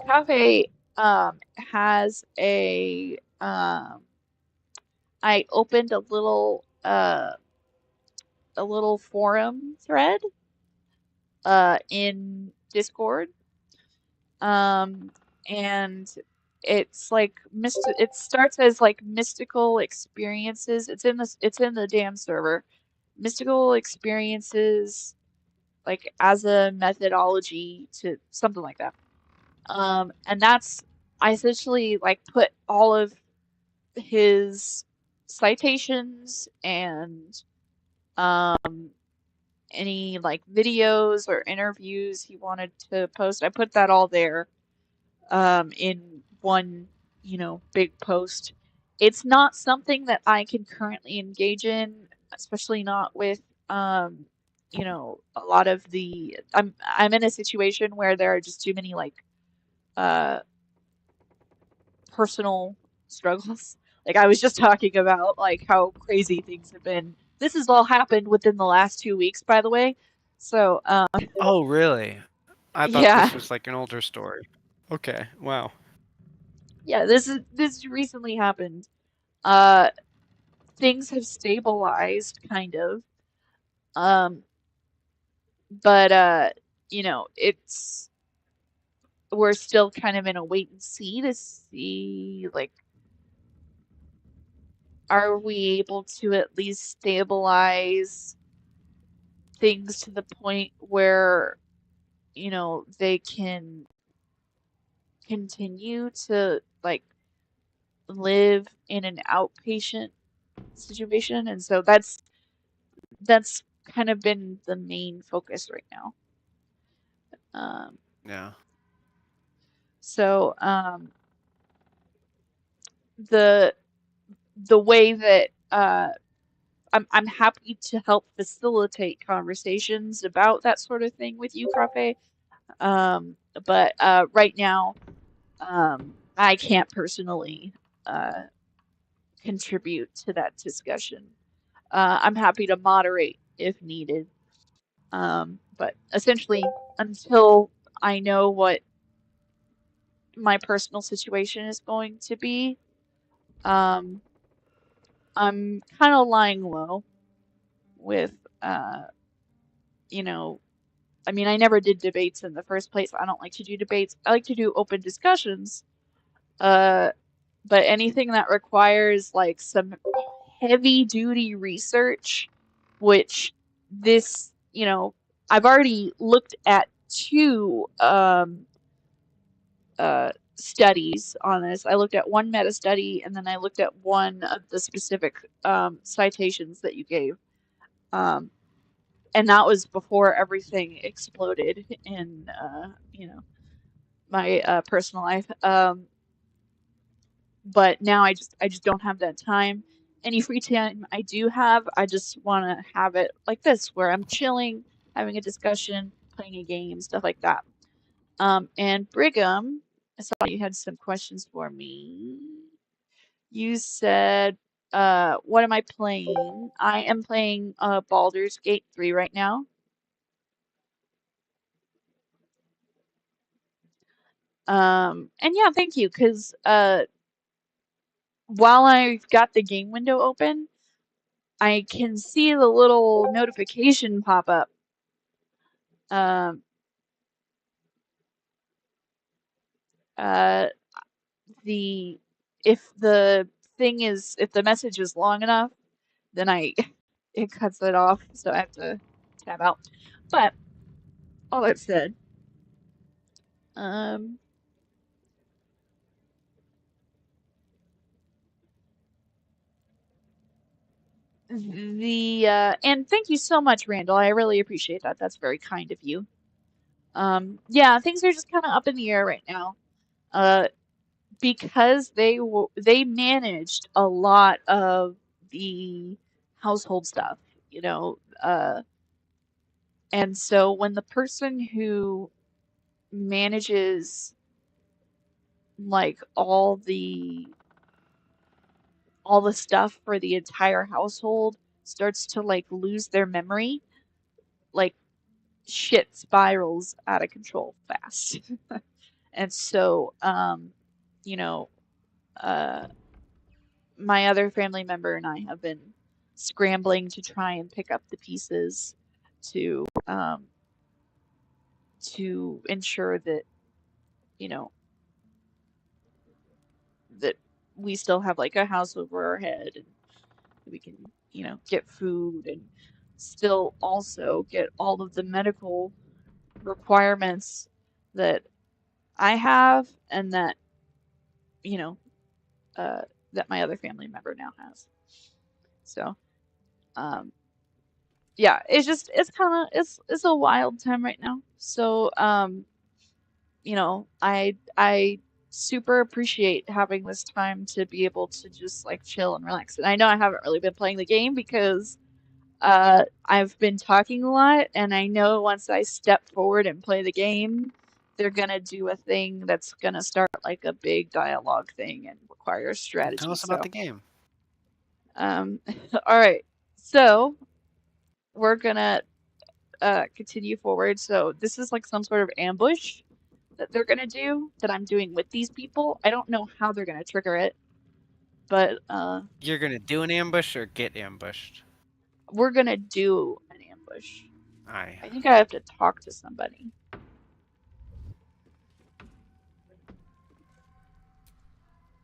Cafe has I opened a little forum thread in Discord. Um and it's like it starts as like mystical experiences. It's in the damn server. Mystical experiences like as a methodology to something like that. And that's I essentially like put all of his citations and um any like videos or interviews he wanted to post. I put that all there in one, you know, big post. It's not something that I can currently engage in, especially not with you know, a lot of the I'm in a situation where there are just too many like uh personal struggles. Like I was just talking about like how crazy things have been. This has all happened within the last 2 weeks, by the way. So, Oh, really? I thought yeah, this was like an older story. Okay, wow. yeah, this recently happened. Uh, things have stabilized, kind of. Um, but you know, it's we're still kind of in a wait and see to see like are we able to at least stabilize things to the point where you know they can continue to like live in an outpatient situation, and so that's kind of been the main focus right now. um Yeah. so the the way that I'm happy to help facilitate conversations about that sort of thing with you, Frappe. But right now, I can't personally uh, contribute to that discussion. I'm happy to moderate if needed. But essentially, until I know what my personal situation is going to be, I'm kind of lying low with, you know, I mean, I never did debates in the first place. I don't like to do debates. I like to do open discussions. But anything that requires like some heavy duty research, which this, I've already looked at two studies on this. I looked at one meta study and then I looked at one of the specific citations that you gave. And that was before everything exploded in, my personal life. But now I just don't have that time. Any free time I do have, I just want to have it like this, where I'm chilling, having a discussion, playing a game, stuff like that. And Brigham, I saw you had some questions for me. You said, what am I playing? I am playing Baldur's Gate 3 right now. And yeah, thank you, because while I've got the game window open, I can see the little notification pop up. Um, uh, if the message is long enough, then it cuts it off, so I have to tab out. But all that said, and thank you so much, Randall. I really appreciate that. That's very kind of you. Yeah, things are just kind of up in the air right now. Because they managed a lot of the household stuff, and so when the person who manages like all the stuff for the entire household starts to like lose their memory, like shit spirals out of control fast. And so you know my other family member and I have been scrambling to try and pick up the pieces to ensure that you know that we still have like a house over our head and we can get food and still also get all of the medical requirements that I have and that you know that my other family member now has. So yeah, it's kind of it's a wild time right now. So I super appreciate having this time to be able to just like chill and relax. And I know I haven't really been playing the game because I've been talking a lot, and I know once I step forward and play the game, they're gonna do a thing that's gonna start like a big dialogue thing and require strategy. Tell us about the game. All right, so we're gonna continue forward. So this is like some sort of ambush that they're gonna do that I'm doing with these people. I don't know how they're gonna trigger it, but you're gonna do an ambush or get ambushed? We're gonna do an ambush. Aye. I think I have to talk to somebody.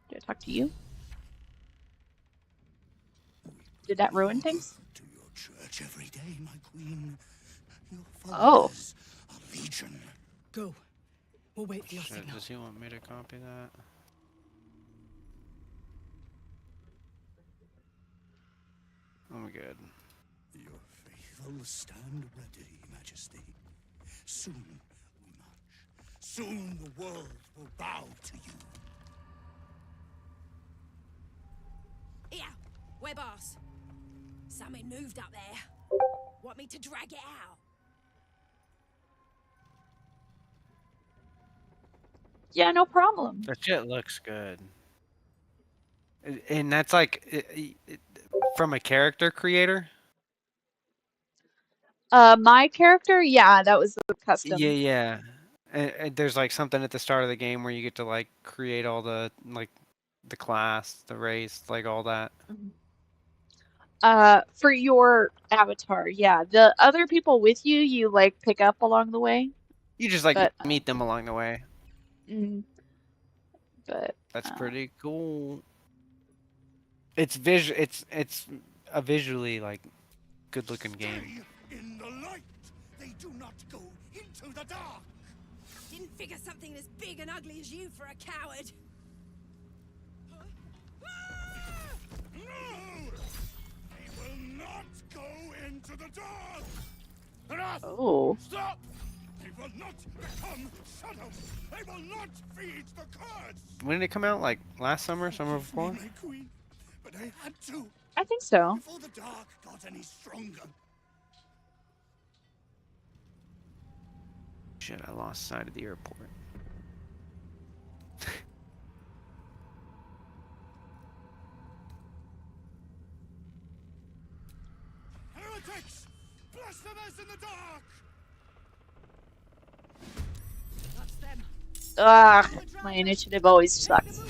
Did I talk to you? Did that ruin things? To your church every day, my queen. Your Oh. followers are legion. Go. We'll wait for your signal. Does he want me to copy that? I'm good. Your faithful stand ready, Majesty. Soon we march. Soon the world will bow to you. Yeah, we're boss. Something moved up there. Want me to drag it out? Yeah, no problem. That shit looks good. And that's like from a character creator. My character, yeah, that was a Yeah, custom. yeah. And there's like something at the start of the game where you get to like create all the like the class, the race, like all that. Mhm. For your avatar, yeah. The other people with you, you like pick up along the way, You just like but meet them along the way. mm, but That's uh, pretty cool. It's a visually like good looking game. Stay in the light. They do not go into the dark. Didn't figure something as big and ugly as you for a coward. No! They will not go into the dark. Enough! oh, Stop! They will not become shadows. They will not feed the curse. When did it come out? Like last summer, summer Give me before? my queen, but I had to I think so. before the dark got any stronger. Shit, I lost sight of the airport. Heretics! Blasphemers in the dark! That's them. Ugh, my initiative always sucks.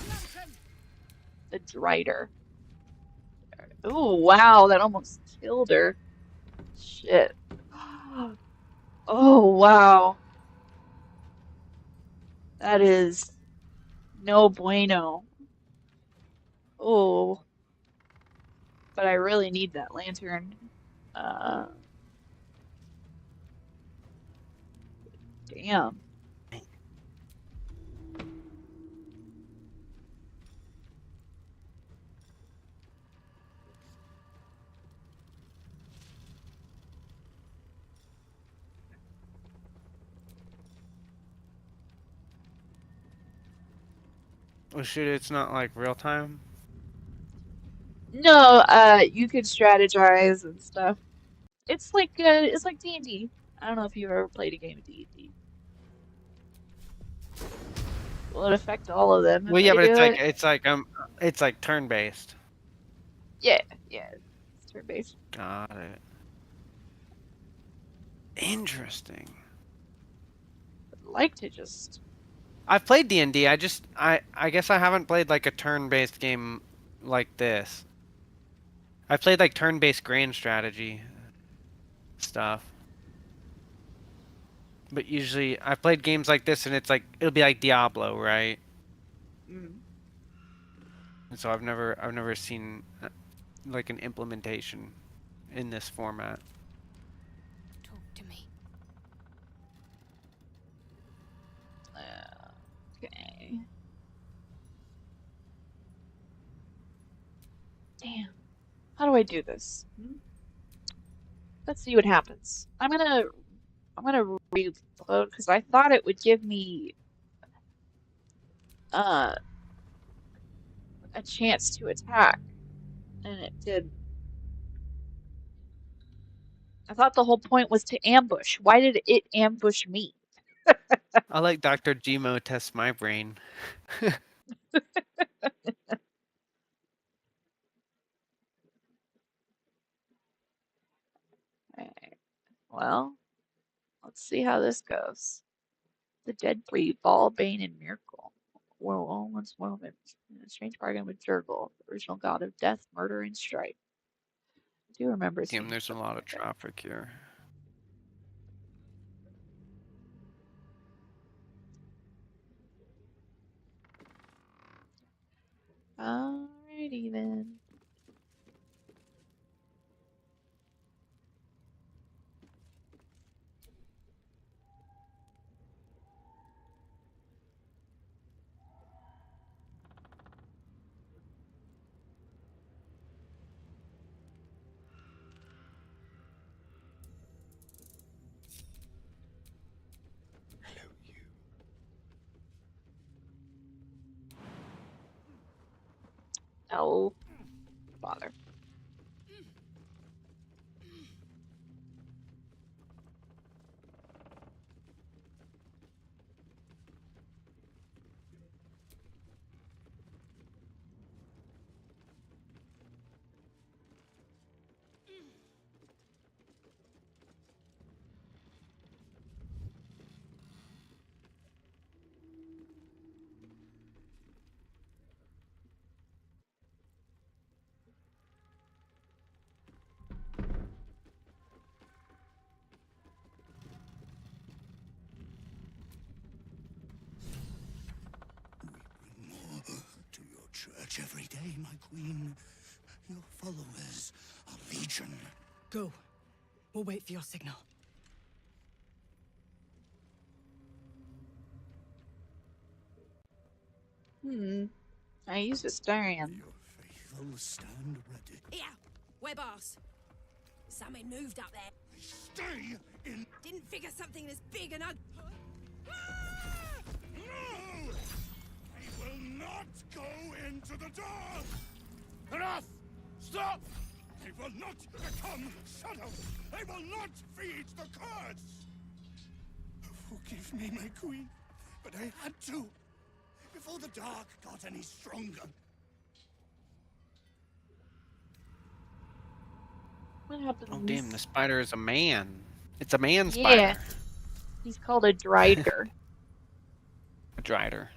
The Drider. Oh, wow, that almost killed her. Shit. Oh, wow. That is no bueno. Oh, but I really need that lantern. Uh, damn. Oh shit, it's not like real time? No, you could strategize and stuff. It's like D&D. I don't know if you've ever played a game of D&D. Will it affect all of them if Well, I yeah, but do it? it's like turn based. Yeah, yeah. It's turn-based. Got it. Interesting. I'd like to just I've played D&D. I guess I haven't played like a turn-based game like this. I've played like turn-based grand strategy stuff. But usually I've played games like this and it's like it'll be like Diablo, right? mm, And so I've never seen like an implementation in this format. Talk to me. okay. Damn. How do I do this? Let's see what happens. I'm gonna reload because I thought it would give me uh a chance to attack, and it did. I thought the whole point was to ambush. Why did it ambush me? I like Dr. Gmo test my brain. Alright, well, let's see how this goes. The dead breed, Ball, Bane, and Miracle were all once woven in a strange bargain with Jurgle, the original god of death, murder, and strife. I do remember Damn, seeing there's a something lot of like that. traffic here. Alrighty then. Hello, you. Oh, bother. search every day, my queen. Your followers are legion. Go. We'll wait for your signal. I use Astarion. Your faithful stand ready. Yeah, we're boss. Something moved up there. Stay in. Didn't figure something as big and ugly. No! I will not go into the dark! Enough! Stop! I will not become shadow! I will not feed the curse! Forgive me, my queen, but I had to. Before the dark got any stronger. What happens? Oh damn, the spider is a man. It's a man Yeah. spider. He's called a Drider. A drider.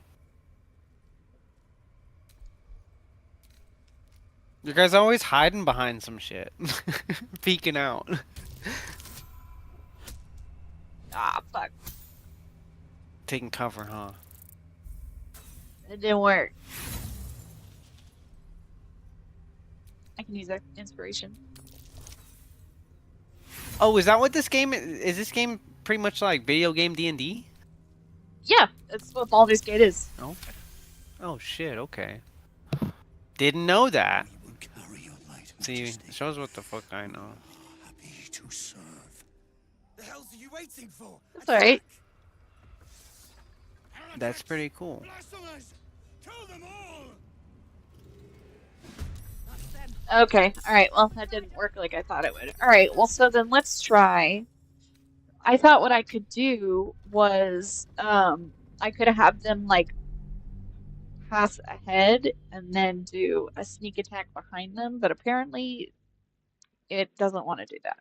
You guys always hiding behind some shit. Peeking out. Ah, fuck. Taking cover, huh? It didn't work. I can use that inspiration. Oh, is that what this game is? This game pretty much like video game D&D? Yeah, that's what Baldur's Gate is. Okay. Oh shit, okay. Didn't know that. We will carry your light, See, Majesty. it shows what the fuck I know. Happy to serve. The hell's are you waiting for? That's alright. That's pretty cool. Blasphemers! Kill them all! That's them. Okay, alright, well, that didn't work like I thought it would. Alright, well, so then let's try. I thought what I could do was, I could have them, like, pass ahead and then do a sneak attack behind them, but apparently it doesn't want to do that.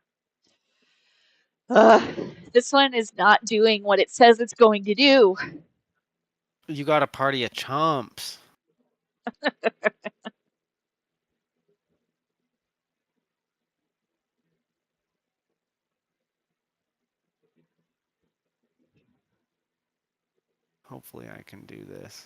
This one is not doing what it says it's going to do. You got a party of chumps. Hopefully I can do this.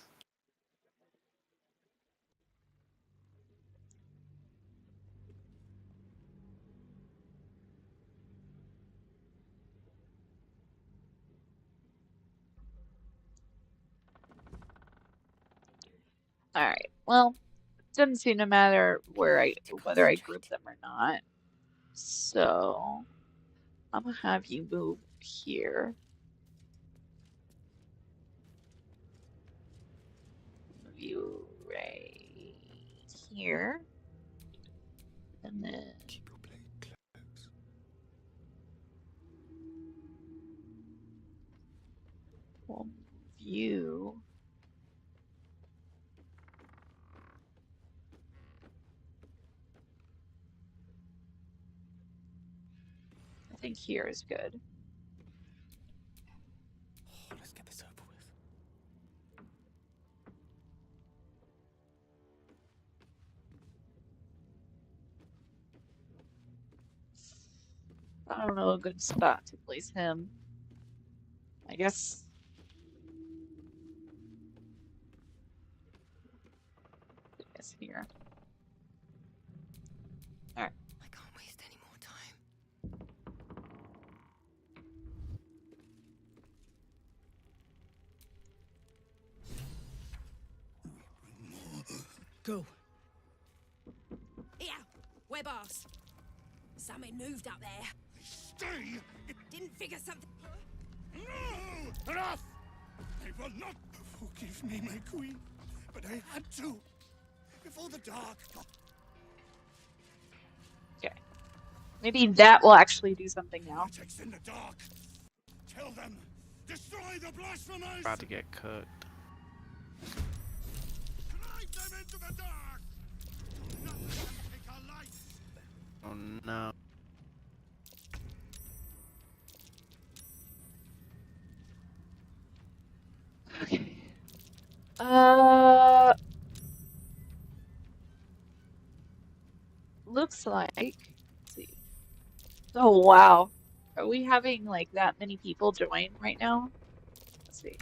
Alright, well, it doesn't seem to matter whether I group them or not. So, I'm gonna have you move here. Move you right here. And then Keep your blade close. we'll move you. I think here is good. Oh, let's get this over with. I don't know a good spot to place him. I guess. Here. Alright. I can't waste any more time. Go. Yeah, we're boss. Something moved up there. Stay! Didn't figure something. No! Enough! I will not. Forgive me, my queen, but I had to. Before the dark got. Okay. Maybe that will actually do something now. Vortex in the dark. Kill them. Destroy the blasphemers. About to get cooked. Drive them into the dark. Nothing can take our life. Oh no. Okay. Looks like. Let's see. Oh wow. Are we having like that many people join right now? Let's see.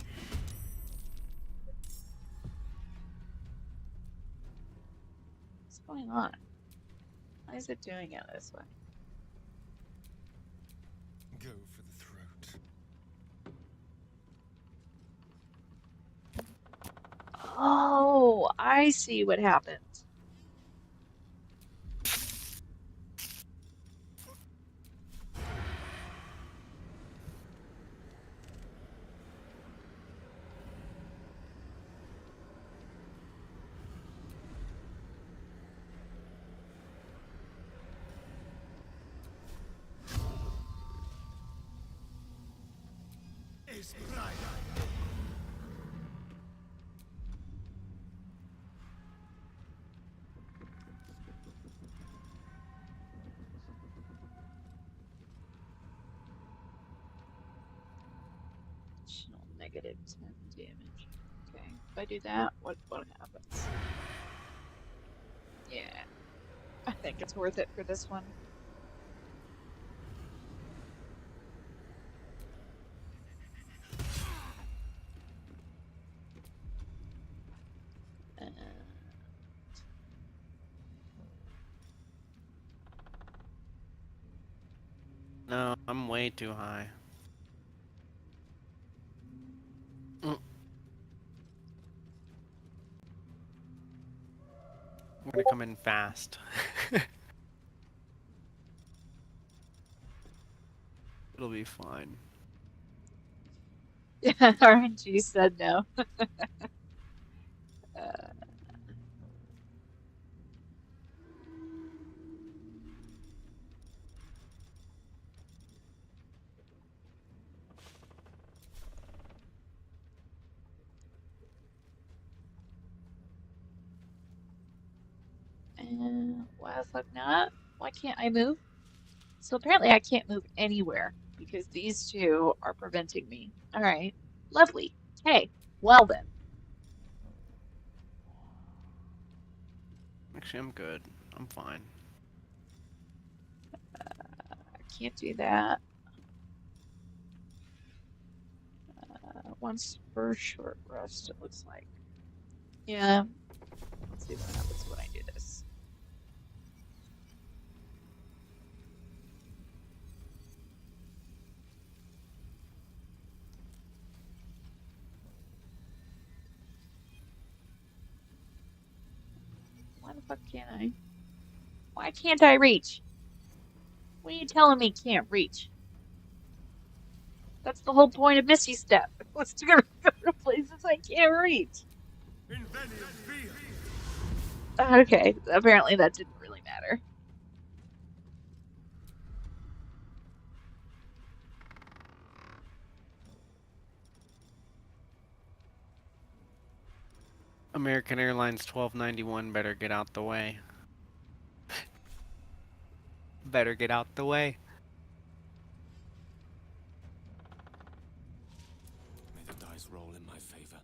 going on? Why is it doing it this way? Go for the throat. Oh, I see what happened. Additional negative 10 damage. Okay, if I do that, what happens? Yeah, I think it's worth it for this one. No, I'm way too high. I'm gonna come in fast. It'll be fine. Yeah, RNG said no. And why the fuck not? Why can't I move? So apparently I can't move anywhere because these two are preventing me. All right, lovely. Okay, well then. Actually, I'm good. I'm fine. I can't do that. Once per short rest, it looks like. Yeah. Let's see what happens when I do this. Why the fuck can't I? Why can't I reach? What are you telling me can't reach? That's the whole point of Misty Step. Let's go to places I can't reach. Okay, apparently that didn't really matter. American Airlines 1291 better get out the way. Better get out the way. May the dice roll in my favor.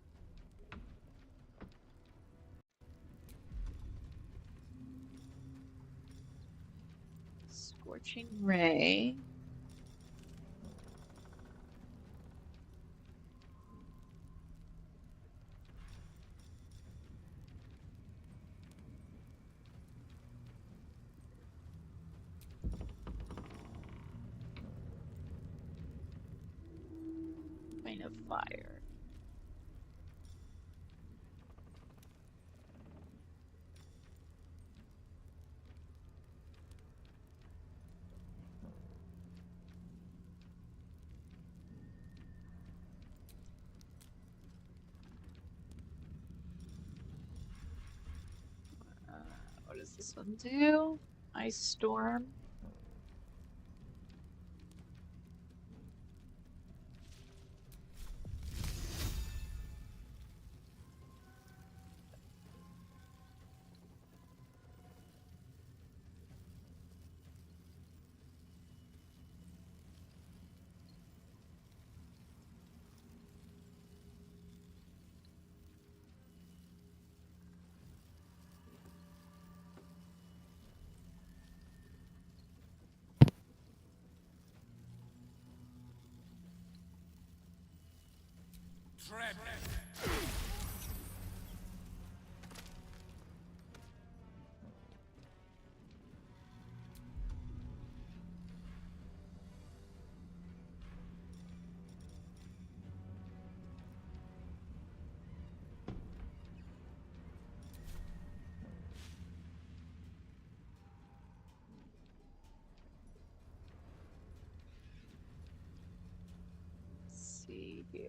Scorching Ray. Point of Fire. What does this one do? Ice Storm. Yeah.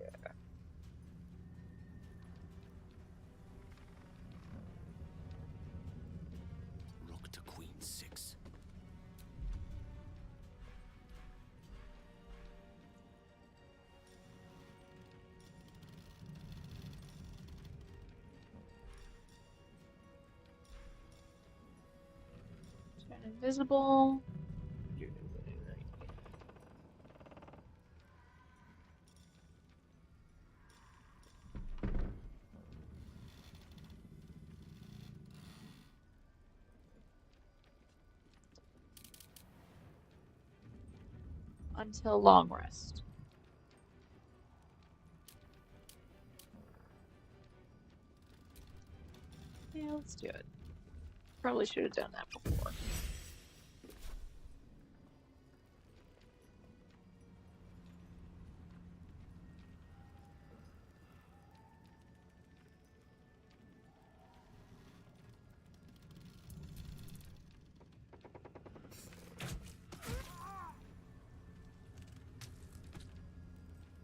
Rook to queen 6. Turn invisible. Until long rest. Yeah, let's do it. Probably should have done that before.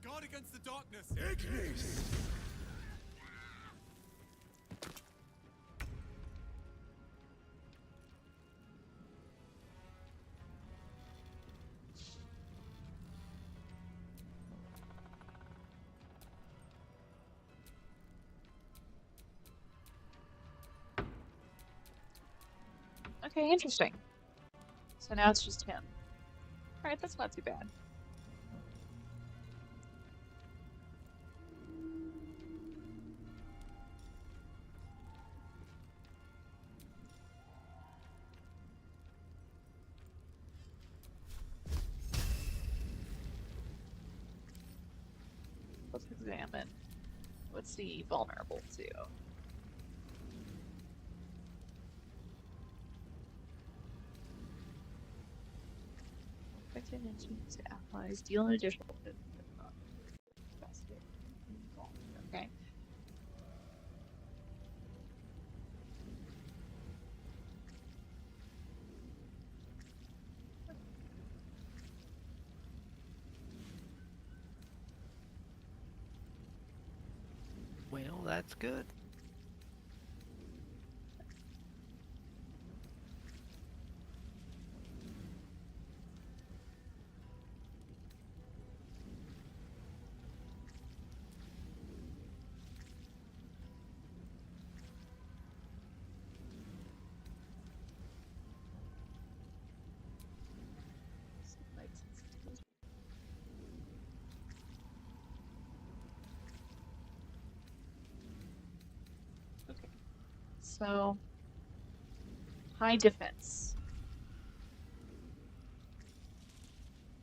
Guard against the darkness. Ignis. Okay, interesting. So now it's just him. Alright, that's not too bad. Let's examine. What's he vulnerable to? Affected engines, allies, deal an additional. Okay. Well, that's good. Okay. So, high defense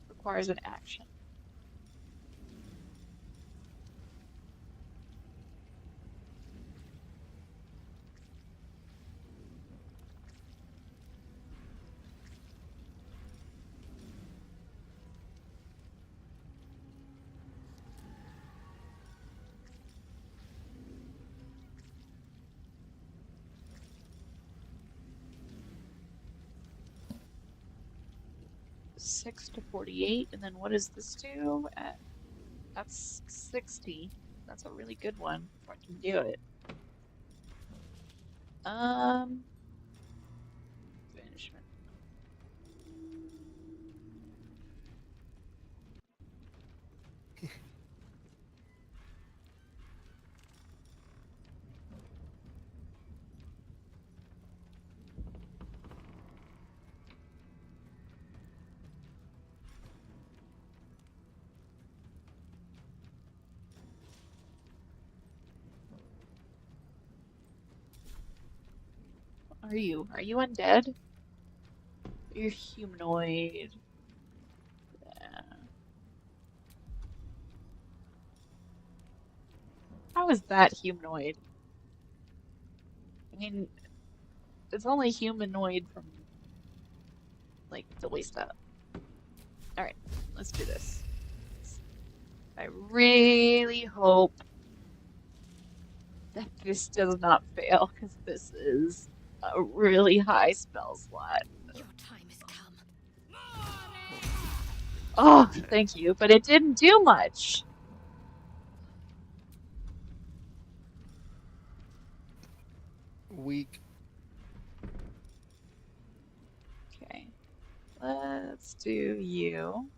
requires an action. Six to 48, and then what does this do? That's 60. That's a really good one. If I can do it. Banishment. Are you? Are you undead? You're humanoid. Yeah. How is that humanoid? I mean, it's only humanoid from, like, the waist up. Alright, let's do this. I really hope that this does not fail, because this is a really high spell slot. Your time has come. Oh, thank you, but it didn't do much. Weak. Okay. Let's do you.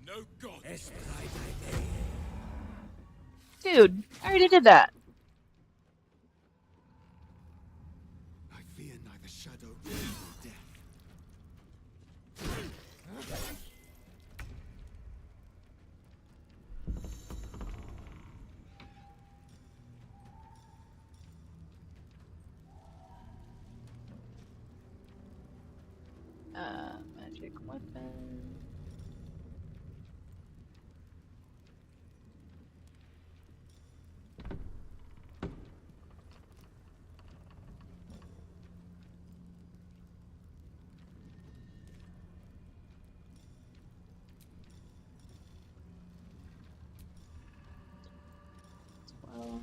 No god. Dude, I already did that. I fear neither shadow nor death. Magic weapon. Well.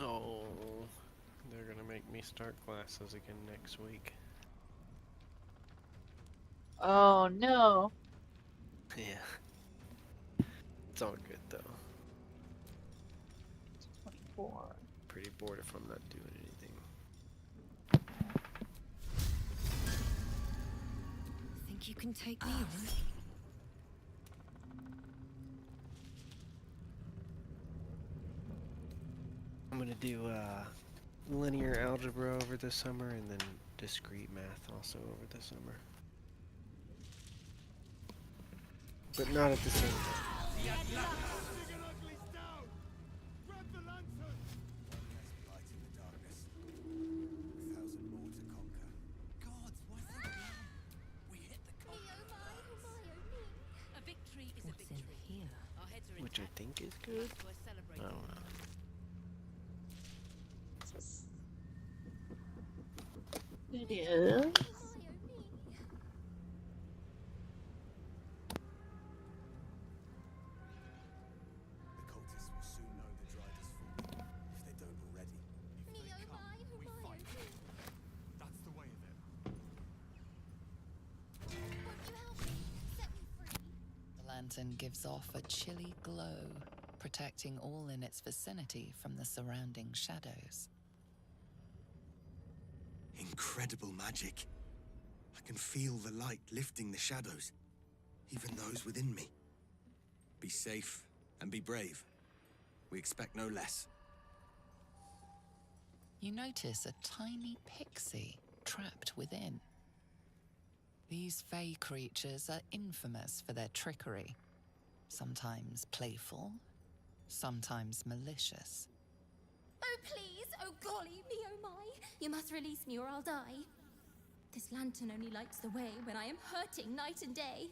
Oh, they're gonna make me start classes again next week. Oh no. Yeah. It's all good though. 24. Pretty bored if I'm not doing anything. Think you can take me on? I'm gonna do linear algebra over the summer and then discrete math also over the summer. But not at the same time. Grab the lantern! One less light in the darkness. 1,000 more to conquer. Gods, what's that? We hit the A victory is What's a in victory. here? Our heads are Which I intact, think is good. so we're I celebrating. don't know. It is. The cultists will soon know the Dried has fallen, if they don't already. If they come, we fight. That's the way of it. The lantern gives off a chilly glow, protecting all in its vicinity from the surrounding shadows. Incredible magic. I can feel the light lifting the shadows, even those within me. Be safe and be brave. We expect no less. you notice a tiny pixie trapped within. These fey creatures are infamous for their trickery, sometimes playful, sometimes malicious. Oh please, oh golly me, oh my! You must release me or I'll die. This lantern only lights the way when I am hurting night and day.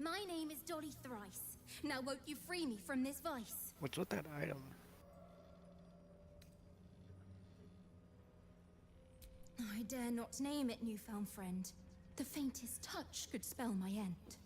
My name is Dolly Thrice. Now won't you free me from this vice? What's with that item? I dare not name it, newfound friend. The faintest touch could spell my end.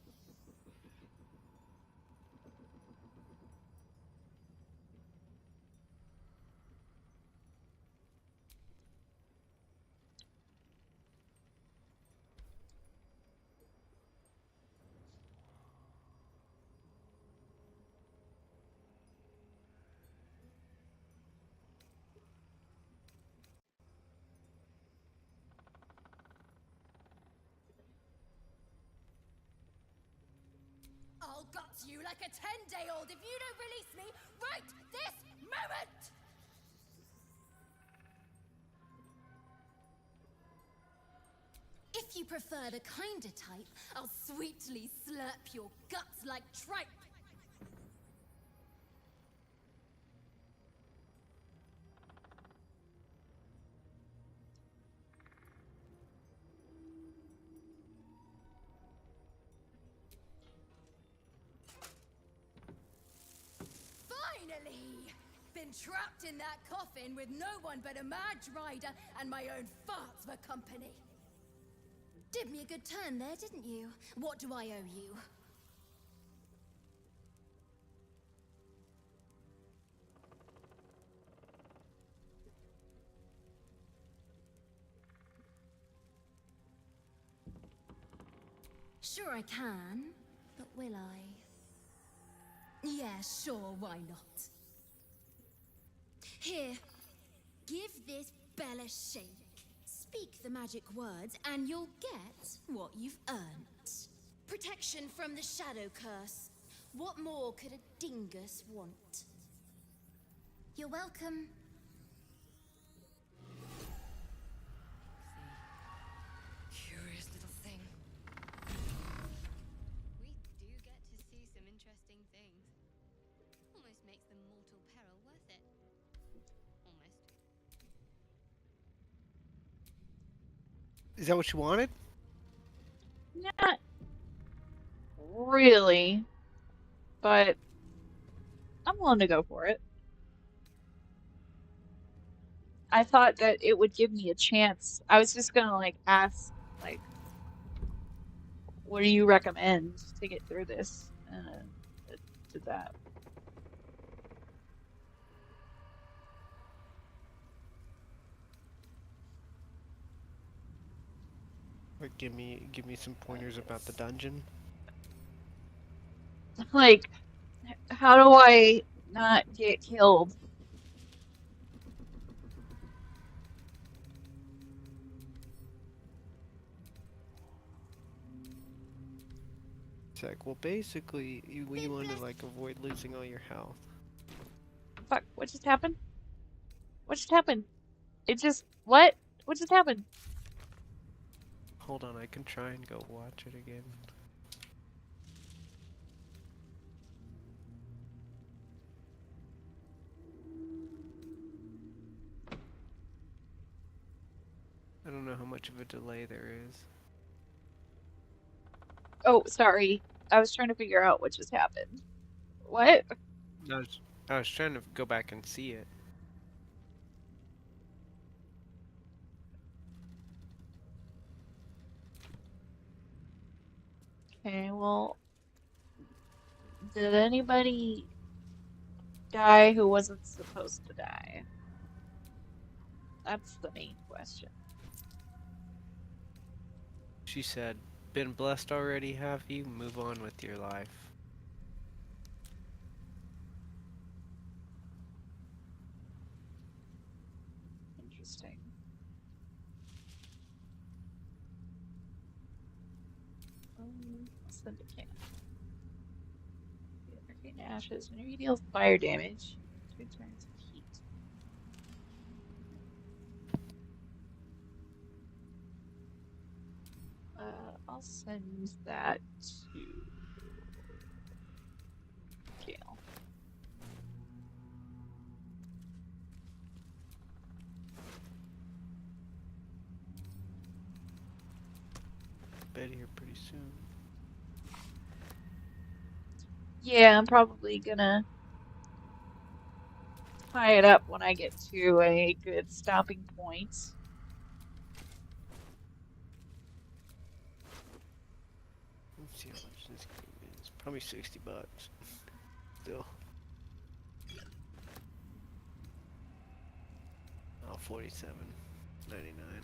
I'll gut you like a 10-day-old if you don't release me right this moment! If you prefer the kinder type, I'll sweetly slurp your guts like tripe. Finally! Been trapped in that coffin with no one but a mad rider and my own farts for company. Did me a good turn there, didn't you? What do I owe you? Sure I can, but will I? Yeah, sure, why not? Here, give this bell a shake. Speak the magic words and you'll get what you've earned. Protection from the shadow curse. What more could a dingus want? You're welcome. Curious little thing. We do get to see some interesting things. Almost makes the mortal peril worth it. Almost. Is that what you wanted? Not really, but I'm willing to go for it. I thought that it would give me a chance. I was just gonna like ask, like, what do you recommend to get through this? It did that. Or give me some pointers about the dungeon. Like, how do I not get killed? It's like, well, basically, you want to like avoid losing all your health. Fuck, what just happened? What just happened? It just, what? What just happened? Hold on, I can try and go watch it again. I don't know how much of a delay there is. Oh, sorry. I was trying to figure out what just happened. What? I was trying to go back and see it. Okay, well, did anybody die who wasn't supposed to die? That's the main question. She said, been blessed already, have you? Move on with your life. Interesting. Syndicate. Ashes. Whenever you deal fire damage, 2 turns of heat. I'll send that to Gail. Bet here pretty soon. Yeah, I'm probably gonna tie it up when I get to a good stopping point. Let's see how much this game is. Probably $60. Still. Oh, $47.99.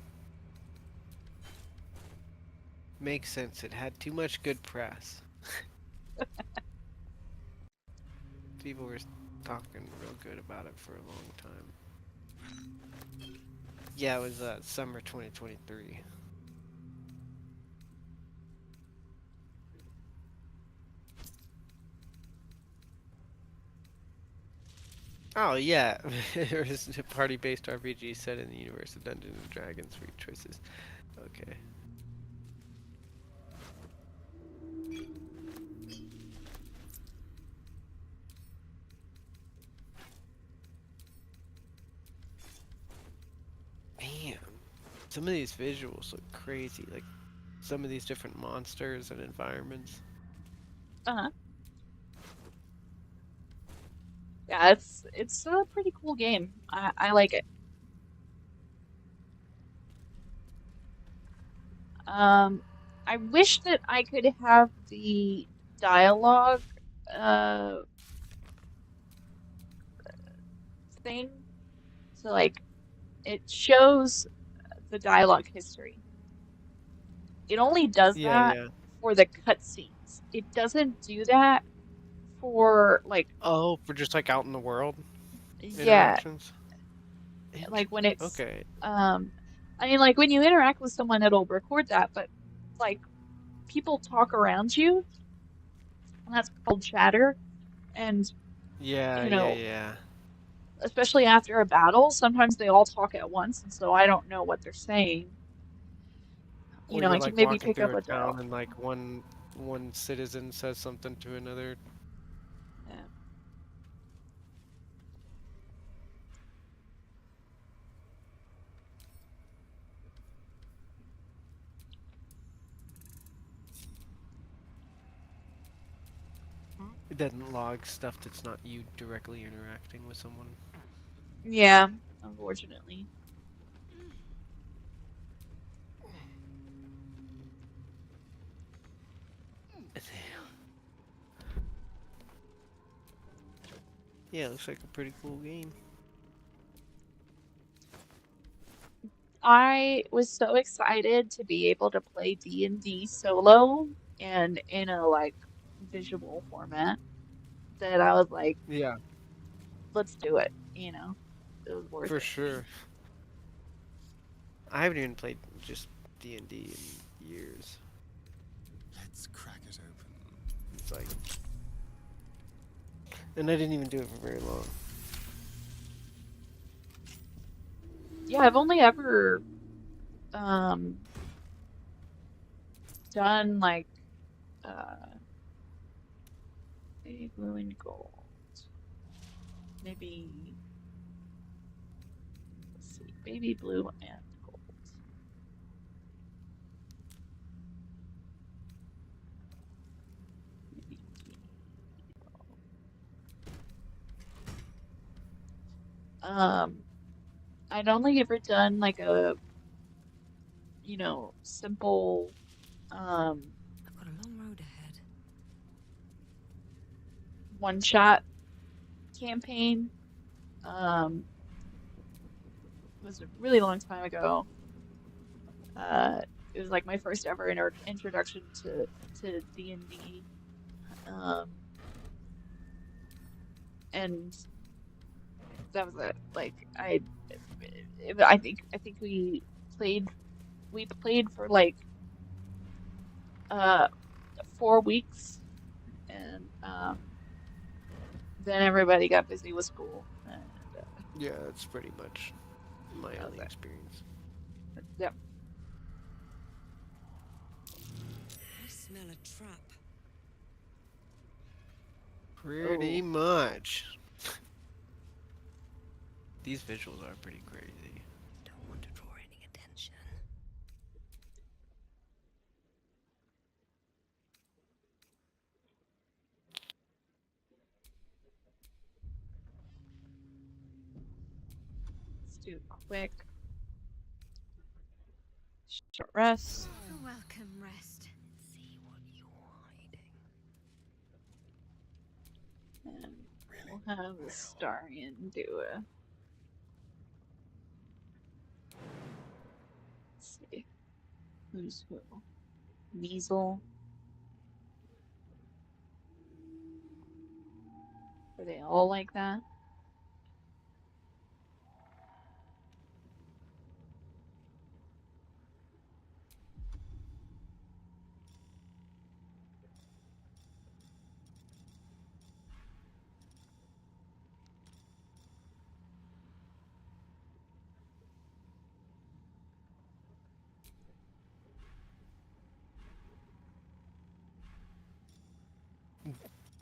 Makes sense. It had too much good press. People were talking real good about it for a long time. Yeah, it was summer 2023. Oh yeah, it was a party-based RPG set in the universe of Dungeons and Dragons. Free choices. Okay. Man, some of these visuals look crazy. Like some of these different monsters and environments. Uh-huh. Yeah, it's a pretty cool game. I like it. I wish that I could have the dialogue thing. So like it shows the dialogue history. It only does Yeah, that yeah. for the cutscenes. It doesn't do that for like Oh, for just like out in the world yeah, interactions. like when it's Okay. I mean like when you interact with someone it'll record that, but like people talk around you and that's called chatter and Yeah, you yeah, know yeah. especially after a battle sometimes they all talk at once and so I don't know what they're saying. You Or know, you're I can like maybe walking pick through up a a town dialogue. and like one citizen says something to another. Yeah. It doesn't log stuff that's not you directly interacting with someone. Yeah, unfortunately. Yeah, it looks like a pretty cool game. I was so excited to be able to play D&D solo and in a like visual format that I was like, Yeah, let's do it, you know. It was worth for it. sure. I haven't even played just D&D in years. Let's crack it open. It's like, and I didn't even do it for very long. Yeah, I've only ever um done like baby blue and gold. Maybe let's see, baby blue and gold. Maybe I'd only ever done like a, you know, simple I've got a long road ahead. one-shot campaign. It was a really long time ago. It was like my first ever introduction to D&D. And that was it. Like I think we played for like 4 weeks and then everybody got busy with school. And, yeah, that's pretty much my that was only that. experience. Yep. I smell a trap. Pretty much. These visuals are pretty crazy. Don't want to draw any attention. Let's do a quick short rest. A welcome rest. See what you're hiding. And we'll have the Starian do a. Let's see. Who's who? Weasel. Are they all like that?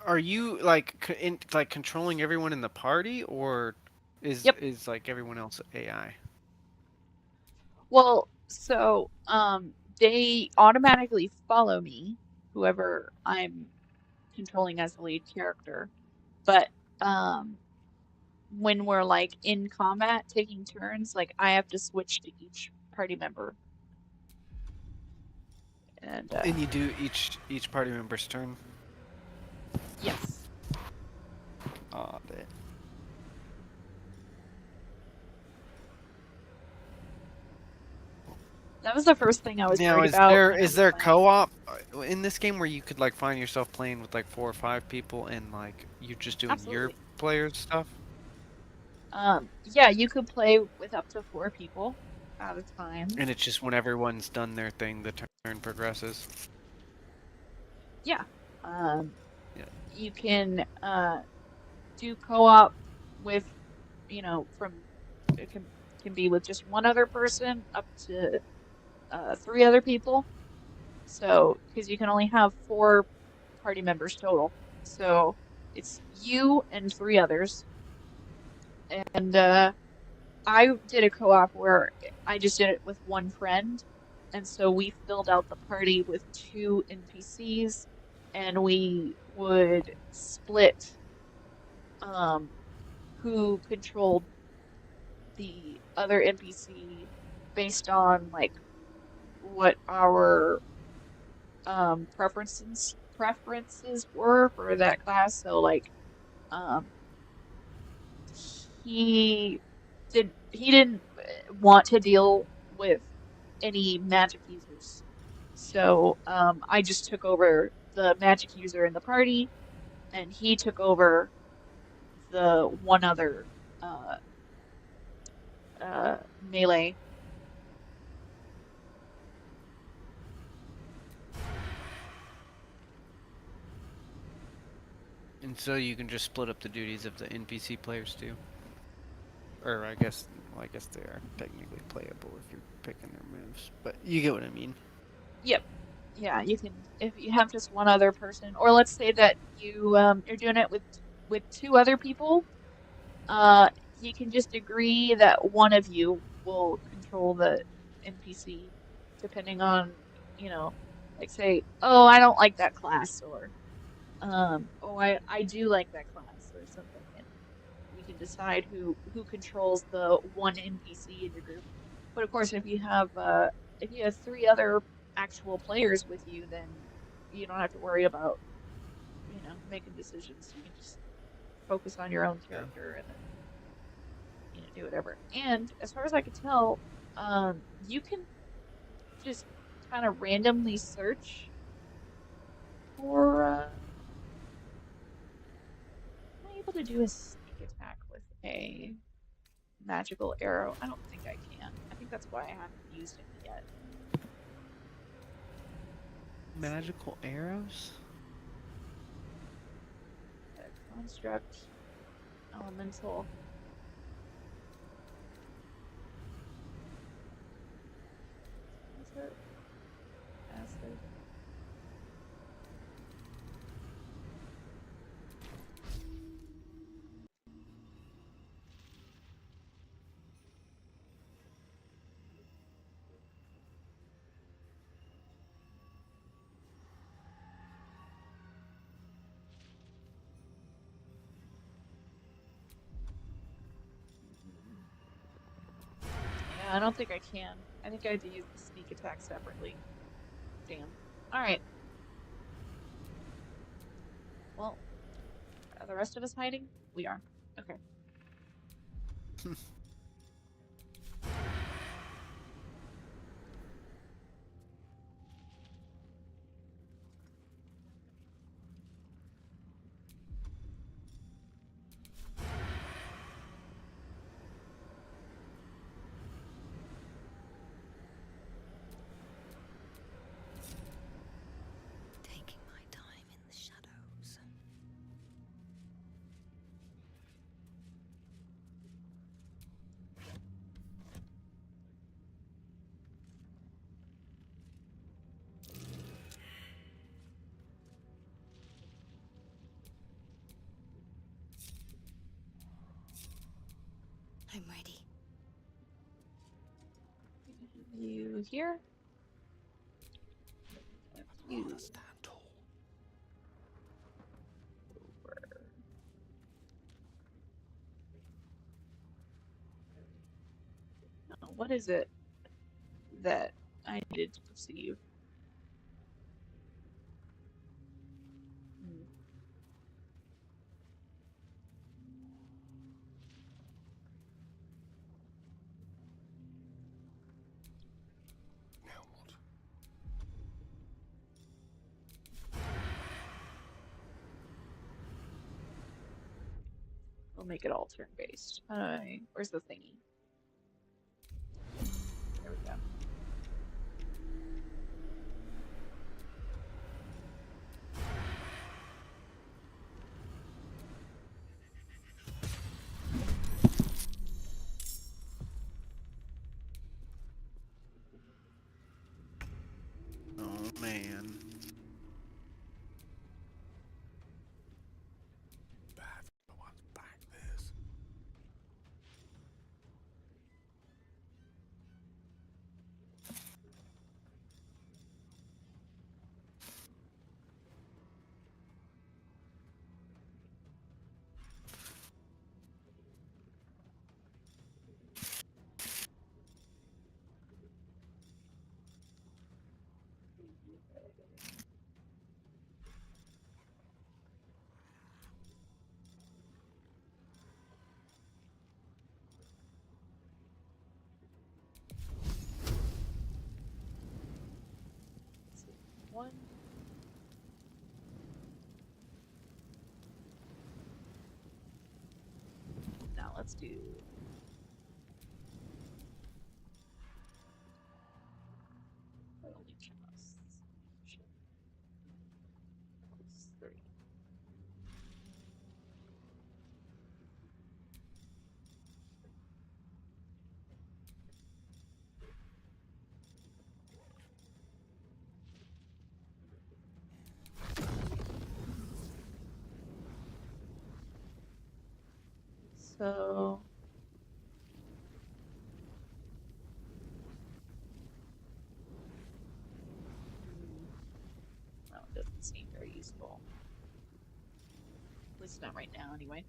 Are you like like controlling everyone in the party, or is Yep. like everyone else AI? Well, so they automatically follow me, whoever I'm controlling as the lead character. But when we're like in combat taking turns, like I have to switch to each party member. And you do each party member's turn. yes. Aw, damn. That was the first thing I was Now, worried is about. there co-op in this game where you could like find yourself playing with like 4 or 5 people and like you're just doing your Absolutely. players stuff? Yeah, you could play with up to 4 people at a time. And it's just when everyone's done their thing, the turn progresses. Yeah. Yeah. You can do co-op with, from it can be with just one other person up to 3 other people. So, because you can only have 4 party members total. So, it's you and 3 others. And I did a co-op where I just did it with one friend. And so we filled out the party with 2 NPCs and we would split who controlled the other NPC based on like what our preferences were for that class. So like he didn't want to deal with any magic users. So I just took over the magic user in the party and he took over the one other melee. And so you can just split up the duties of the NPC players too. Or I guess they are technically playable if you're picking their moves, but you get what I mean. Yep. Yeah, you can if you have just one other person, or let's say that you're doing it with 2 other people. You can just agree that one of you will control the NPC, depending on, like say, oh, I don't like that class, or oh, I do like that class, or something, and we can decide who controls the one NPC in your group. But of course, if you have 3 other actual players with you, then you don't have to worry about, making decisions. You can just focus on your own character and then do whatever. And as far as I could tell, you can just kind of randomly search for. Am I able to do a sneak attack with a magical arrow? I don't think I can. I think that's why I haven't used it yet. Magical arrows? Construct. Elemental. Is it? Acid. Yeah, I don't think I can. I think I had to use the sneak attack separately. Damn. Alright. Well, are the rest of us hiding? We are. Okay. Taking my time in the shadows. I'm ready. You here? You. Stand tall. What is it that I needed to perceive? Hmm. Now what? We'll make it all turn-based. Where's the thingy? There we go. Oh man. Bad for the ones back this. Let's see. One. Now let's do. Only counts. Shit. Plus 3. So. That one doesn't seem very useful. At least not right now, anyway.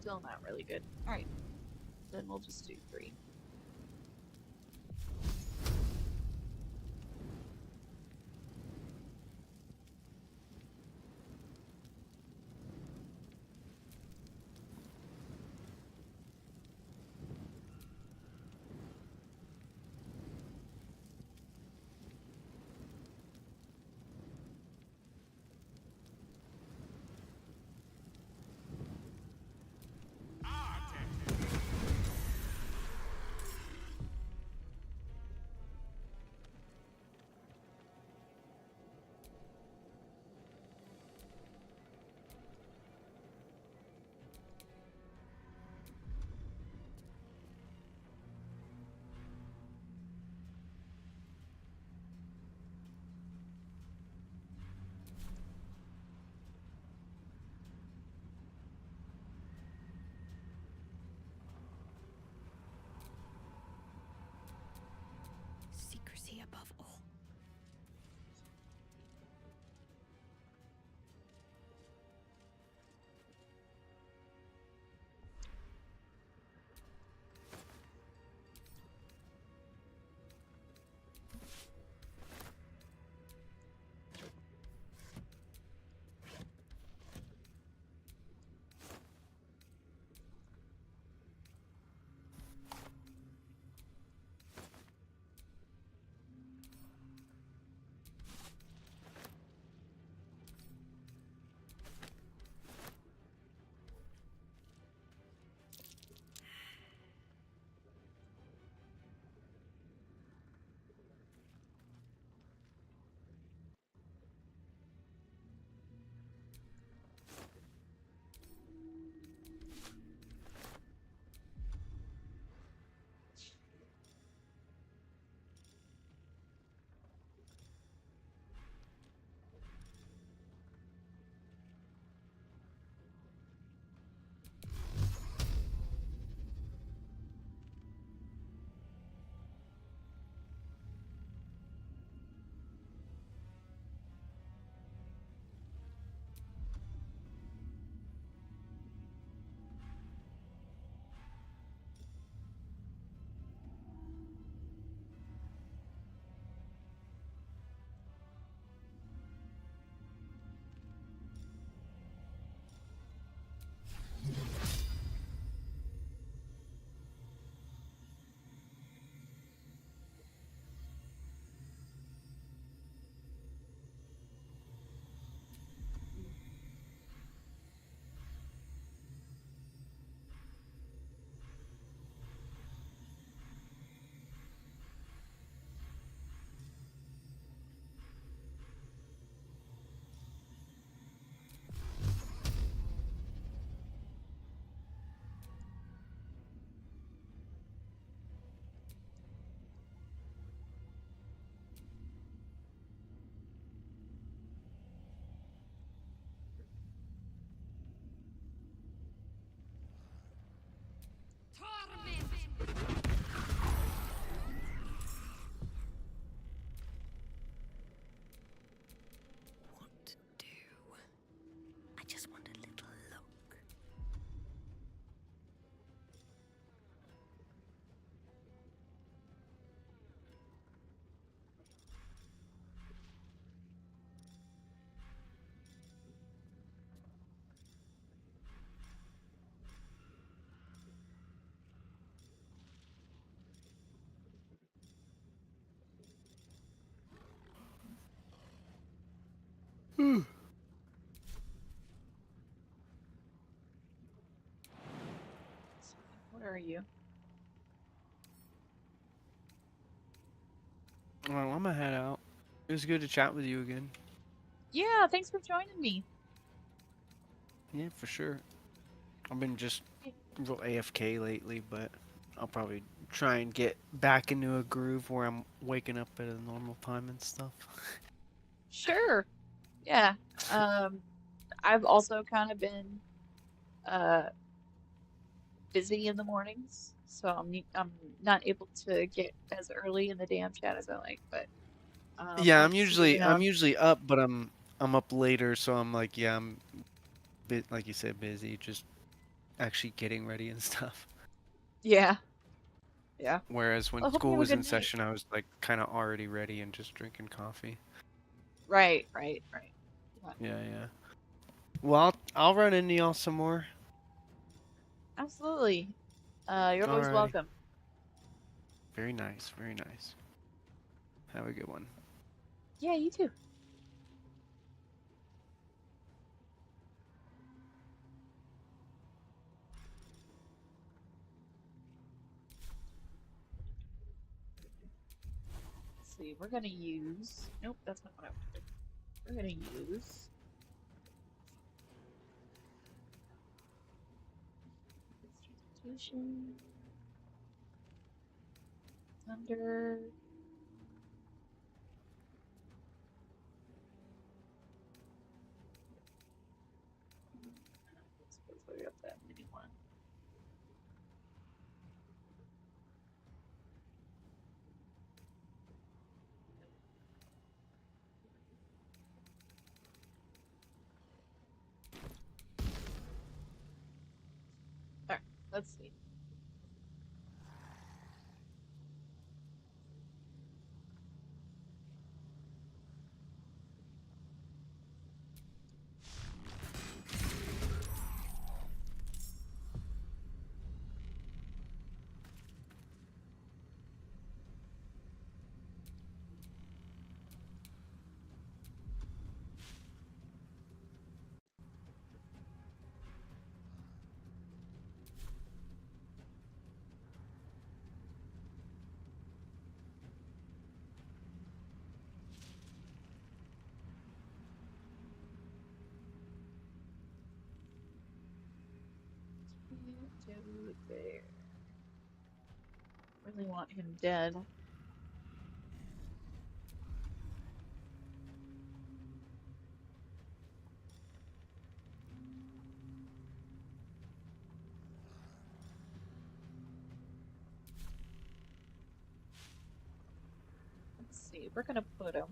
Still not really good. All right, then we'll just do 3. Secrecy above all. What to do? I just want a little look. Where are you? Well, I'm gonna head out. It was good to chat with you again. Yeah, thanks for joining me. Yeah, for sure. I've been just real AFK lately, but I'll probably try and get back into a groove where I'm waking up at a normal time and stuff. Sure. Yeah. I've also kind of been uh busy in the mornings, so I'm not able to get as early in the damn chat as I like, but Yeah, I I'm just you usually I'm know usually up, but I'm up later, so I'm like, yeah, I'm bit like you said, busy. Just actually getting ready and stuff. Yeah. Yeah. Whereas when Well, I hope you school have a was in good night. session, I was like kind of already ready and just drinking coffee. Right. Yeah, yeah. Well, I'll run into y'all some more. Absolutely. You're always Alrighty. welcome. Very nice, very nice. Have a good one. Yeah, you too. Let's see, we're gonna use. Nope, that's not what I want to do. We're gonna use. Transportation. Thunder. Let's load up that mini one. Alright, let's see. Can't do it there. Really want him dead. Let's see, we're gonna put him.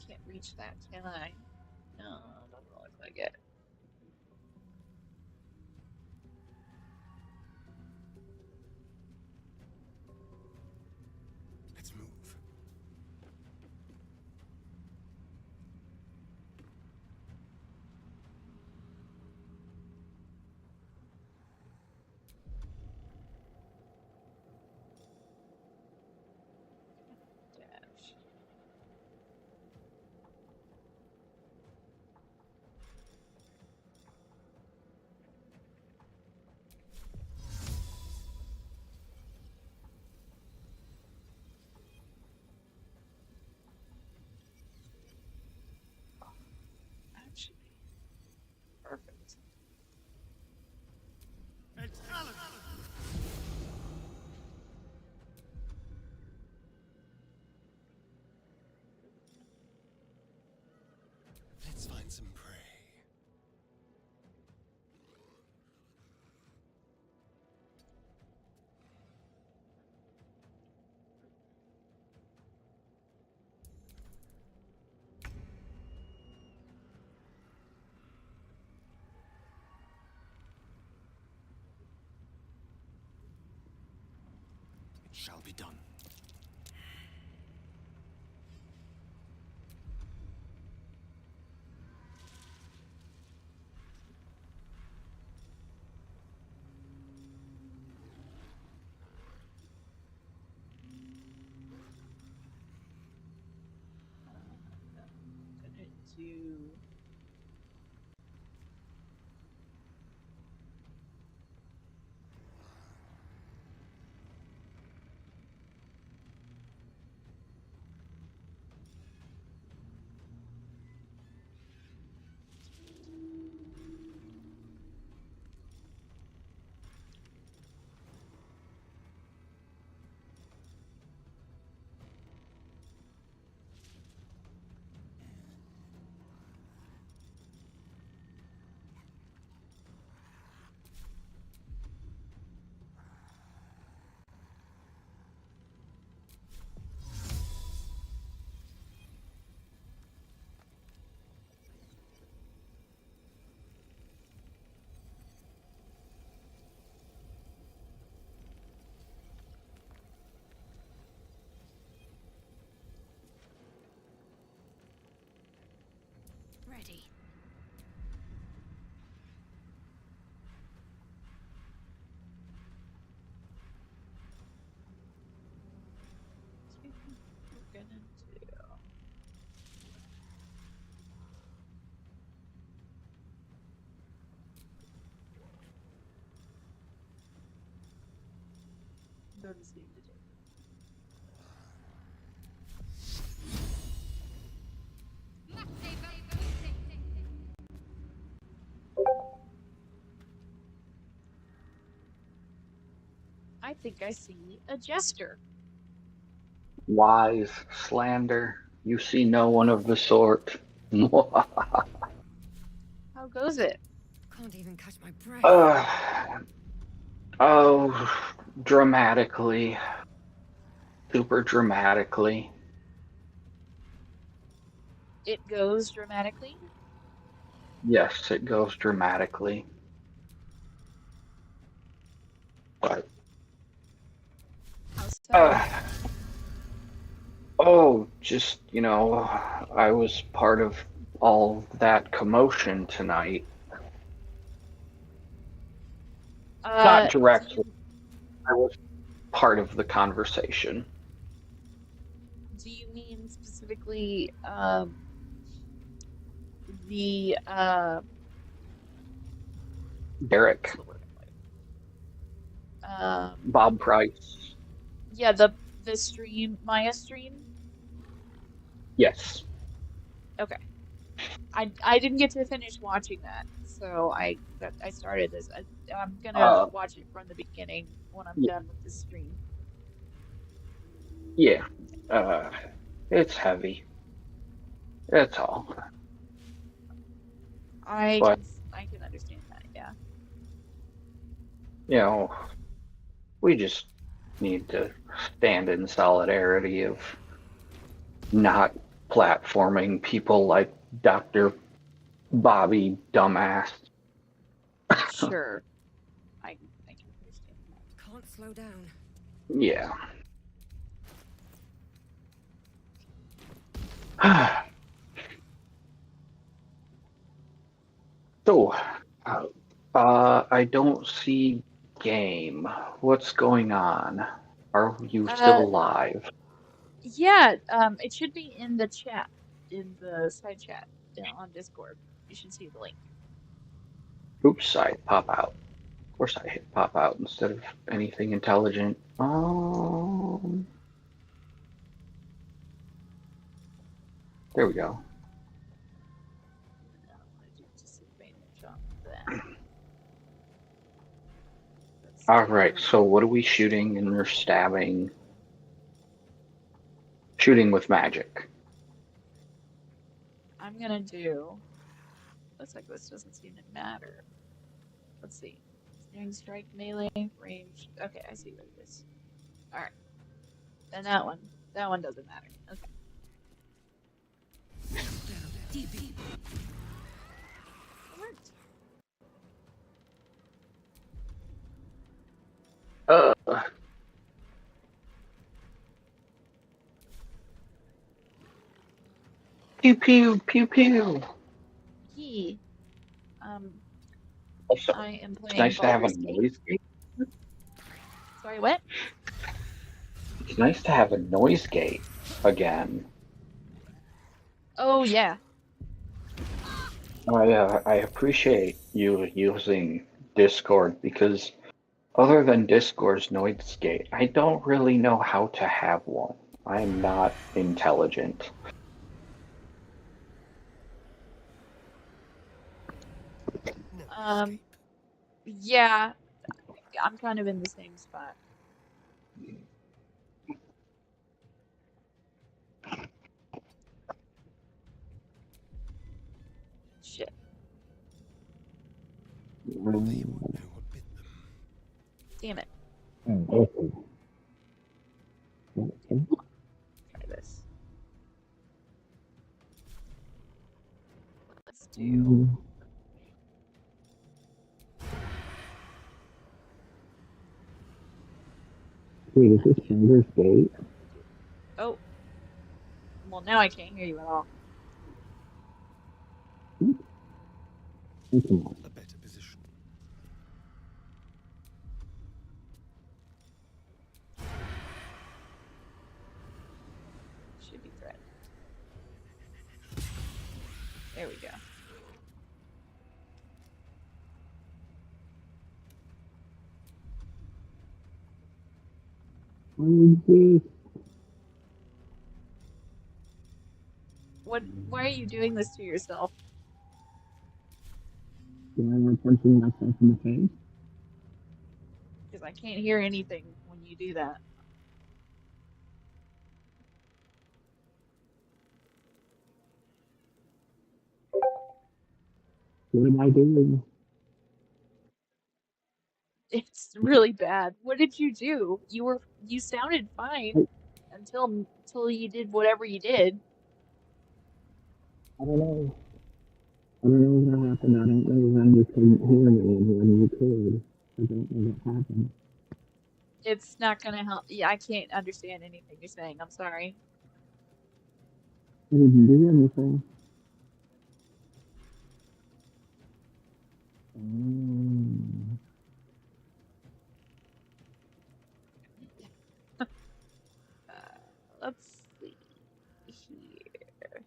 Can't reach that, can I? No, doesn't look like it. Let's move. Dash. That should be perfect. Let's find some prey. It shall be done. do. Ready. We're gonna do. Don't seem to do. I think I see a jester. Wise slander. You see no one of the sort. How goes it? Can't even catch my breath. Oh, dramatically. Super dramatically. It goes dramatically? Yes, it goes dramatically. But How so? Oh, just, I was part of all that commotion tonight. Not directly. I was part of the conversation. Do you mean specifically the Derek. what's the word? Bob Price. Yeah, the stream, Maya stream? Yes. Okay. I didn't get to finish watching that, so I started this. I'm gonna watch it from the beginning when I'm done with the stream. Yeah. It's heavy. That's all. I can understand that, yeah. We just need to stand in solidarity of not platforming people like Dr. Bobby Dumbass. Sure. I can understand that. Can't slow down. Yeah. So, I don't see game. What's going on? Are you still alive? Yeah, it should be in the chat, in the side chat on Discord. You should see the link. Oops, I pop out. Of course I hit pop out instead of anything intelligent. There we go. Alright, so what are we shooting? And we're stabbing. Shooting with magic. I'm gonna do. Looks like this doesn't seem to matter. Let's see. Snaring strike, melee, range. Okay, I see what it is. Alright. And that one doesn't matter. Okay. Pew pew pew pew. Yee. Also, I am playing it's nice to have a Baldur's Gate. noise gate. Sorry, what? It's nice to have a noise gate again. Oh yeah. I appreciate you using Discord because other than Discord's noise gate, I don't really know how to have one. I am not intelligent. Yeah, I'm kind of in the same spot. Shit. Damn it. Try this. Let's do. Wait, is this Baldur's Gate? Oh. Well, now I can't hear you at all. A better position. Should be threatened. There we go. Why are you doing this to yourself? Punching myself in the face? Because I can't hear anything when you do that. What am I doing? It's really bad. What did you do? You sounded fine until you did whatever you did. I don't know. I don't know what happened. I don't know when you couldn't hear me and when you could. I don't know what happened. It's not gonna help. Yeah, I can't understand anything you're saying. I'm sorry. I didn't do anything. Let's see here.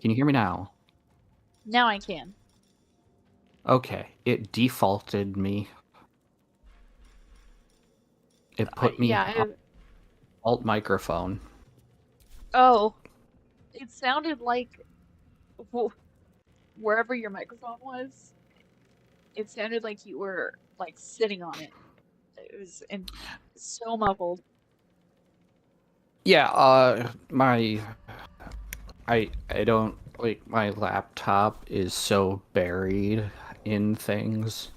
Can you hear me now? Now I can. Okay, it defaulted me. It put me Yeah. on alt microphone. Oh, it sounded like wherever your microphone was, it sounded like you were like sitting on it. It was so muffled. Yeah, I don't like my laptop is so buried in things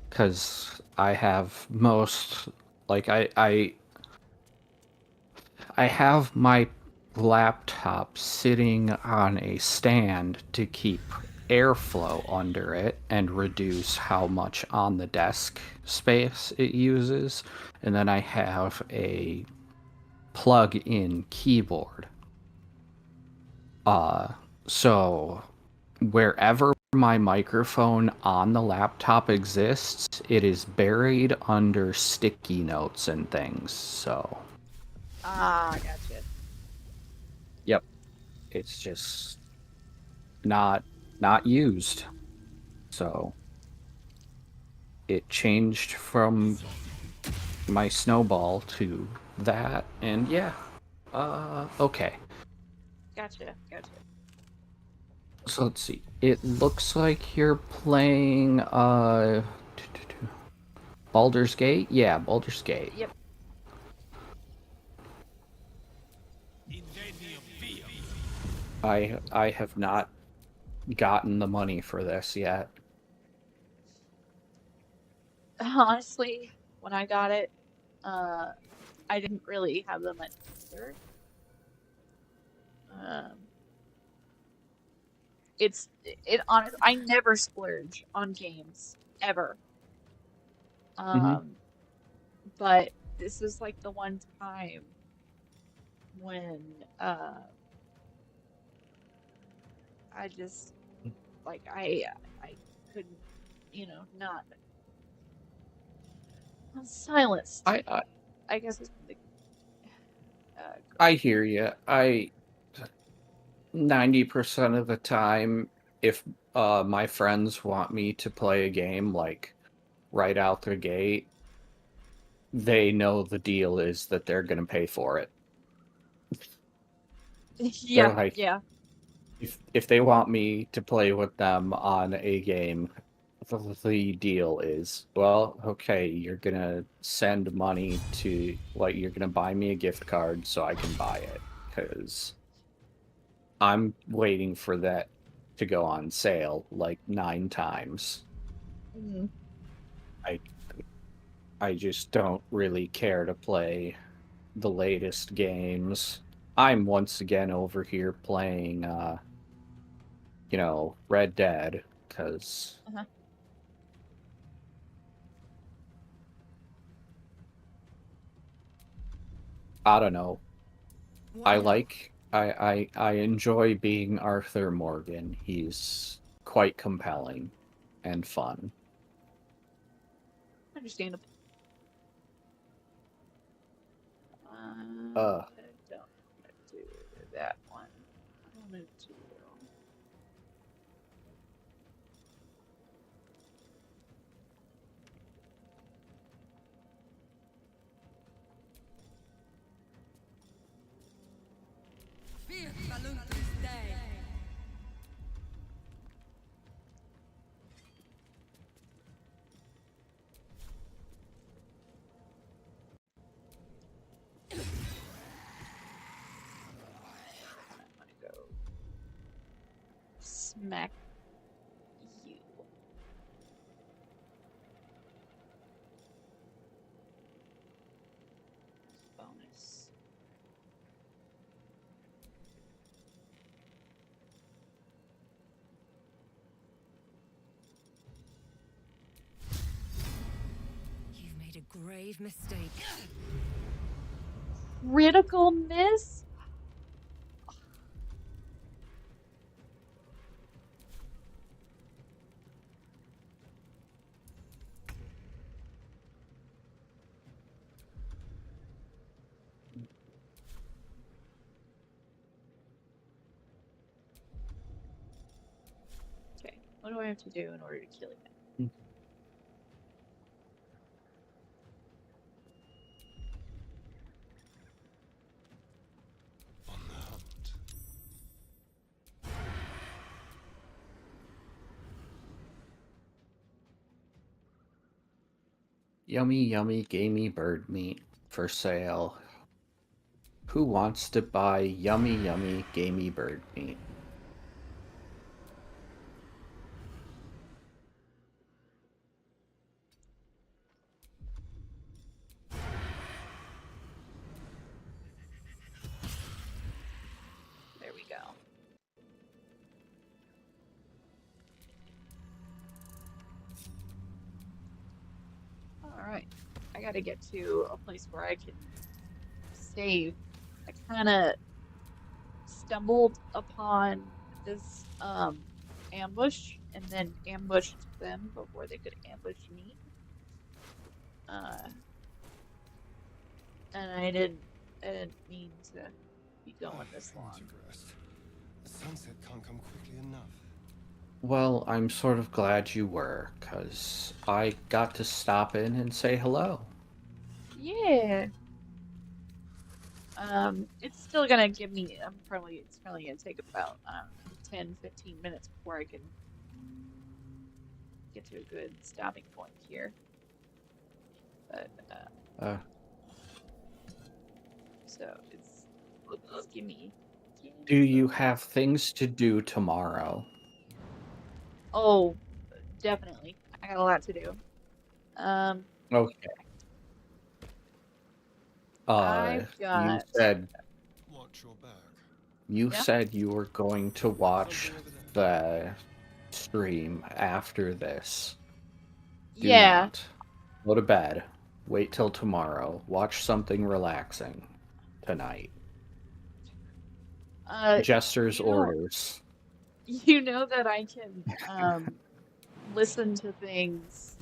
because I have most like I have my laptop sitting on a stand to keep airflow under it and reduce how much on the desk space it uses, and then I have a plug-in keyboard. So wherever my microphone on the laptop exists, it is buried under sticky notes and things. So Gotcha. yep, it's just not used. So it changed from my snowball to that, and yeah. Okay. Gotcha. So let's see. It looks like you're playing Baldur's Gate? Yeah, Baldur's Gate. Yep. I have not gotten the money for this yet. Honestly, when I got it, I didn't really have the money either. Honest. I never splurge on games ever. But this is like the one time when I just like I couldn't, not silenced. I guess is the. I hear you. 90% of the time, if my friends want me to play a game like right out the gate, they know the deal is that they're going to pay for it. Yeah, They're like, yeah. if they want me to play with them on a game, the deal is, well, okay, you're gonna send money to, like, you're gonna buy me a gift card so I can buy it, because I'm waiting for that to go on sale like 9 times. Mm. I just don't really care to play the latest games. I'm once again over here playing, Red Dead, because I don't know. I enjoy being Arthur Morgan. He's quite compelling and fun. Understandable. I don't want to do that one. I want to do. Smack you. Bonus. You've made a grave mistake. Critical miss? Okay, what do I have to do in order to kill him? Yummy, yummy, gamey bird meat for sale. Who wants to buy yummy, yummy, gamey bird meat? There we go. Alright. I gotta get to a place where I can save. I kinda stumbled upon this ambush and then ambushed them before they could ambush me. And I didn't mean to be going this long. The sunset can't come quickly enough. Well, I'm sort of glad you were, because I got to stop in and say hello. Yeah. It's still gonna give me, it's probably gonna take about, 10, 15 minutes before I can get to a good stopping point here. But, so it's give me. Do you have things to do tomorrow? Oh, definitely. I got a lot to do. Okay. I've got. You said Watch your back. you said you were going to watch the stream after this. Do not go to bed. Wait till tomorrow. Watch something relaxing tonight. Jester's orders. You know that I can listen to things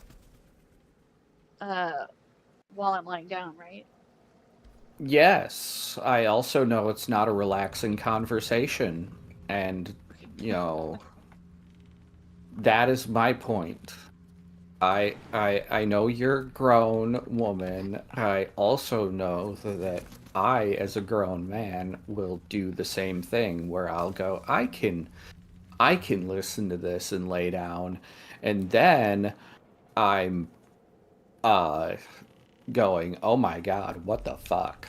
while I'm lying down, right? Yes, I also know it's not a relaxing conversation, and that is my point. I know you're a grown woman. I also know that I, as a grown man, will do the same thing where I'll go, I can listen to this and lay down, and then I'm uh going, oh my God, what the fuck?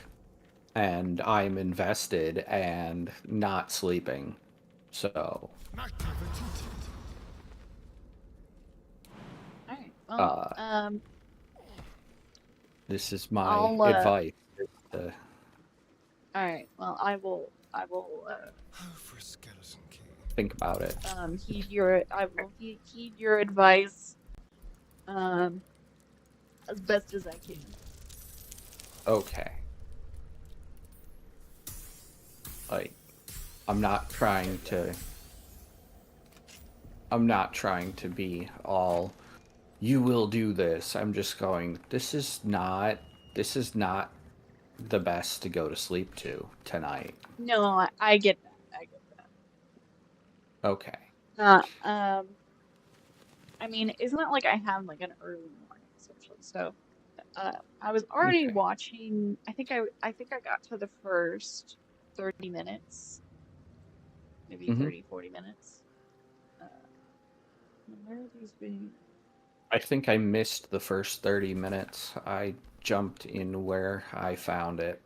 And I'm invested and not sleeping. So, All right. Well, this is my I'll advice. all right. Well, I will Think about it. I will heed your advice as best as I can. Okay. Like, I'm not trying to be all, you will do this. I'm just going, this is not the best to go to sleep to tonight. No, I get that. I get Okay. that. I mean, it's not like I have like an early morning essentially. So, I was already Okay. watching. I think I got to the first 30 minutes, maybe Mm-hmm. 40 minutes. Where are these being? I think I missed the first 30 minutes. I jumped in where I found it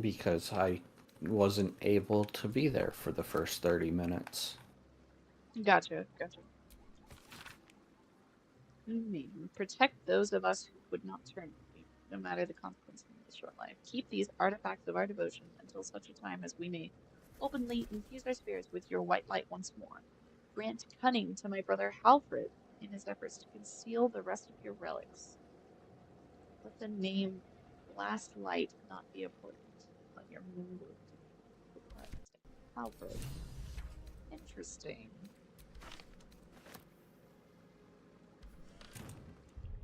because I wasn't able to be there for the first 30 minutes. Gotcha. Protect those of us who would not turn to you, no matter the consequences of this short life. Keep these artifacts of our devotion until such a time as we may openly infuse our spirits with your white light once more. Grant cunning to my brother Halfred in his efforts to conceal the rest of your relics. Let the name Last Light not be important. Let your moon Halfred. Interesting.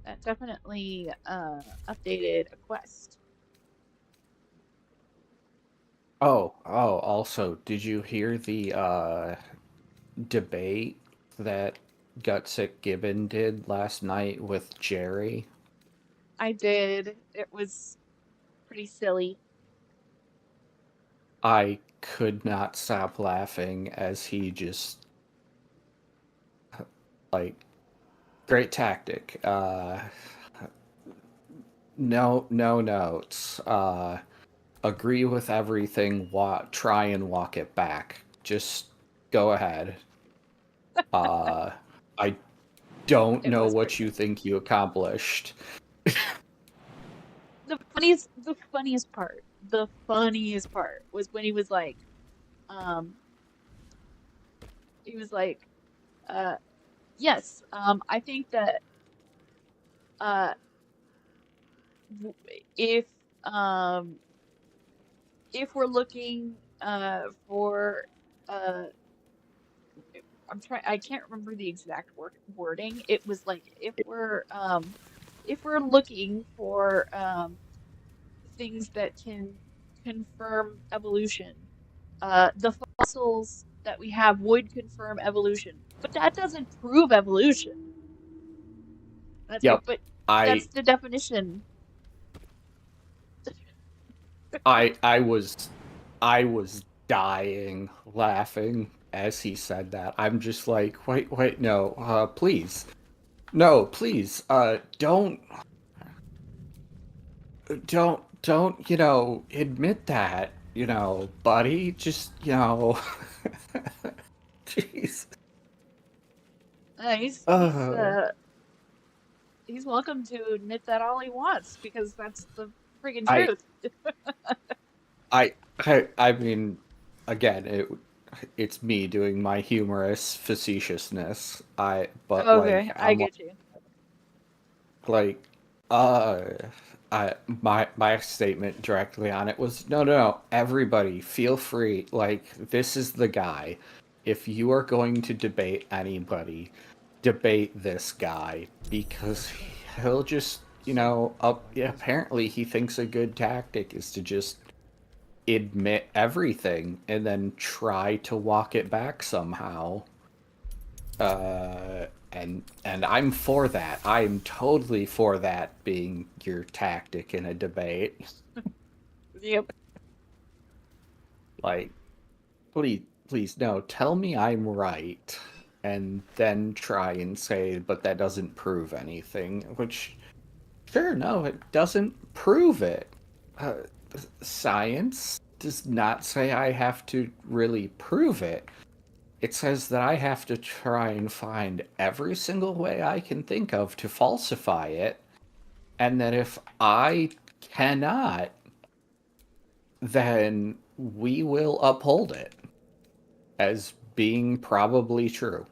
That definitely updated a quest. Also, did you hear the debate that Gutsick Gibbon did last night with Jerry? I did. It was pretty silly. I could not stop laughing as he just, like, great tactic. No notes. Agree with everything. Try and walk it back. Just go ahead. I don't know what you think you accomplished. The funniest part was when he was like, he was like, yes, I think that uh, if um, if we're looking for I can't remember the exact wording. It was like if we're looking for things that can confirm evolution, the fossils that we have would confirm evolution, but that doesn't prove evolution. That's like, Yep. but that's the definition. I was dying laughing as he said that. I'm just like, wait, no, please. No, please, don't, admit that, buddy. Just, jeez. He's he's welcome to admit that all he wants because that's the friggin' truth. I mean, again, it's me doing my humorous facetiousness. Okay, I get you. Like, my statement directly on it was no, everybody feel free. Like, this is the guy. if you are going to debate anybody, debate this guy, because he'll just, apparently he thinks a good tactic is to just admit everything and then try to walk it back somehow. And I'm for that. I'm totally for that being your tactic in a debate. Yep. Like, please, no, tell me I'm right, and then try and say, but that doesn't prove anything, which, sure, no, it doesn't prove it. Science does not say I have to really prove it. It says that I have to try and find every single way I can think of to falsify it, and that if I cannot, then we will uphold it as being probably true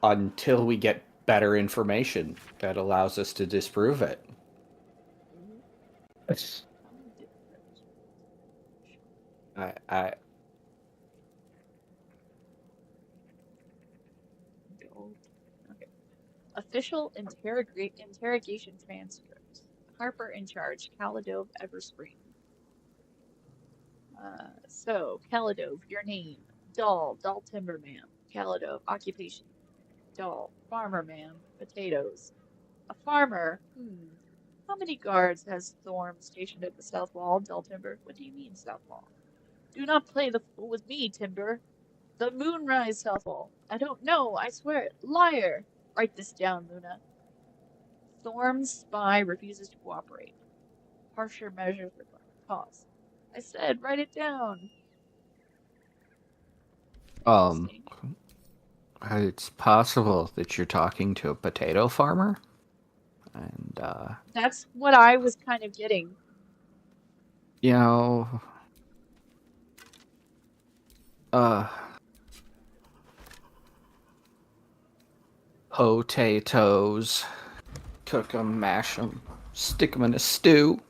until we get better information that allows us to disprove it. I Okay. Official interrogation transcript. Harper in charge. Caladove Everspring. So, Caladove, your name. Doll Timberman. Caladove, occupation. Doll, farmer ma'am. Potatoes. A farmer? How many guards has Thorm stationed at the south wall, Dull Timber? What do you mean, south wall? Do not play the fool with me, Timber. The Moonrise south wall. I don't know, I swear it. Liar! Write this down, Luna. Thorm's spy refuses to cooperate. Harsher measures required. Pause. I said, write it down. It's possible that you're talking to a potato farmer, and That's what I was kind of getting. Potatoes. Cook them, mash them, stick them in a stew.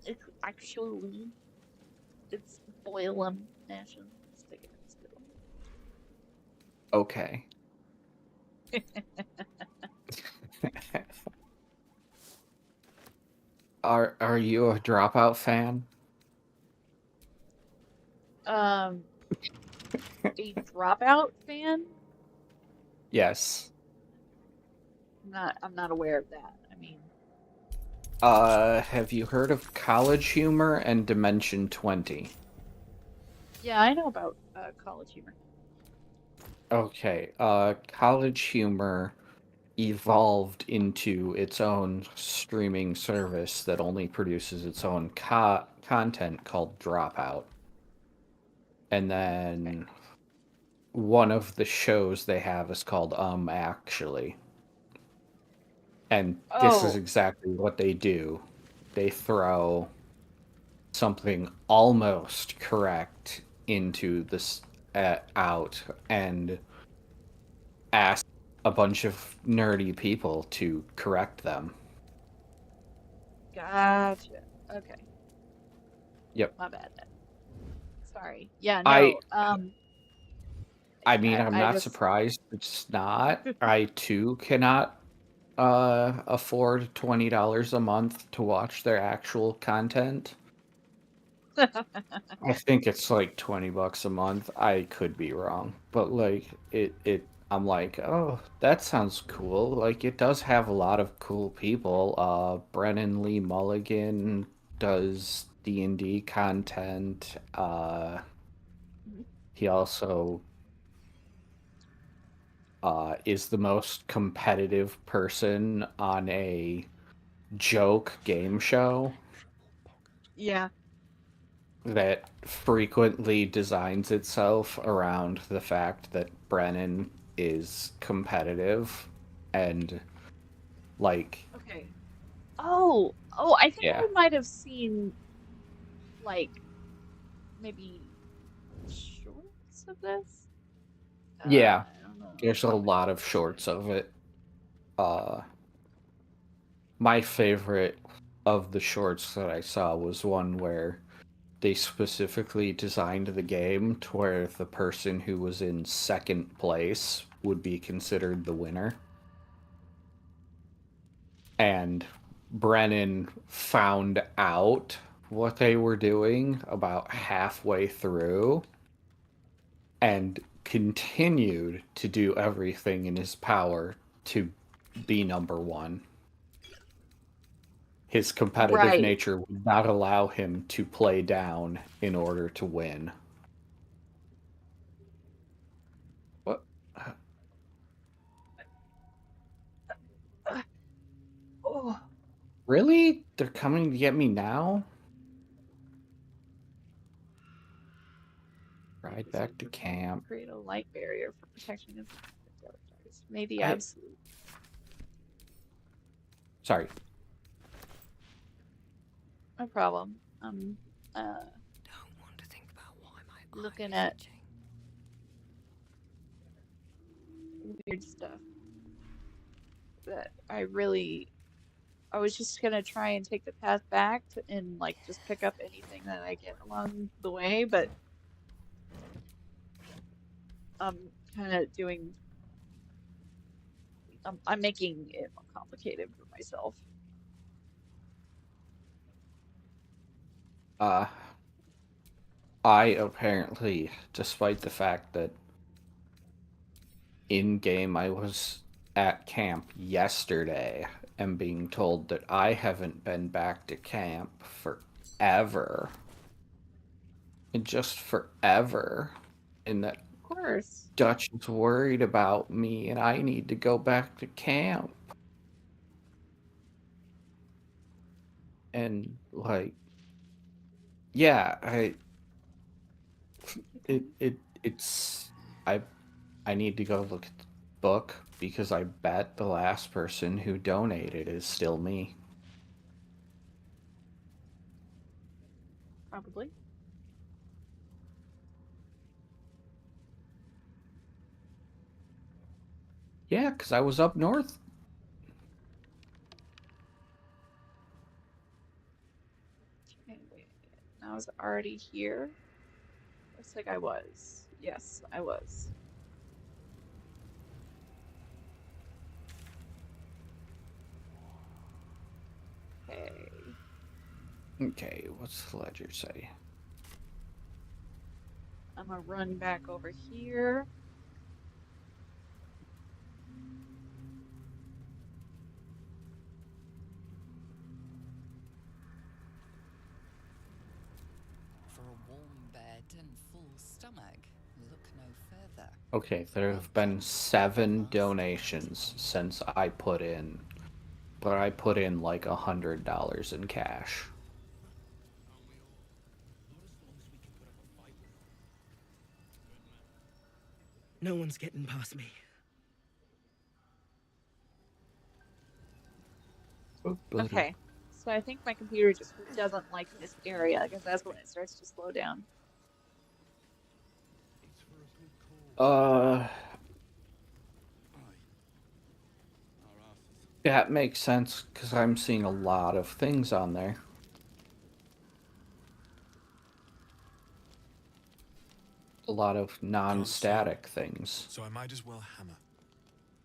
It's actually, it's boil them, mash them, stick it in the stew. Okay. Are you a Dropout fan? A Dropout fan? Yes. I'm not aware of that. I mean, have you heard of College Humor and Dimension 20? yeah, I know about College Humor. Okay, College Humor evolved into its own streaming service that only produces its own content called Dropout. And then one of the shows they have is called Actually. And this is exactly what they do. They throw something almost correct into this out and ask a bunch of nerdy people to correct them. Gotcha. Okay. Yep. My bad then. Sorry. Yeah, no. I mean, I'm not surprised it's not. I too cannot afford $20 a month to watch their actual content. I think it's like $20 a month. I could be wrong, but like I'm like, oh, that sounds cool. Like it does have a lot of cool people. Brennan Lee Mulligan does D&D content. He also is the most competitive person on a joke game show. Yeah. That frequently designs itself around the fact that Brennan is competitive and like Okay. Oh, I think I might have seen like maybe shorts of this. Yeah. I don't know. There's a lot of shorts of it. My favorite of the shorts that I saw was one where they specifically designed the game to where the person who was in second place would be considered the winner. And Brennan found out what they were doing about halfway through and continued to do everything in his power to be number one. His competitive Right. nature would not allow him to play down in order to win. What? Oh. Really? They're coming to get me now? Ride back to camp. Create a light barrier for protection against darkness. May the absolute. Sorry. No problem. Don't want to think about why my Looking at weird stuff that I was just gonna try and take the path back and like just pick up anything that I get along the way, but I'm kind of doing. I'm making it more complicated for myself. I apparently, despite the fact that in-game I was at camp yesterday, am being told that I haven't been back to camp forever. And just forever. And that Of course. Dutch is worried about me and I need to go back to camp. And like, yeah, I need to go look at the book because I bet the last person who donated is still me. Probably. Yeah, because I was up north. Okay, wait. I was already here. Looks like I was. Yes, I was. Okay. Okay, what's the ledger say? I'm gonna run back over here. For a warm bed and full stomach, look no further. Okay, there have been 7 donations since I put in, but I put in like $100 in cash. No one's getting past me. Okay, so I think my computer just doesn't like this area because that's when it starts to slow down. That makes sense because I'm seeing a lot of things on there. A lot of non-static things. So I might as well hammer.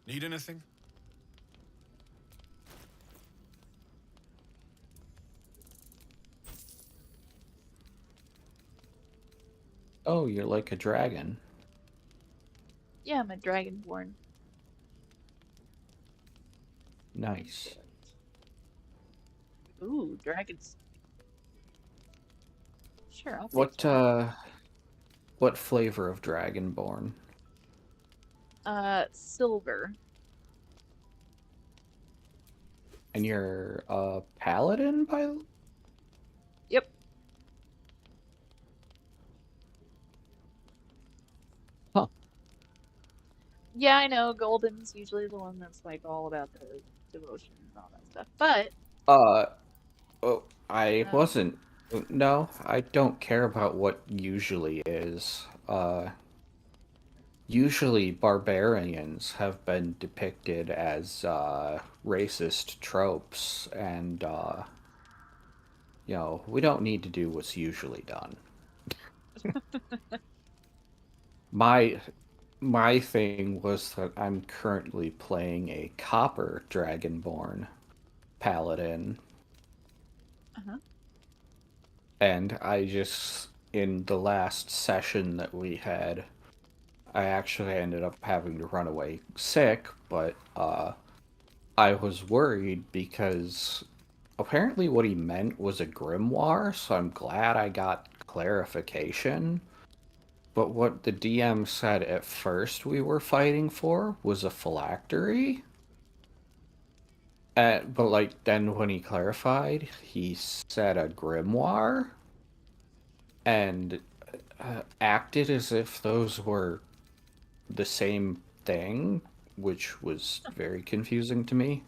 Need anything? Oh, you're like a dragon. Yeah, I'm a dragonborn. Nice. Ooh, dragons. Sure, I'll take What flavor of dragonborn? silver. And you're a paladin by? Yep. Huh. Yeah, I know. Golden's usually the one that's like all about the devotion and all that stuff. But I wasn't. No, I don't care about what usually is. Usually barbarians have been depicted as racist tropes, and we don't need to do what's usually done. My thing was that I'm currently playing a copper dragonborn paladin, Uh-huh. and in the last session that we had, I actually ended up having to run away sick, but I was worried because apparently what he meant was a grimoire, so I'm glad I got clarification. But what the DM said at first we were fighting for was a phylactery. But then when he clarified, he said a grimoire and acted as if those were the same thing, which was very confusing to me.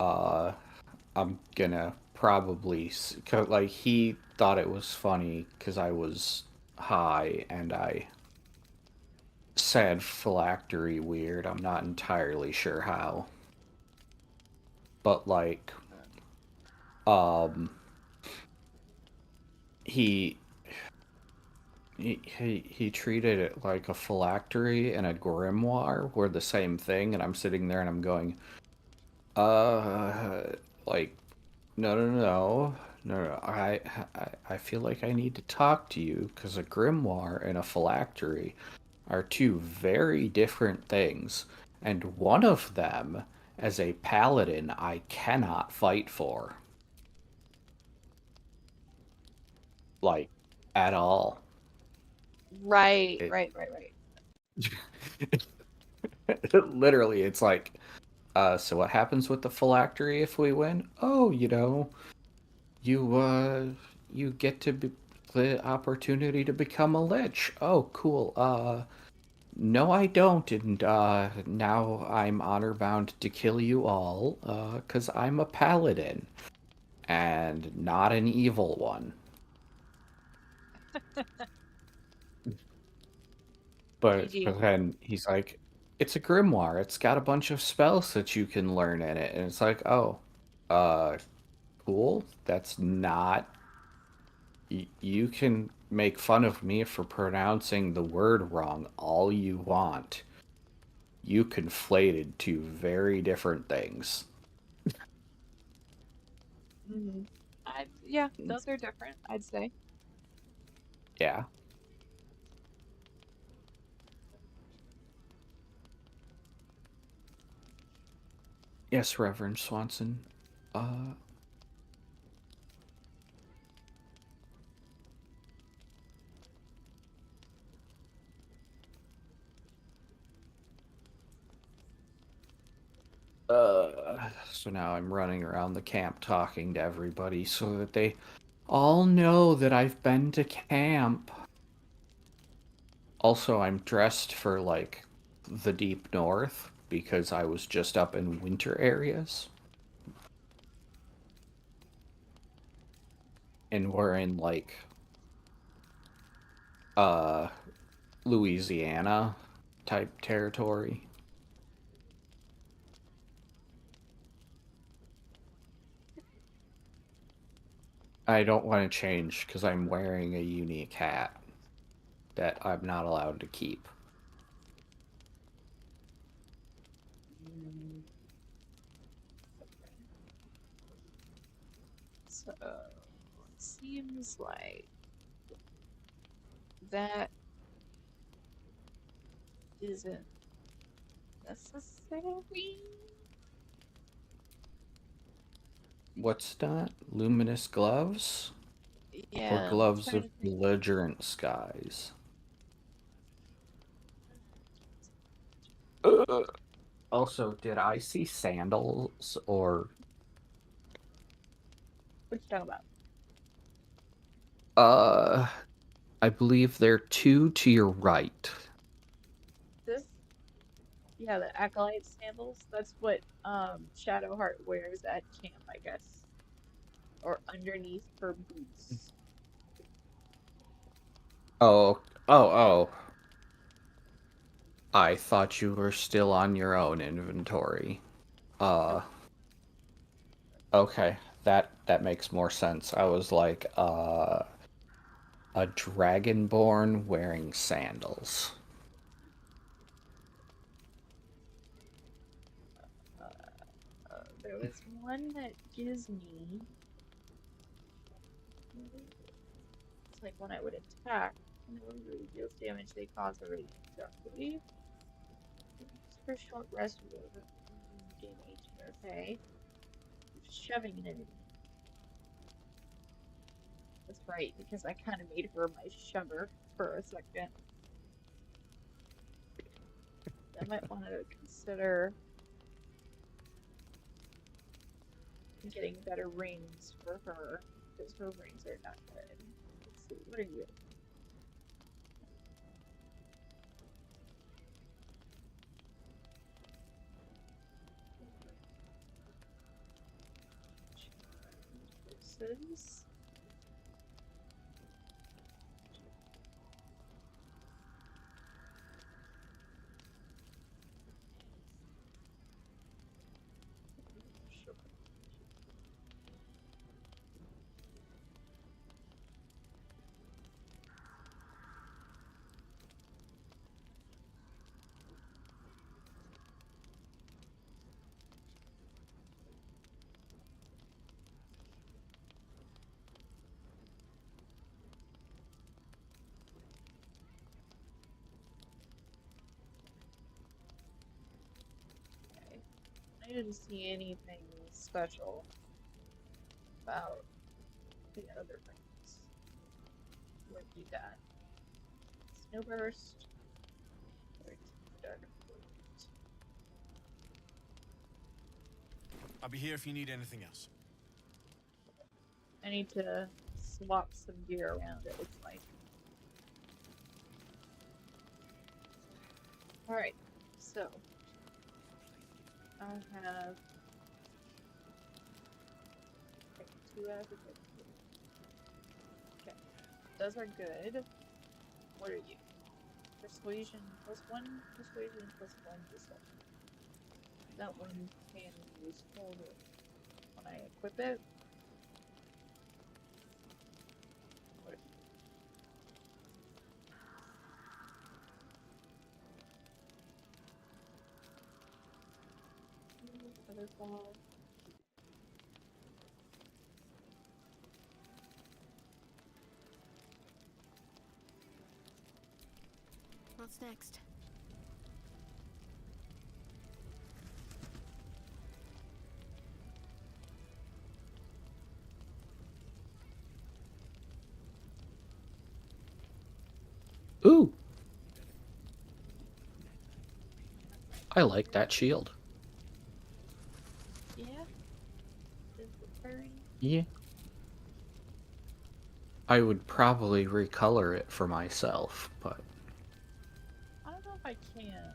I'm gonna probably, cause he thought it was funny because I was high and I said phylactery weird. I'm not entirely sure how. But um he he treated it like a phylactery and a grimoire were the same thing, and I'm sitting there and I'm going, like, no, no, no, no, no. I feel like I need to talk to you because a grimoire and a phylactery are two very different things, and one of them, as a paladin, I cannot fight for. Like, at all. Right, It, right, right, right. literally, it's like, so what happens with the phylactery if we win? Oh, you get to be the opportunity to become a lich. Oh, cool. No, I don't, and now I'm honor bound to kill you all, 'cause I'm a paladin and not an evil one. But GG. then he's like, it's a grimoire. It's got a bunch of spells that you can learn in it, and it's like, oh, uh, cool. That's not. You can make fun of me for pronouncing the word wrong all you want. You conflated two very different things. Mm-hmm. Yeah, those are different, I'd say. Yeah. Yes, Reverend Swanson. Uh, so now I'm running around the camp talking to everybody so that they all know that I've been to camp. Also, I'm dressed for the deep north because I was just up in winter areas. And we're in uh Louisiana type territory. I don't want to change because I'm wearing a unique hat that I'm not allowed to keep. So, it seems like that isn't necessary. What's that? Luminous gloves? Or Yeah, I'm gloves trying of to think. belligerent skies? Also, did I see sandals or What you talking about? I believe they're two to your right. This? Yeah, the acolyte sandals. That's what Shadowheart wears at camp, I guess. Or underneath her boots. Oh, oh. I thought you were still on your own inventory. Nope. Okay. that makes more sense. I was like, a dragonborn wearing sandals. There was one that gives me. It's like when I would attack, and the really deals damage they cause already directly. Just for a short rest, gain 18. Okay. Shoving an enemy. That's right, because I kind of made her my shover for a second. I might want to consider getting better rings for her, because her rings are not good. Let's see, what are you? Versus. I didn't see anything special about the other rings. What you got? Snowburst. Dark. I'll be here if you need anything else. I need to swap some gear around, it looks like. Alright, so I have 2 out of 50. Okay, those are good. What are you? Persuasion +1, persuasion +1 deception. That one can be useful when I equip it. What are you? Featherfall. What's next? Ooh. I like that shield. Yeah? Is it purring? Yeah. I would probably recolor it for myself, but I don't know if I can.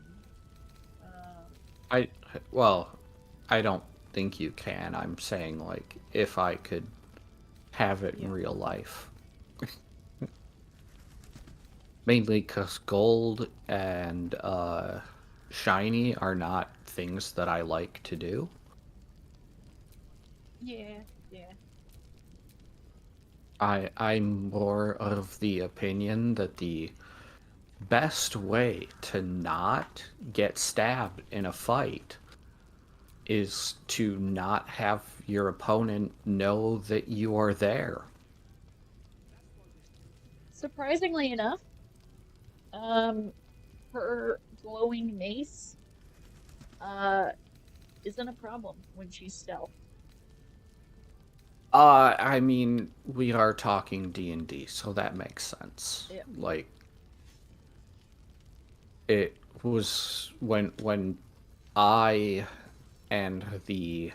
well, I don't think you can. I'm saying, like, if I could have it in real life. Mainly because gold and shiny are not things that I like to do. Yeah, yeah. I'm more of the opinion that the best way to not get stabbed in a fight is to not have your opponent know that you are there. Surprisingly enough, her glowing mace isn't a problem when she's stealth. I mean, we are talking D&D, so that makes sense. Yeah. Like, it was when I and the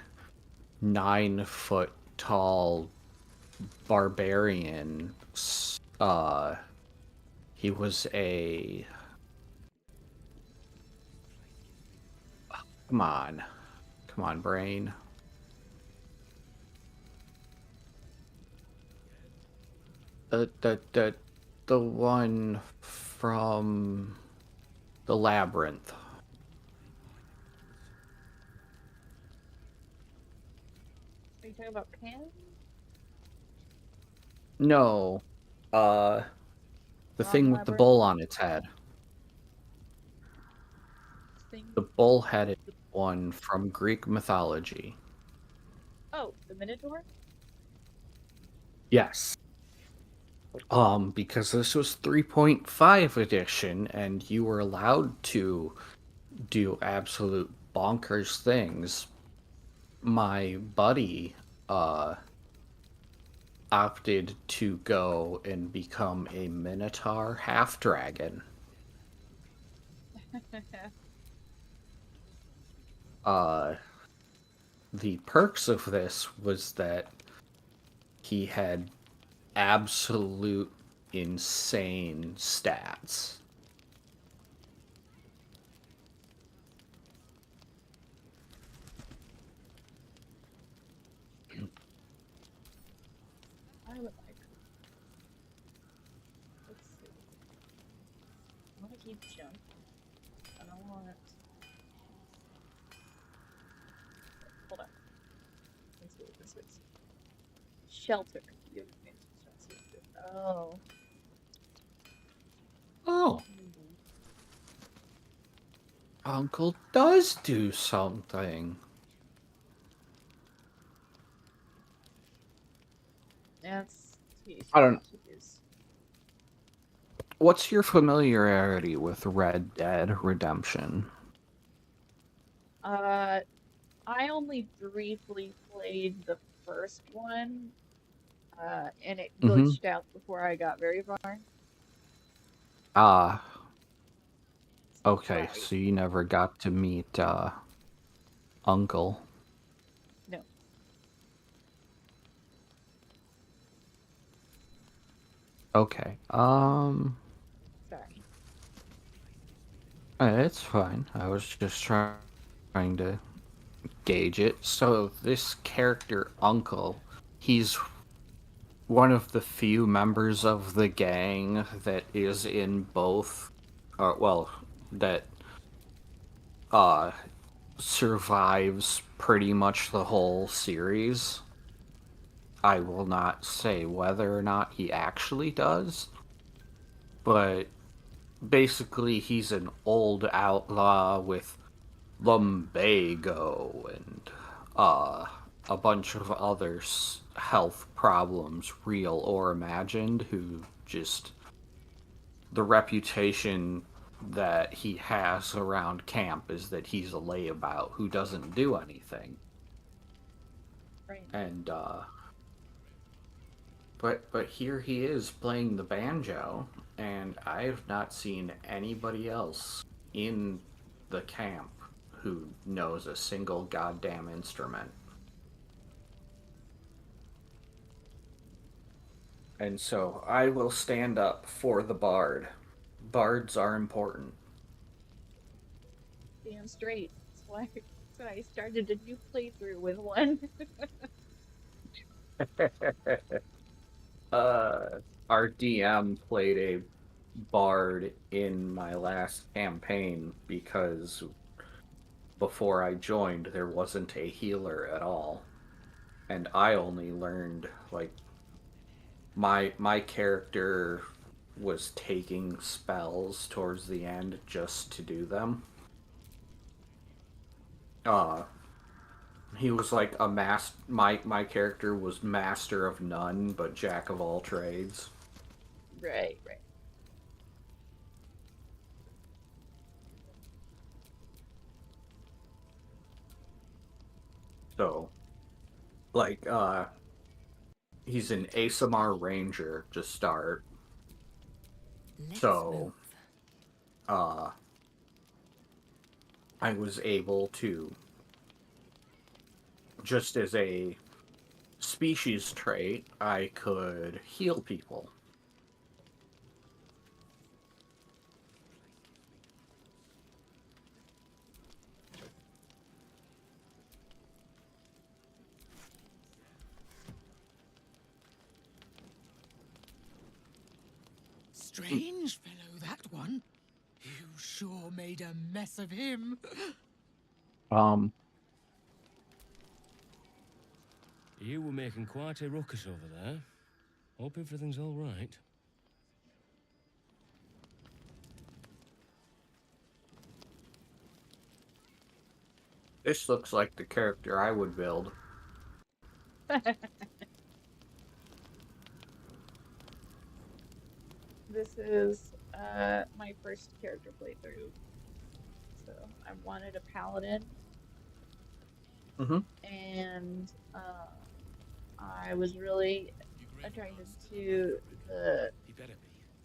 9-foot tall barbarian, he was a... Come on, brain. The one from the labyrinth. Are you talking about Pan? No. The Wrong thing with the labyrinth? bull on its head. Thing? The bull-headed one from Greek mythology. Oh, the Minotaur? Yes. Because this was 3.5 edition, and you were allowed to do absolute bonkers things. My buddy, opted to go and become a Minotaur half-dragon. The perks of this was that he had absolute insane stats. I would like. Let's see. I want to keep junk. I don't want. Hold on. Let's see what this is. Shelter. You have advantage. Oh. Oh. Uncle does do something. That's I don't. What's your familiarity with Red Dead Redemption? I only briefly played the first one, and it glitched out before I got very far. Ah. Okay, Right. so you never got to meet, Uncle. No. Okay, Sorry. It's fine. I was just trying to gauge it. So this character, Uncle, he's one of the few members of the gang that is in both, that survives pretty much the whole series. I will not say whether or not he actually does, but basically he's an old outlaw with lumbago and a bunch of other health problems, real or imagined, who just the reputation that he has around camp is that he's a layabout who doesn't do anything. Right. And but here he is playing the banjo, and I have not seen anybody else in the camp who knows a single goddamn instrument. And so I will stand up for the bard. Bards are important. Damn straight. That's why I started a new playthrough with one. Our DM played a bard in my last campaign because before I joined there wasn't a healer at all. And I only learned, like, my character was taking spells towards the end just to do them. He was like my character was master of none but jack of all trades. Right. So, like, he's an ASMR ranger to start. So, I was able to, just as a species trait, I could heal people. Strange fellow, that one. You sure made a mess of him. You were making quite a ruckus over there. Hope everything's all right. This looks like the character I would build. This is my first character playthrough. So I wanted a paladin. Mm-hmm. And I was really attracted to the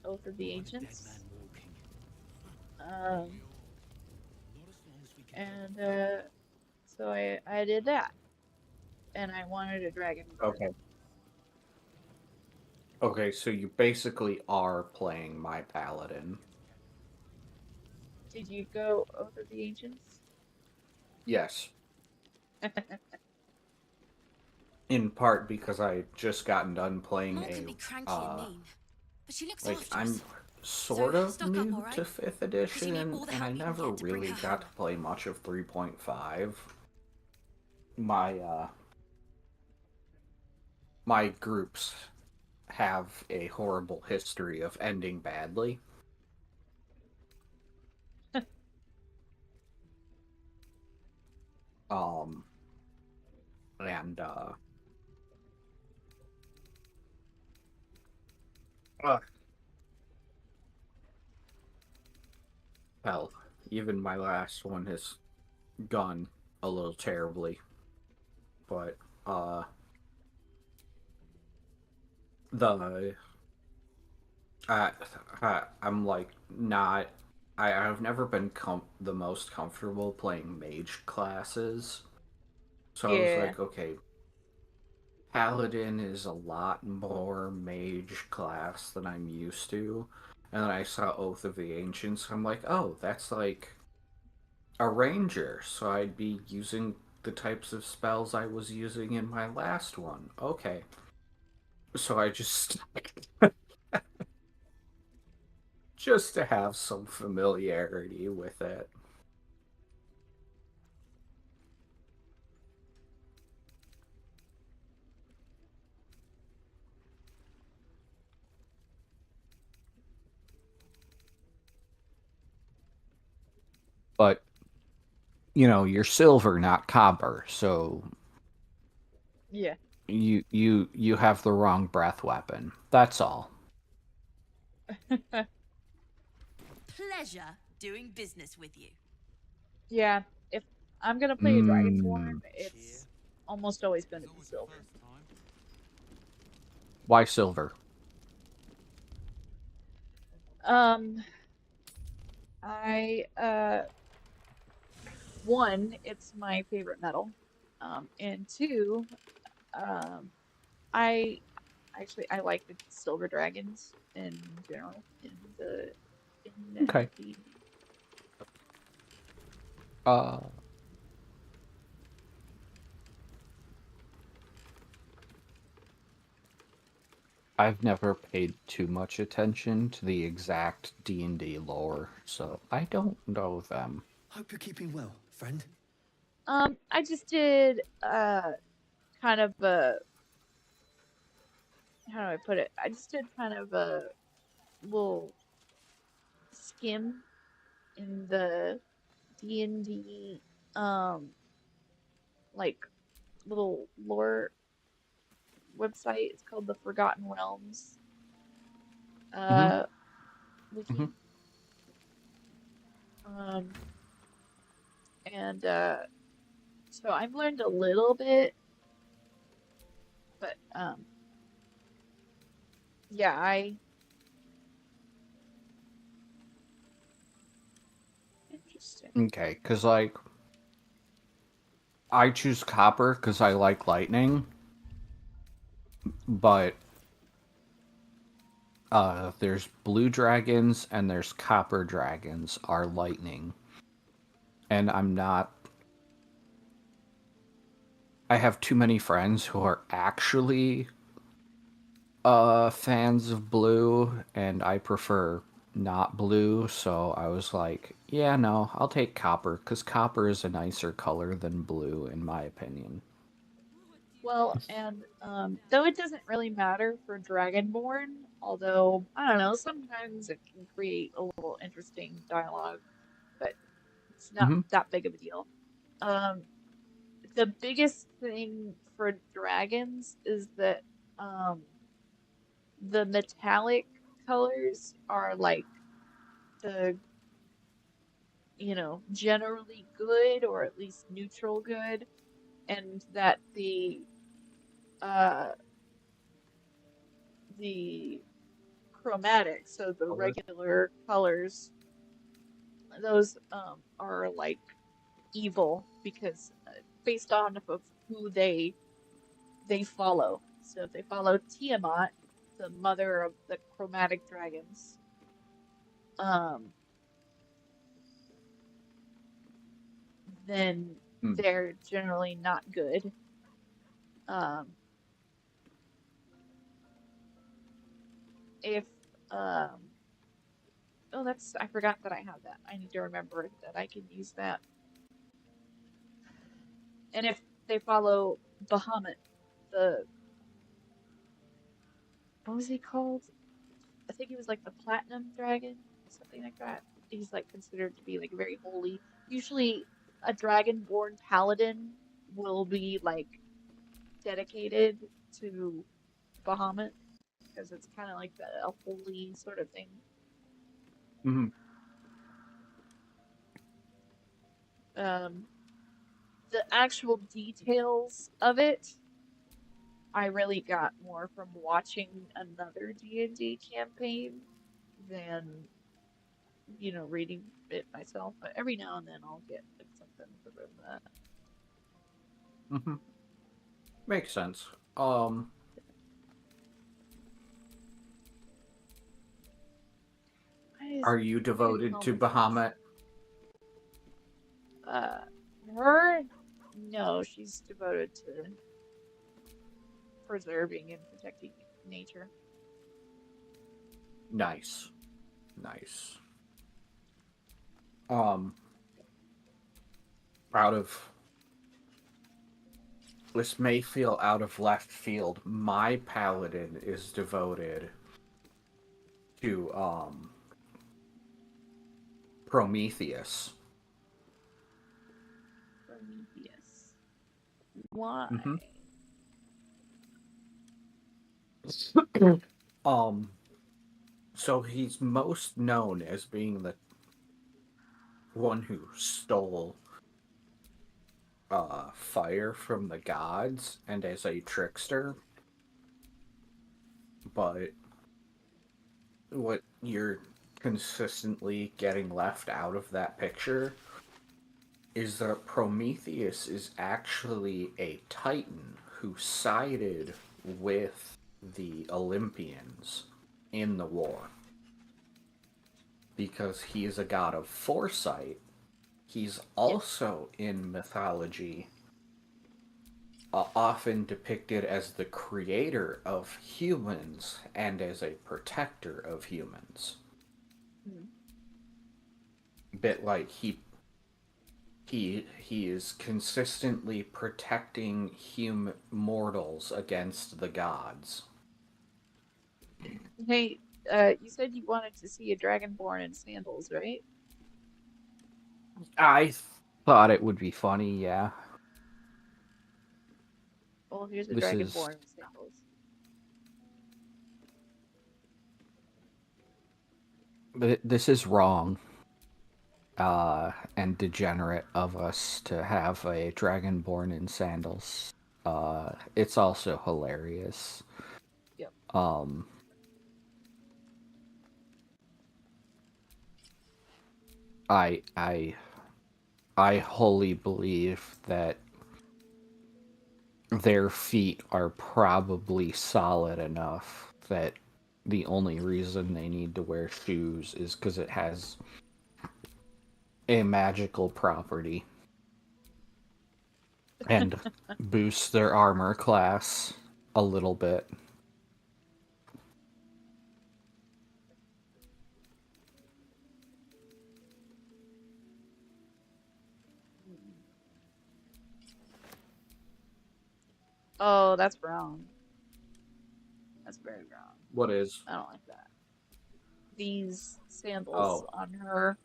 Oath of the Ancients. And so I did that. And I wanted a dragon. Okay. Okay, so you basically are playing my paladin. Did you go Oath of the Ancients? Yes. In part because I just gotten done playing Mom can be cranky and mean, but she looks like after I'm us. sort So, of stock up, new all right? to 5th 'Cause you edition, need all the and I help you can never get to bring really her got to home. play much of 3.5. My groups have a horrible history of ending badly. And hell, even my last one has gone a little terribly. But I'm like not. I've never been the most comfortable playing mage classes, so I was like, okay, paladin is a lot more mage class than I'm used to, and then I saw Oath of the Ancients. I'm like, oh, that's like a ranger, so I'd be using the types of spells I was using in my last one. Okay, so I just just to have some familiarity with it. But you know, you're silver, not copper, so yeah. You have the wrong breath weapon. That's all. Pleasure doing business with you. Yeah, if I'm gonna play a dragon form, it's almost always gonna be silver. Why silver? I one, it's my favorite metal. And two, I like the silver dragons in general in Okay. D&D. I've never paid too much attention to the exact D&D lore, so I don't know them. Hope you're keeping well, friend. I just did kind of a, how do I put it? I just did kind of a little skim in the D&D like little lore website. It's called the Forgotten Realms wiki. And so I've learned a little bit, but yeah, interesting. Okay, because like I choose copper because I like lightning, but there's blue dragons and there's copper dragons are lightning, and I have too many friends who are actually fans of blue, and I prefer not blue, so I was like, yeah, no, I'll take copper, because copper is a nicer color than blue, in my opinion. Well, and though it doesn't really matter for Dragonborn, although I don't know, sometimes it can create a little interesting dialogue, but it's not Hmm. that big of a deal. Um, the biggest thing for dragons is that um, the metallic colors are like the, generally good or at least neutral good, and that uh the chromatic, so the regular colors, those are like evil because based on of who they follow. So if they follow Tiamat, the mother of the chromatic dragons, um, then Mm. they're generally not good. Um, if oh, that's I forgot that I have that. I need to remember that I can use that. And if they follow Bahamut, the what was he called? I think he was like the platinum dragon, something like that. He's like considered to be like very holy. Usually, a dragonborn paladin will be like dedicated to Bahamut because it's kind of like a holy sort of thing. Hmm. Um, the actual details of it, I really got more from watching another D&D campaign than reading it myself, but every now and then I'll get like something from that. Hmm. Makes sense. Are you Why is devoted to Helmut Nest? Bahamut? Uh, her? No, she's devoted to preserving and protecting nature. Nice. Nice. Um, out of this may feel out of left field. My paladin is devoted to Prometheus. Prometheus. Why? Hmm. um, so he's most known as being the one who stole fire from the gods and as a trickster, but what you're consistently getting left out of that picture is that Prometheus is actually a Titan who sided with the Olympians in the war. Because he is a god of foresight, he's also in mythology often depicted as the creator of humans and as a protector of humans. Hmm. Bit like he is consistently protecting mortals against the gods. Hey, you said you wanted to see a dragonborn in sandals, right? I thought it would be funny, yeah. Well, here's a This is dragonborn in sandals. this is wrong. And degenerate of us to have a dragonborn in sandals. It's also hilarious. Yep. I wholly believe that their feet are probably solid enough that the only reason they need to wear shoes is because it has a magical property and boosts their armor class a little bit. Oh, that's wrong. That's very wrong. What is? I don't like that. These sandals Oh. on her.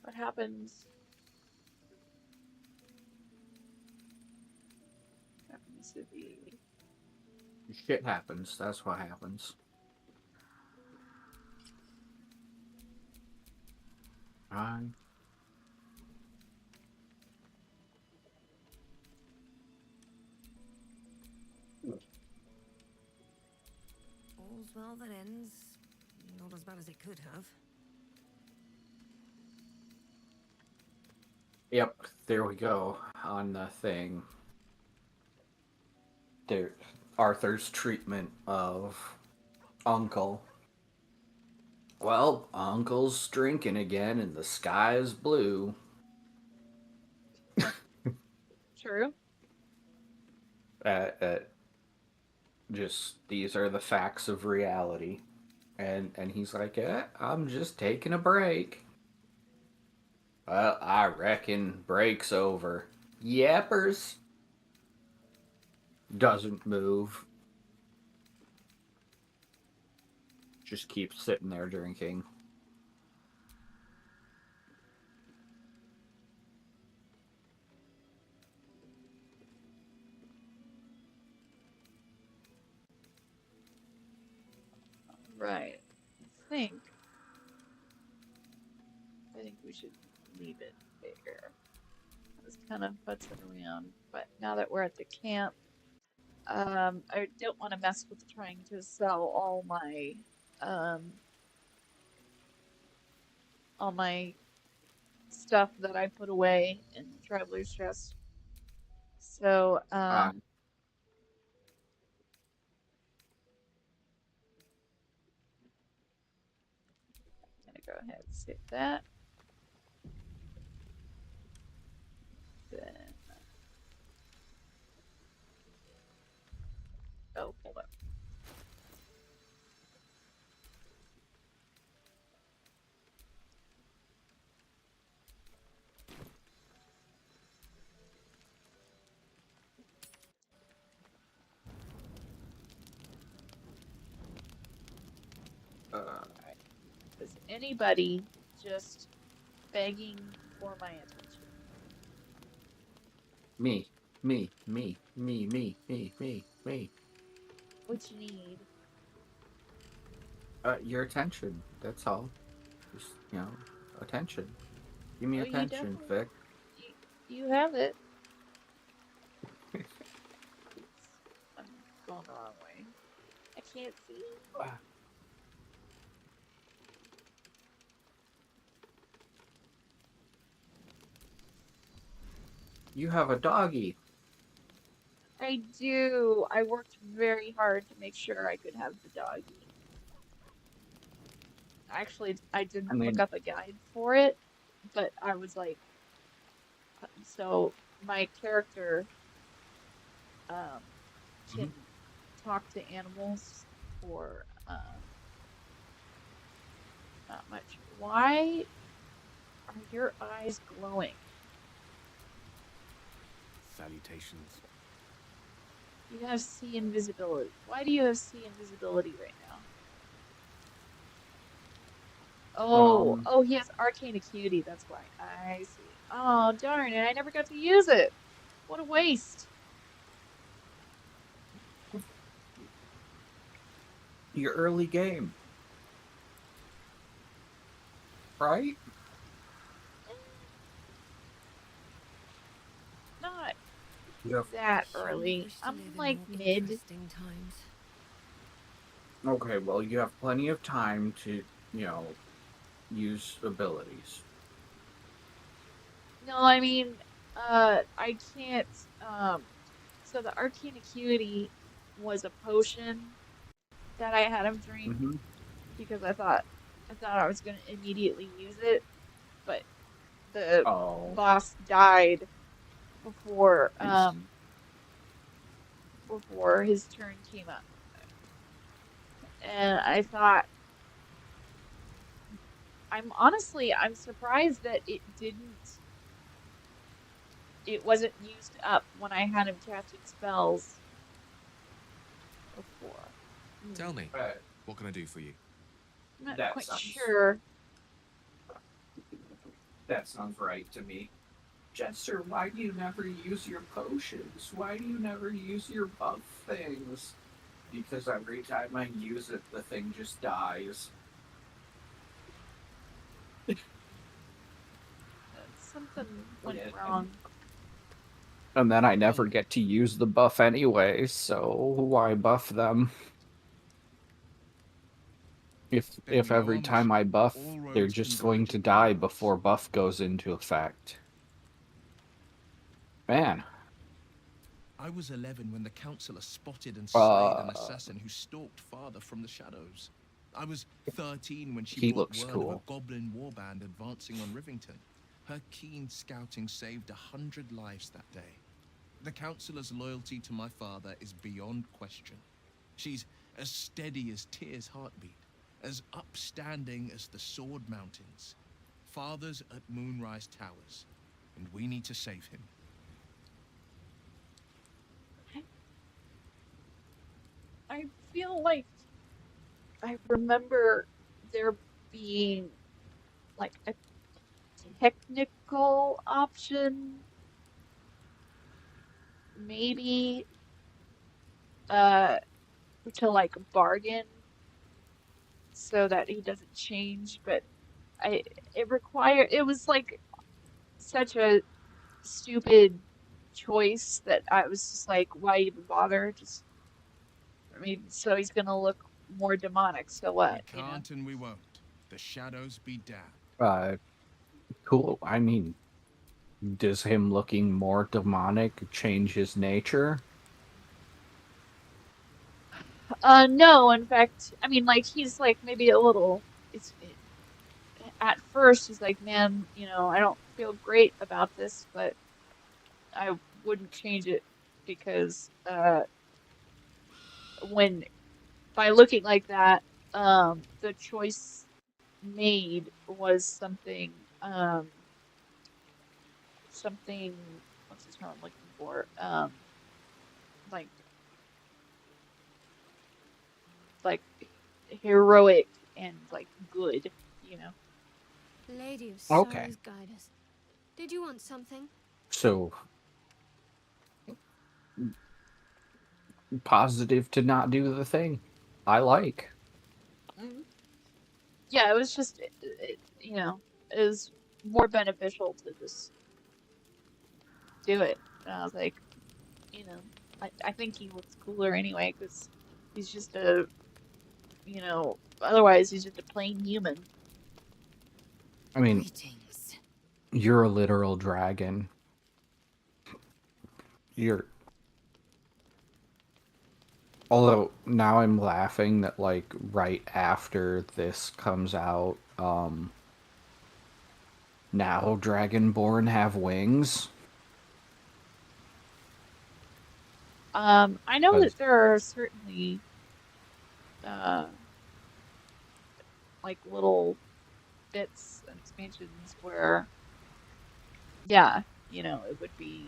What happens? Happens to be. Shit happens. That's what happens. I All's well that ends. Not as bad as it could have. Yep, there we go on the thing. There, Arthur's treatment of Uncle. Well, Uncle's drinking again, and the sky is blue. True. Just these are the facts of reality, and he's like, I'm just taking a break. Well, I reckon break's over. Yappers. Doesn't move. Just keeps sitting there drinking. Right. I think we should leave it there. It's kind of putzing around, but now that we're at the camp, I don't want to mess with trying to sell all my stuff that I put away in the traveler's chest. So, I'm gonna go ahead and save that. Then, oh, hold up. Is anybody just begging for my attention? Me. What you need? Your attention. That's all. Just, attention. Give me Oh, you attention, definitely, Vic. you have it. I'm going the wrong way. I can't see. You have a doggy. I do. I worked very hard to make sure I could have the doggy. Actually, I didn't look up a guide for it, but I was like, so my character can talk to animals for not much. Why are your eyes glowing? Salutations. You have sea invisibility. Why do you have sea invisibility right now? Oh, he has arcane acuity. That's why. I see. Oh, darn it. I never got to use it. What a waste. Your early game. Right? Not Yep. that early. I'm like mid. Okay, well, you have plenty of time to, use abilities. No, I mean, I can't, so the arcane acuity was a potion that I had him drink because I thought I was gonna immediately use it, but the boss died before before his turn came up. And I thought I'm surprised that it wasn't used up when I had him casting spells before. Tell me, what can I do for you? I'm not That quite sounds sure. that sounds right to me. Jester, why do you never use your potions? Why do you never use your buff things? Because every time I use it, the thing just dies. Something went wrong. And then I never get to use the buff anyway, so why buff them? If every time I buff, they're just going to die before buff goes into effect. Man. I was 11 when the councillor spotted and slayed an assassin who stalked father from the shadows. I was 13 when she He brought looks word cool. of a goblin warband advancing on Rivington. Her keen scouting saved 100 lives that day. The councillor's loyalty to my father is beyond question. She's as steady as Tyr's heartbeat, as upstanding as the Sword Mountains. Father's at Moonrise Towers, and we need to save him. I feel like I remember there being like a technical option, maybe to like bargain so that he doesn't change, but it was like such a stupid choice that I was just like, why even bother? I mean, so he's gonna look more demonic, so what? We can't and we won't. The shadows be damned. Cool. I mean, does him looking more demonic change his nature? No, in fact, I mean, like, he's like maybe a little, at first he's like, man, I don't feel great about this, but I wouldn't change it because, by looking like that, the choice made was something, what's the term I'm looking for? Like, like heroic and like good, you know. Lady of Okay. Sorrows, guide us. Did you want something? So, positive to not do the thing. I like. Yeah, it was just, it was more beneficial to just do it. And I was like, I think he looks cooler anyway because he's just otherwise he's just a plain human. I mean, you're a literal dragon. Although, now I'm laughing that, like, right after this comes out, now Dragonborn have wings. I know that there are certainly, like little bits and expansions where, yeah, it would be,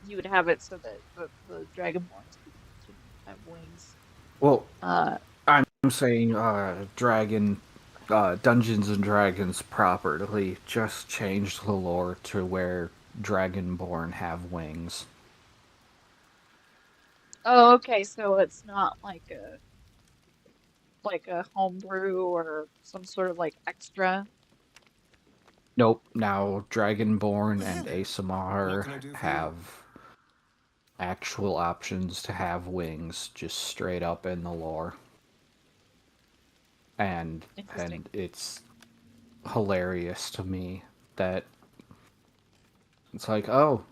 you would have it so that the Dragonborns could have wings. Well, I'm saying, Dungeons and Dragons properly just changed the lore to where Dragonborn have wings. Oh, okay, so it's not like a homebrew or some sort of like extra. Nope, now Dragonborn and ASMR have actual options to have wings just straight up in the lore. And it's hilarious to me that it's like, oh,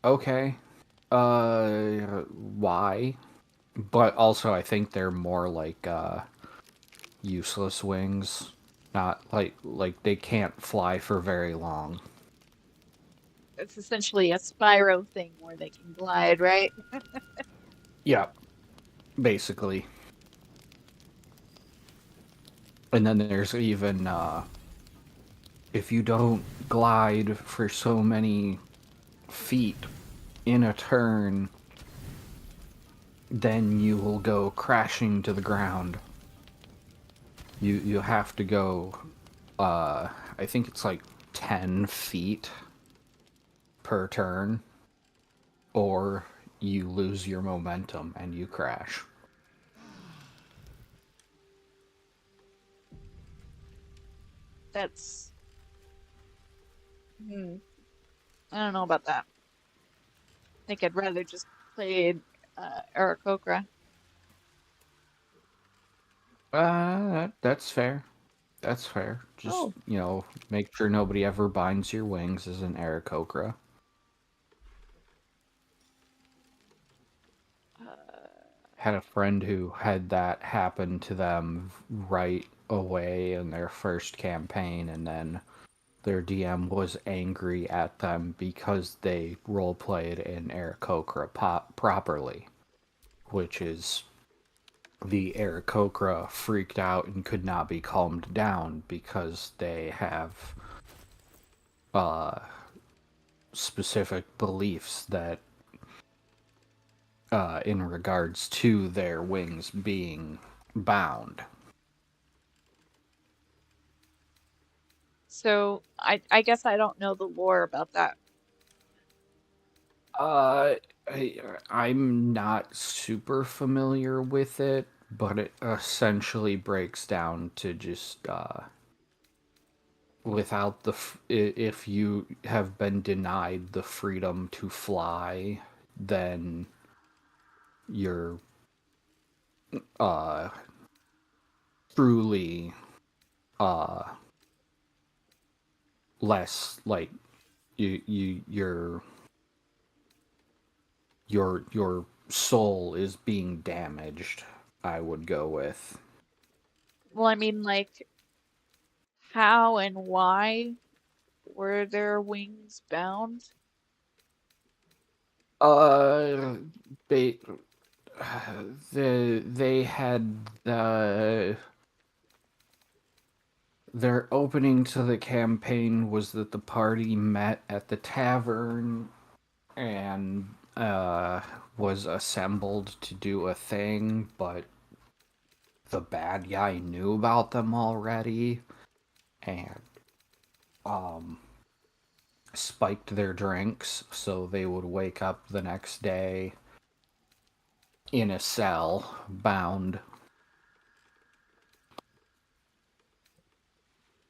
okay, why? But also I think they're more like useless wings, not like they can't fly for very long. It's essentially a Spyro thing where they can glide, right? Yeah, basically. And then there's even, if you don't glide for so many feet in a turn, then you will go crashing to the ground. You have to go, I think it's like 10 feet per turn, or you lose your momentum and you crash. That's... I don't know about that. I think I'd rather just play Aarakocra. That's fair. That's fair. Just, you know, make sure nobody ever binds your wings as an Aarakocra. Had a friend who had that happen to them right away in their first campaign, and then their DM was angry at them because they roleplayed in Aarakocra properly, which is the Aarakocra freaked out and could not be calmed down because they have specific beliefs that in regards to their wings being bound. So I guess I don't know the lore about that. I'm not super familiar with it, but it essentially breaks down to just without the if you have been denied the freedom to fly, then you're truly less like your soul is being damaged, I would go with. Well, I mean, like, how and why were their wings bound? They they had their opening to the campaign was that the party met at the tavern and was assembled to do a thing, but the bad guy knew about them already and spiked their drinks so they would wake up the next day in a cell, bound.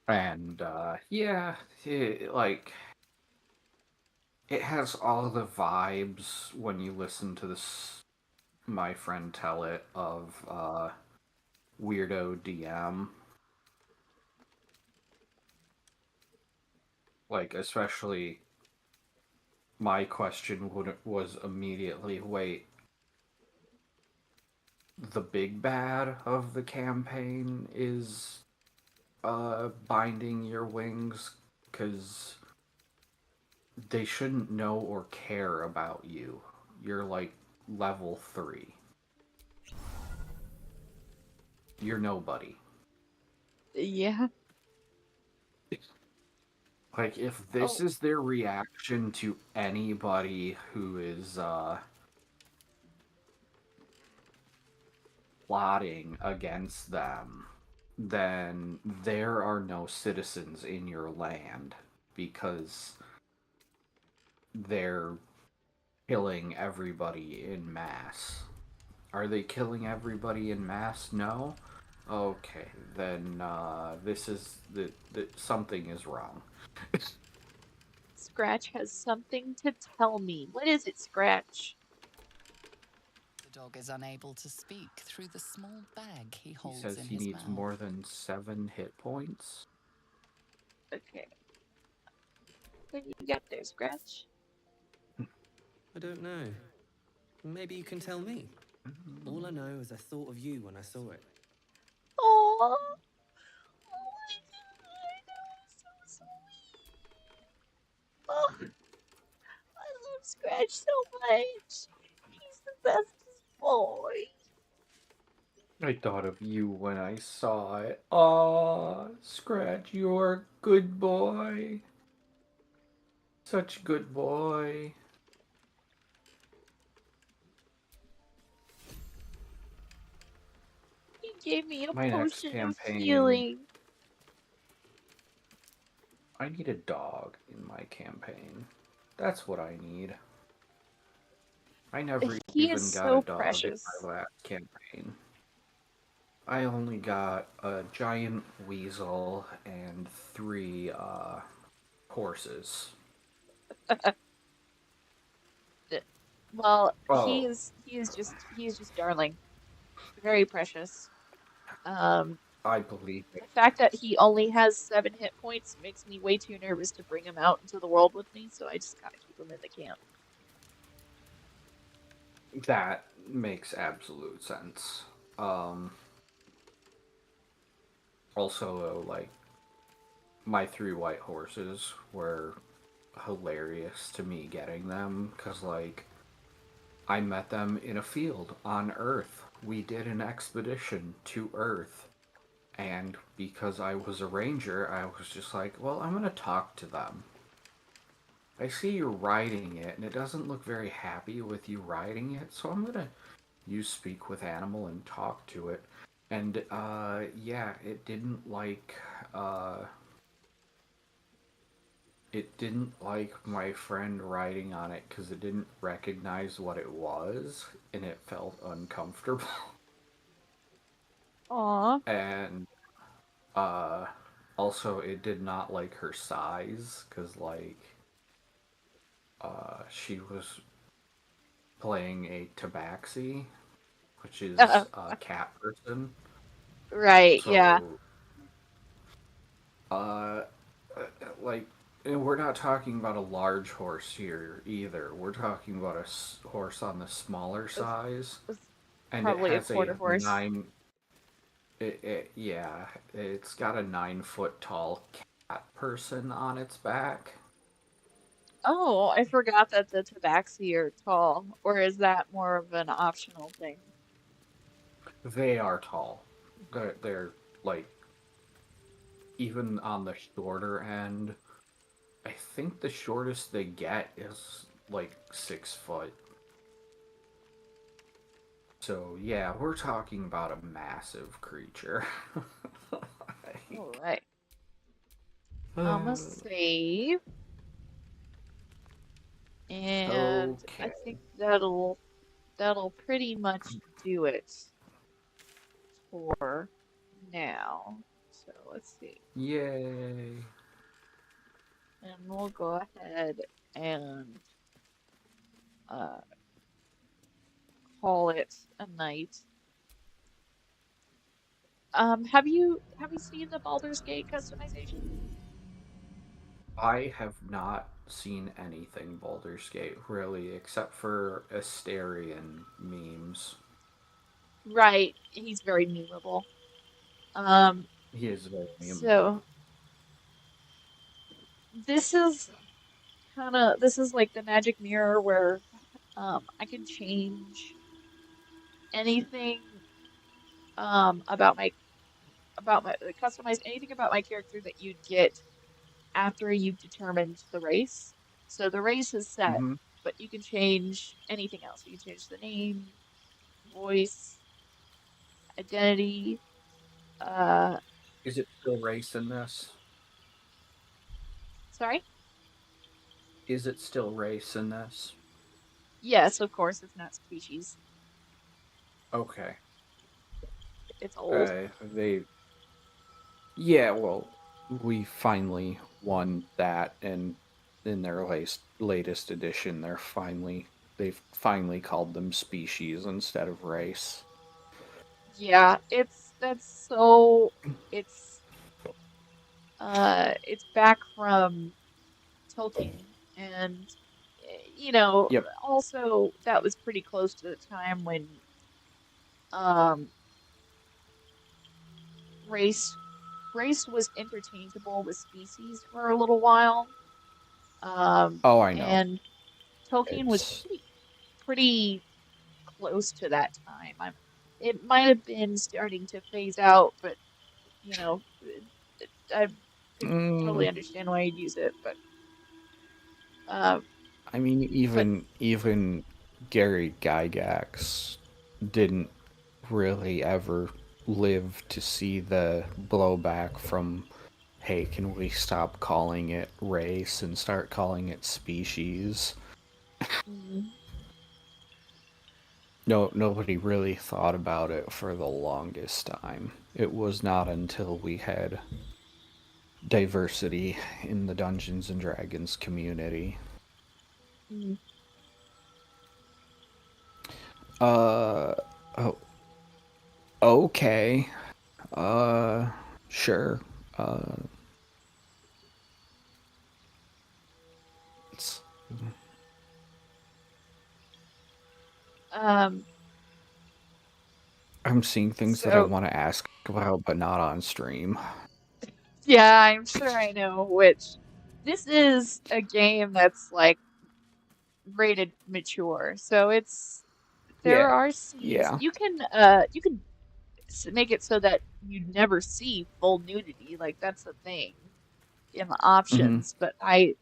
And yeah, like it has all the vibes when you listen to this my friend tell it of weirdo DM. Like especially my question was immediately, wait, the big bad of the campaign is binding your wings, because they shouldn't know or care about you. You're like level 3. You're nobody. Yeah. Like, if this is their reaction to anybody who is plotting against them, then there are no citizens in your land, because they're killing everybody in mass. Are they killing everybody in mass? No? Okay, then this is something is wrong. Scratch has something to tell me. What is it, Scratch? The dog is unable to speak through the small bag he holds He says in he his needs mouth. more than 7 hit points. Okay. What you got there, Scratch? I don't know. Maybe you can tell me. All I know is I thought of you when I saw it. Oh, oh my God, that was so sweet. Oh, I love Scratch so much. He's the bestest boy. I thought of you when I saw it. Aw, Scratch, you're a good boy. Such a good boy. He gave me a My next potion of campaign, healing. I need a dog in my campaign. That's what I need. I never He is even got a so dog in precious. my last campaign. I only got a giant weasel and 3 horses. Well, Oh, he is just darling. Very precious. Um, I believe it. the fact that he only has 7 hit points makes me way too nervous to bring him out into the world with me, so I just gotta keep him in the camp. That makes absolute sense. Also, like, my 3 white horses were hilarious to me getting them, because, like, I met them in a field on Earth. We did an expedition to Earth. And because I was a ranger, I was just like, well, I'm going to talk to them. I see you're riding it, and it doesn't look very happy with you riding it, so I'm going to use speak with animal and talk to it. And, yeah, uh, it didn't like my friend riding on it because it didn't recognize what it was, and it felt uncomfortable. Aw. And, uh, also it did not like her size, because, like, she was playing a tabaxi, which is a cat person. Right, yeah. So, uh, like, and we're not talking about a large horse here either. We're talking about a horse on the smaller size, It's and it probably a has quarter a horse. 9. Yeah, it's got a 9 foot tall cat person on its back. Oh, I forgot that the tabaxi are tall, or is that more of an optional thing? They are tall. They're like, even on the shorter end, I think the shortest they get is like 6 foot. So yeah, we're talking about a massive creature. All right. I'm gonna save, and I Okay. think that'll pretty much do it for now. So let's see. Yay. And we'll go ahead and uh, call it a night. Have you seen the Baldur's Gate customization? I have not seen anything Baldur's Gate really, except for Asterion memes. Right, he's very memeable. Um, He is very memeable. so this is like the magic mirror where I can change anything about my customize anything about my character that you'd get after you've determined the race. So the race is set, Mm-hmm. but you can change anything else. You can change the name, voice, identity. Uh, Is it still race in this? sorry. Is it still race in this? Yes, of course, it's not species. Okay. It's old. They Yeah, well, we finally won that, and in their latest edition, they've finally called them species instead of race. Yeah, it's it's back from Tolkien, and Yep. also that was pretty close to the time when um race race was interchangeable with species for a little while. Oh, I know. And Tolkien was It's pretty close to that time. it might have been starting to phase out, but you know, I could totally understand why you'd use it, but I mean, but even Gary Gygax didn't really ever live to see the blowback from, hey, can we stop calling it race and start calling it species? No, nobody really thought about it for the longest time. It was not until we had diversity in the Dungeons and Dragons community. Oh, okay. Sure. It's, I'm seeing things that I so want to ask about, but not on stream. yeah, I'm sure I know which. This is a game that's like rated mature, so there Yeah. are scenes Yeah. you can make it so that you never see full nudity, like that's the thing in the Mm-hmm. options, but I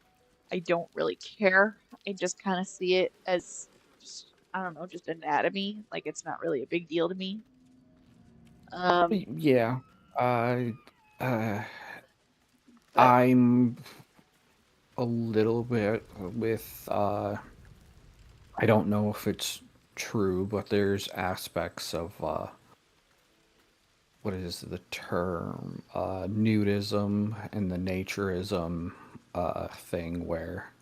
don't really care. I just kind of see it as just, I don't know, just anatomy, like it's not really a big deal to me. Yeah. Uh, uh, But I'm a little bit with, I don't know if it's true, but there's aspects of, what is the term? Nudism and the naturism, thing where,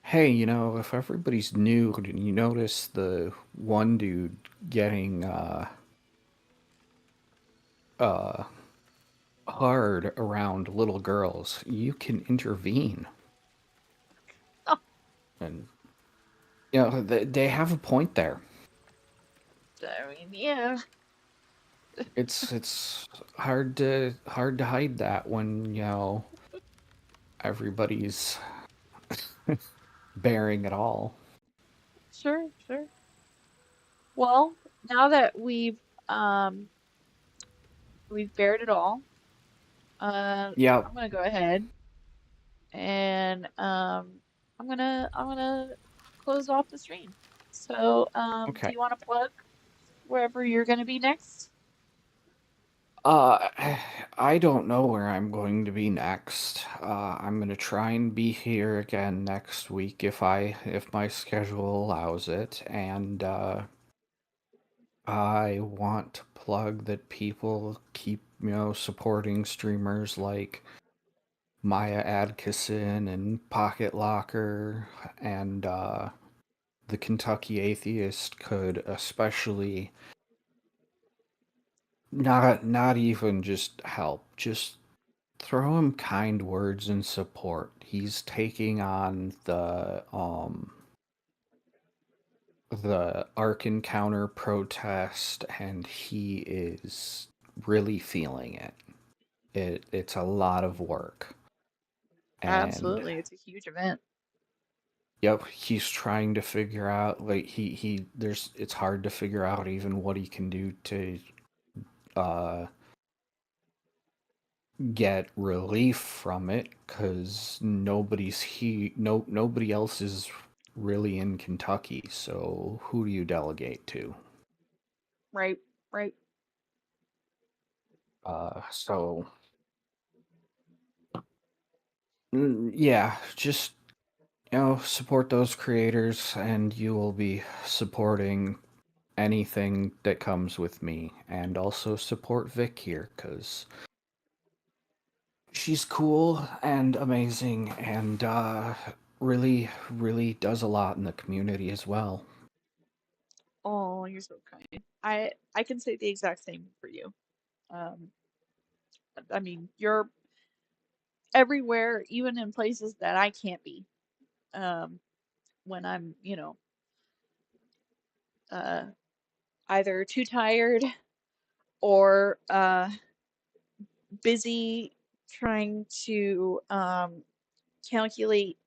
hey, if everybody's nude and you notice the one dude getting, uh, hard around little girls, you can intervene. oh, And, they have a point there. I mean, yeah, It's hard to hide that when, everybody's bearing it all. sure, sure. Well, now that um we've bared it all, Yep. I'm gonna go ahead and I'm gonna close off the stream. So, do Okay. you want to plug wherever you're gonna be next? Uh, I don't know where I'm going to be next. I'm gonna try and be here again next week if my schedule allows it, and I want to plug that people keep supporting streamers like Maya Adkisson and Pocket Locker and the Kentucky Atheist could especially not even just help, just throw him kind words and support. He's taking on the Ark Encounter protest, and he is really feeling it. It's a lot of work. And Absolutely, it's a huge event. yep, he's trying to figure out like he there's it's hard to figure out even what he can do to uh get relief from it cuz nobody else is really in Kentucky. So who do you delegate to? Right, right. So yeah, just support those creators and you will be supporting anything that comes with me, and also support Vic here because she's cool and amazing and really, really does a lot in the community as well. Oh, you're so kind. I can say the exact same for you. Um, I mean, you're everywhere, even in places that I can't be. Um, when I'm, uh, either too tired or busy trying to calculate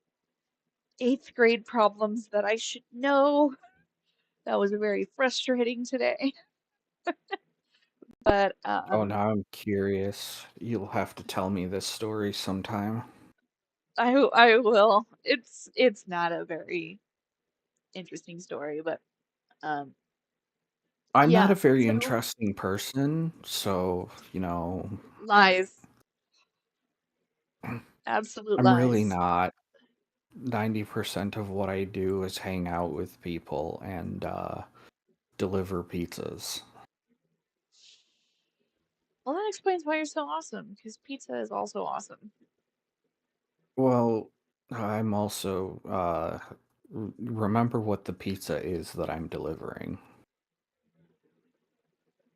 eighth grade problems that I should know. That was very frustrating today. But Oh, now I'm curious. You'll have to tell me this story sometime. I will. It's not a very interesting story, but I'm not yeah. a very So interesting person, so, lies, absolute I'm really lies. not. 90% of what I do is hang out with people and deliver pizzas. Well, that explains why you're so awesome, because pizza is also awesome. Well, I'm also remember what the pizza is that I'm delivering.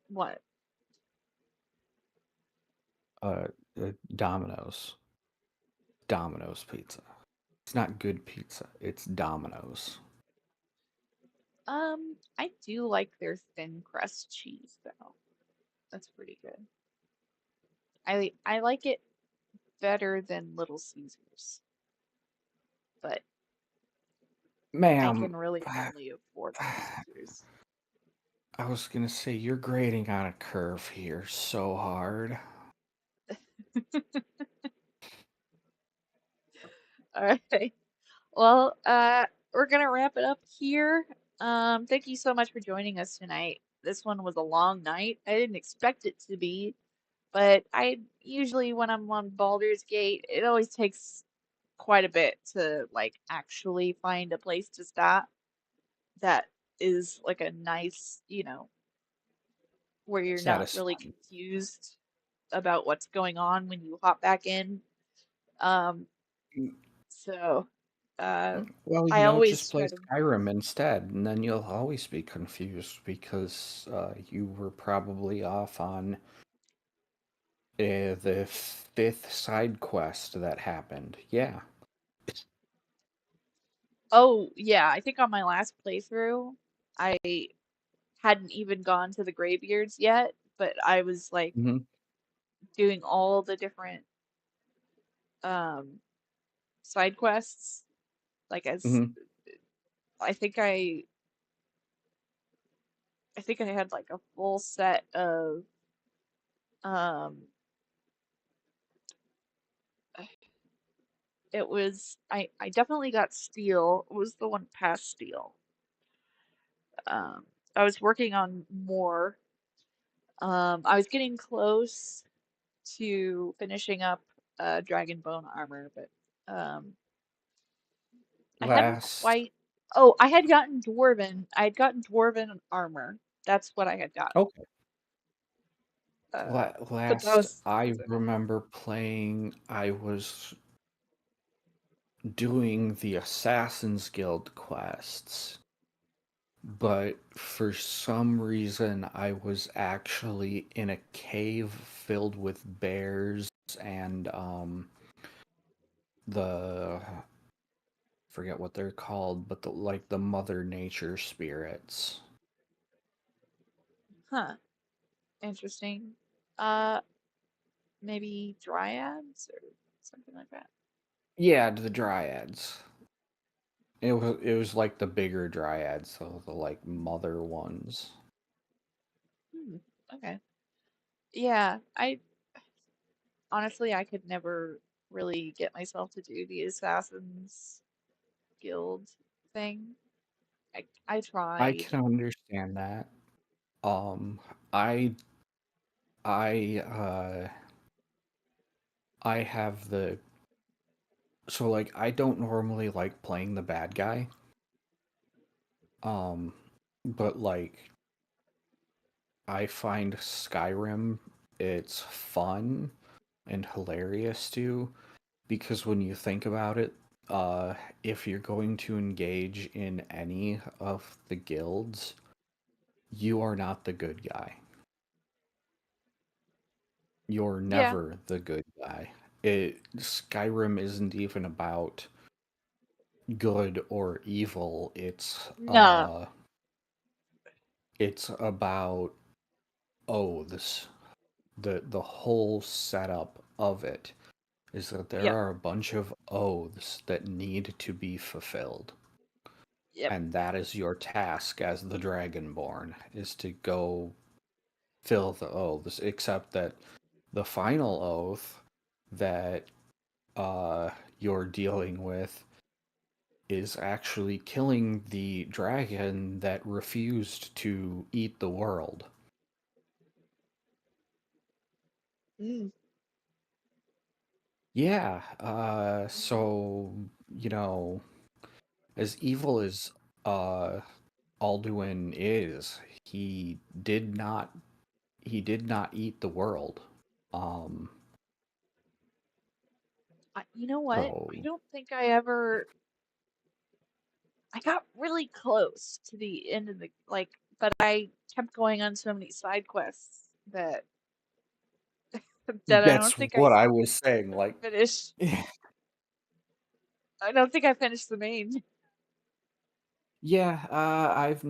What? Uh, Domino's. Domino's pizza. It's not good pizza. It's Domino's. I do like their thin crust cheese though. That's pretty good. I like it better than Little Caesars, but I Ma'am, can really only afford Little Caesars. I was gonna say you're grading on a curve here so hard. All right. Well, we're gonna wrap it up here. Thank you so much for joining us tonight. This one was a long night. I didn't expect it to be, but I usually when I'm on Baldur's Gate, it always takes quite a bit to like actually find a place to stop that is like a nice, where you're not really Satisfying. confused about what's going on when you hop back in. Um, so Well, I always just play try to. Skyrim instead, and then you'll always be confused because you were probably off on the fifth side quest that happened. Yeah. Oh, yeah, I think on my last playthrough, I hadn't even gone to the Greybeards yet, but I was like hmm doing all the different um side quests. Like as hmm I think I had like a full set of um it was I definitely got Steel. It was the one past Steel. Um I was working on more. I was getting close to finishing up Dragon Bone armor, but um, I hadn't Last. quite. Oh, I had gotten Dwarven. I had gotten Dwarven armor. That's what I had gotten. Okay. But Last I that's it. remember playing, I was doing the Assassin's Guild quests, but for some reason I was actually in a cave filled with bears and the forget what they're called, but the Mother Nature spirits. Huh. Interesting. Uh, maybe Dryads or something like that. Yeah, the dryads. It was like the bigger dryads, so the like mother ones. Hmm. Okay. Yeah, I honestly I could never really get myself to do the Assassin's Guild thing. I I tried. can understand that. Um, I I I have the so like I don't normally like playing the bad guy. Um, but like I find Skyrim it's fun and hilarious too because when you think about it, if you're going to engage in any of the guilds, you are not the good guy. You're Yeah. never the good guy. Skyrim isn't even about good or evil. No. It's about oaths. The whole setup of it is that there Yep. are a bunch of oaths that need to be fulfilled. Yep. And that is your task as the Dragonborn, is to go fill the oaths, except that the final oath that you're dealing with is actually killing the dragon that refused to eat the world. Mm. Yeah, so, as evil as Alduin is, he did not eat the world. Um, You know what? so I don't think I ever. I got really close to the end of the but I kept going on so many side quests that I that's don't think what I was saying. Like, finished. I don't think I finished the main. yeah, I've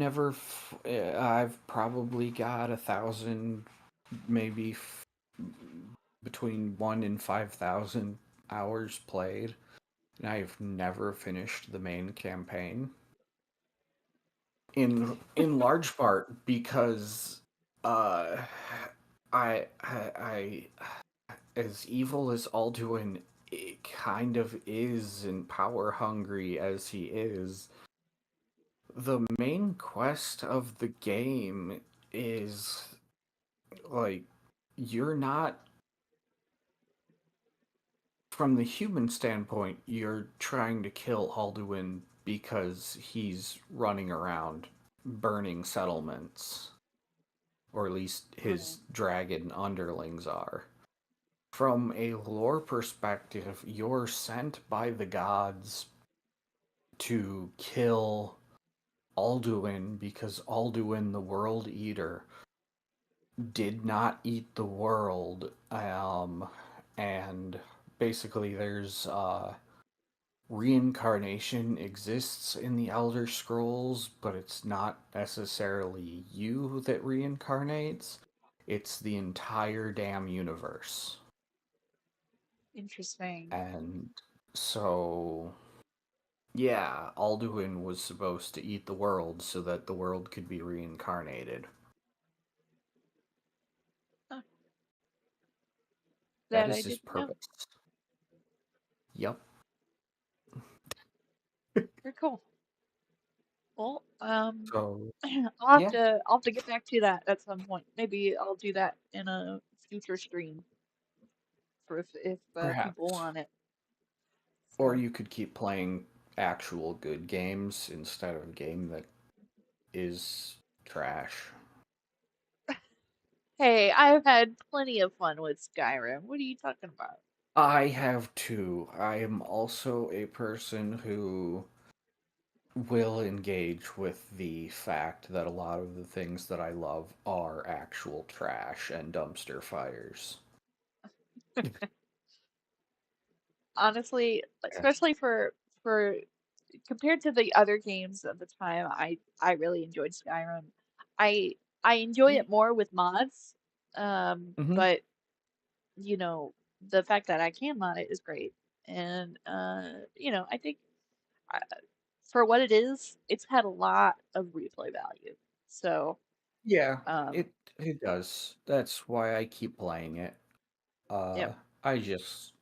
probably got 1,000, maybe between 1 and 5,000 hours played, and I've never finished the main campaign. In large part because uh I as evil as Alduin kind of is and power hungry as he is, the main quest of the game is like you're not from the human standpoint, you're trying to kill Alduin because he's running around burning settlements, or at least his dragon underlings are. From a lore perspective, you're sent by the gods to kill Alduin because Alduin, the World Eater, did not eat the world. And basically, there's reincarnation exists in the Elder Scrolls, but it's not necessarily you that reincarnates. It's the entire damn universe. Interesting. And so, yeah, Alduin was supposed to eat the world so that the world could be reincarnated. Huh. That That I is his didn't know. purpose. Yep. Very cool. Well, So, I'll have to get back to that at some point. Maybe I'll do that in a future stream for if people perhaps. want it. Or So, you could keep playing actual good games instead of a game that is trash. hey, I've had plenty of fun with Skyrim. What are you talking about? I have too. I am also a person who will engage with the fact that a lot of the things that I love are actual trash and dumpster fires. Honestly, especially for compared to the other games of the time, I really enjoyed Skyrim. I I enjoy it more with mods. Mm-hmm. But the fact that I can mod it is great. And I think uh, for what it is, it's had a lot of replay value. So, Yeah, um, it does. That's why I keep playing it. yep. I just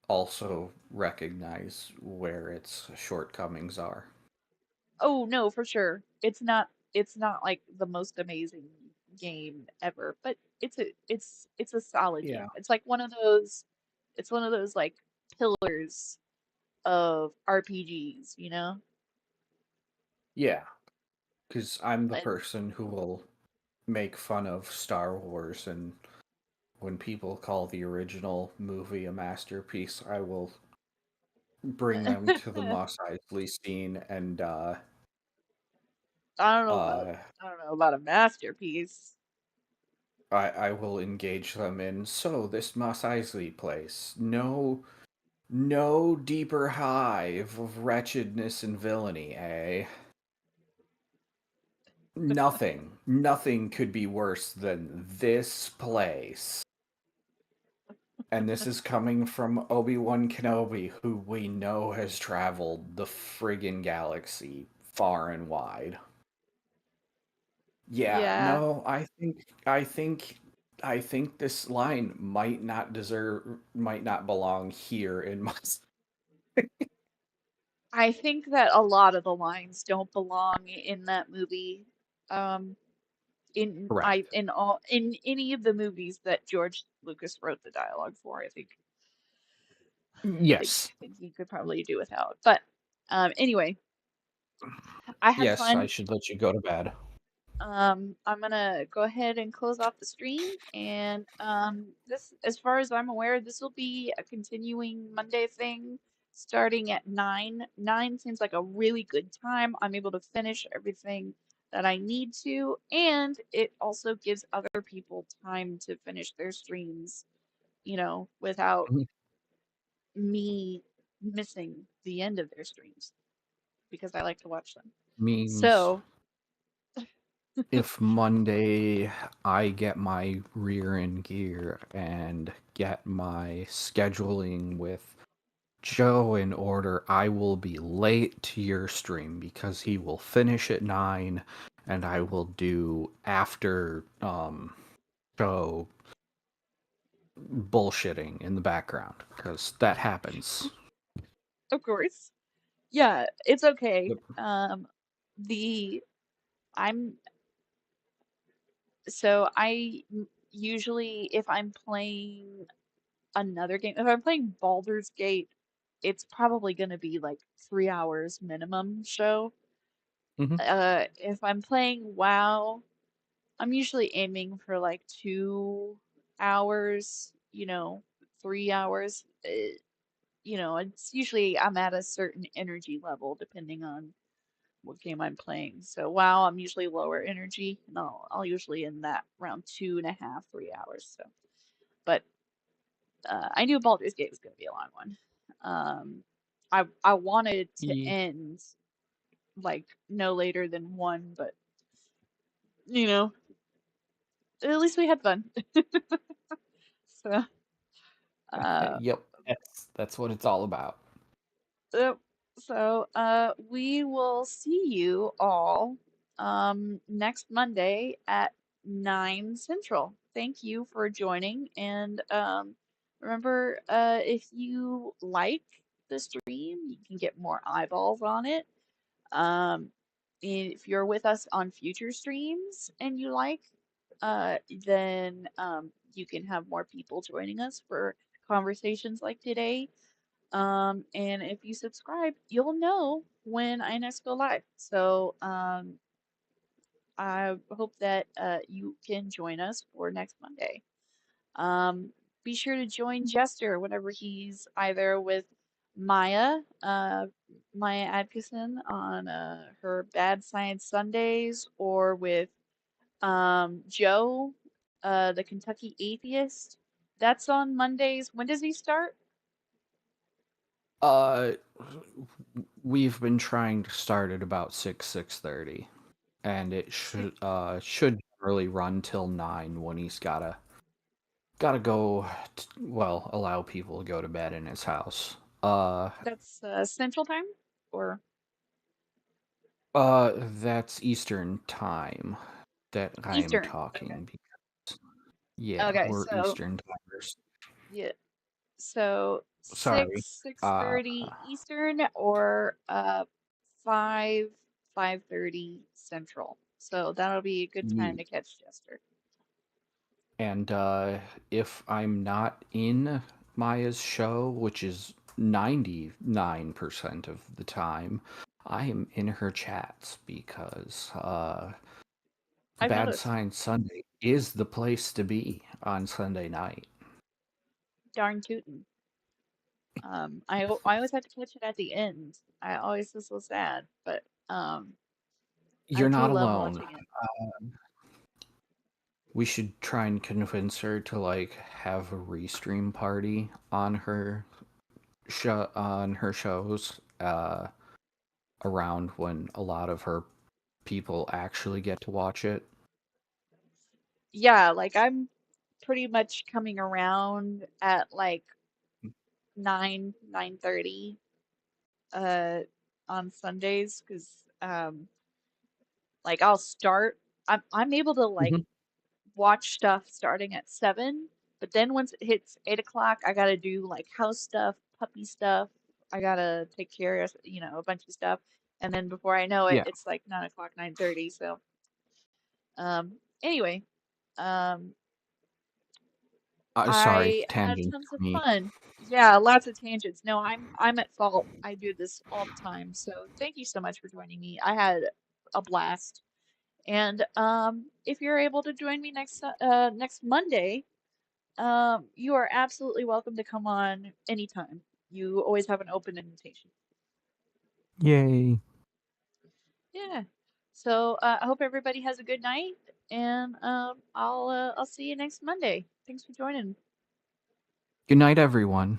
also recognize where its shortcomings are. Oh no, for sure. It's not like the most amazing game ever, but it's a solid Yeah. game. It's one of those like pillars of RPGs, you know? Yeah, because I'm the And person who will make fun of Star Wars, and when people call the original movie a masterpiece, I will bring them to the Mos Eisley scene and I don't know about uh, I don't know about a masterpiece. I will engage them in, so this Mos Eisley place, no deeper hive of wretchedness and villainy, eh? Nothing could be worse than this place. And this is coming from Obi-Wan Kenobi, who we know has traveled the friggin' galaxy far and wide. Yeah, Yeah. no, I think this line might not belong here in my. I think that a lot of the lines don't belong in that movie. Um, Correct. in any of the movies that George Lucas wrote the dialogue for, Yes. I think he could probably do without. But anyway, I had Yes, I fun. should let you go to bed. I'm gonna go ahead and close off the stream, and this, as far as I'm aware, this will be a continuing Monday thing, starting at 9. 9 seems like a really good time. I'm able to finish everything that I need to, and it also gives other people time to finish their streams, without Mhm. me missing the end of their streams because I like to watch them. Means So, if Monday I get my rear in gear and get my scheduling with Joe in order, I will be late to your stream because he will finish at 9 and I will do after show bullshitting in the background because that happens. of course. Yeah, it's okay. Yep. The I'm so I usually, if I'm playing another game, if I'm playing Baldur's Gate, it's probably going to be like 3 hours minimum show. Mhm. If I'm playing WoW, I'm usually aiming for like 2 hours, 3 hours. It's usually I'm at a certain energy level depending on what game I'm playing. So WoW, I'm usually lower energy, and I'll usually in that around 2.5, 3 hours. So, but I knew Baldur's Gate was going to be a long one. I wanted to Ye- end like no later than 1, but you know, at least we had fun. So, uh, Yep, that's what it's all about. Yep. So, we will see you all next Monday at 9 Central. Thank you for joining, and remember, if you like the stream, you can get more eyeballs on it. Um, if you're with us on future streams and you like, then you can have more people joining us for conversations like today. And if you subscribe, you'll know when I next go live. So, I hope that you can join us for next Monday. Um, be sure to join Jester whenever he's either with Maya, Maya Atkinson on her Bad Science Sundays, or with Joe, the Kentucky Atheist. That's on Mondays. When does he start? Uh, we've been trying to start at about 6:30, and it should really run till 9 when he's gotta go. Well, allow people to go to bed in his house. That's Central Time, or That's Eastern time that I'm Eastern. Okay. talking because yeah, Okay, we're so Eastern timers. yeah, so Sorry. 6:30 Eastern, or 5 5:30 Central. So that'll be a good time Ye- to catch Jester. And if I'm not in Maya's show, which is 99% of the time, I am in her chats because I've Bad noticed. Science Sunday is the place to be on Sunday night. Darn tootin'. I always have to catch it at the end. I always feel so sad, but I You're do not love alone. watching it. We should try and convince her to like have a restream party on her shows around when a lot of her people actually get to watch it. Yeah, like I'm pretty much coming around at like 9:30 uh on Sundays, because like I'm able to like watch stuff starting at 7, but then once it hits 8 o'clock, I gotta do like house stuff, puppy stuff. I gotta take care of, you know, a bunch of stuff. And then before I know it, Yeah. it's like 9 o'clock, 9:30. So, anyway, um, Sorry, I had tangent tons for of me. fun. Yeah, lots of tangents. No, I'm at fault. I do this all the time. So thank you so much for joining me. I had a blast. And if you're able to join me next Monday, you are absolutely welcome to come on anytime. You always have an open invitation. Yay. Yeah. So I hope everybody has a good night, and I'll see you next Monday. Thanks for joining. Good night, everyone.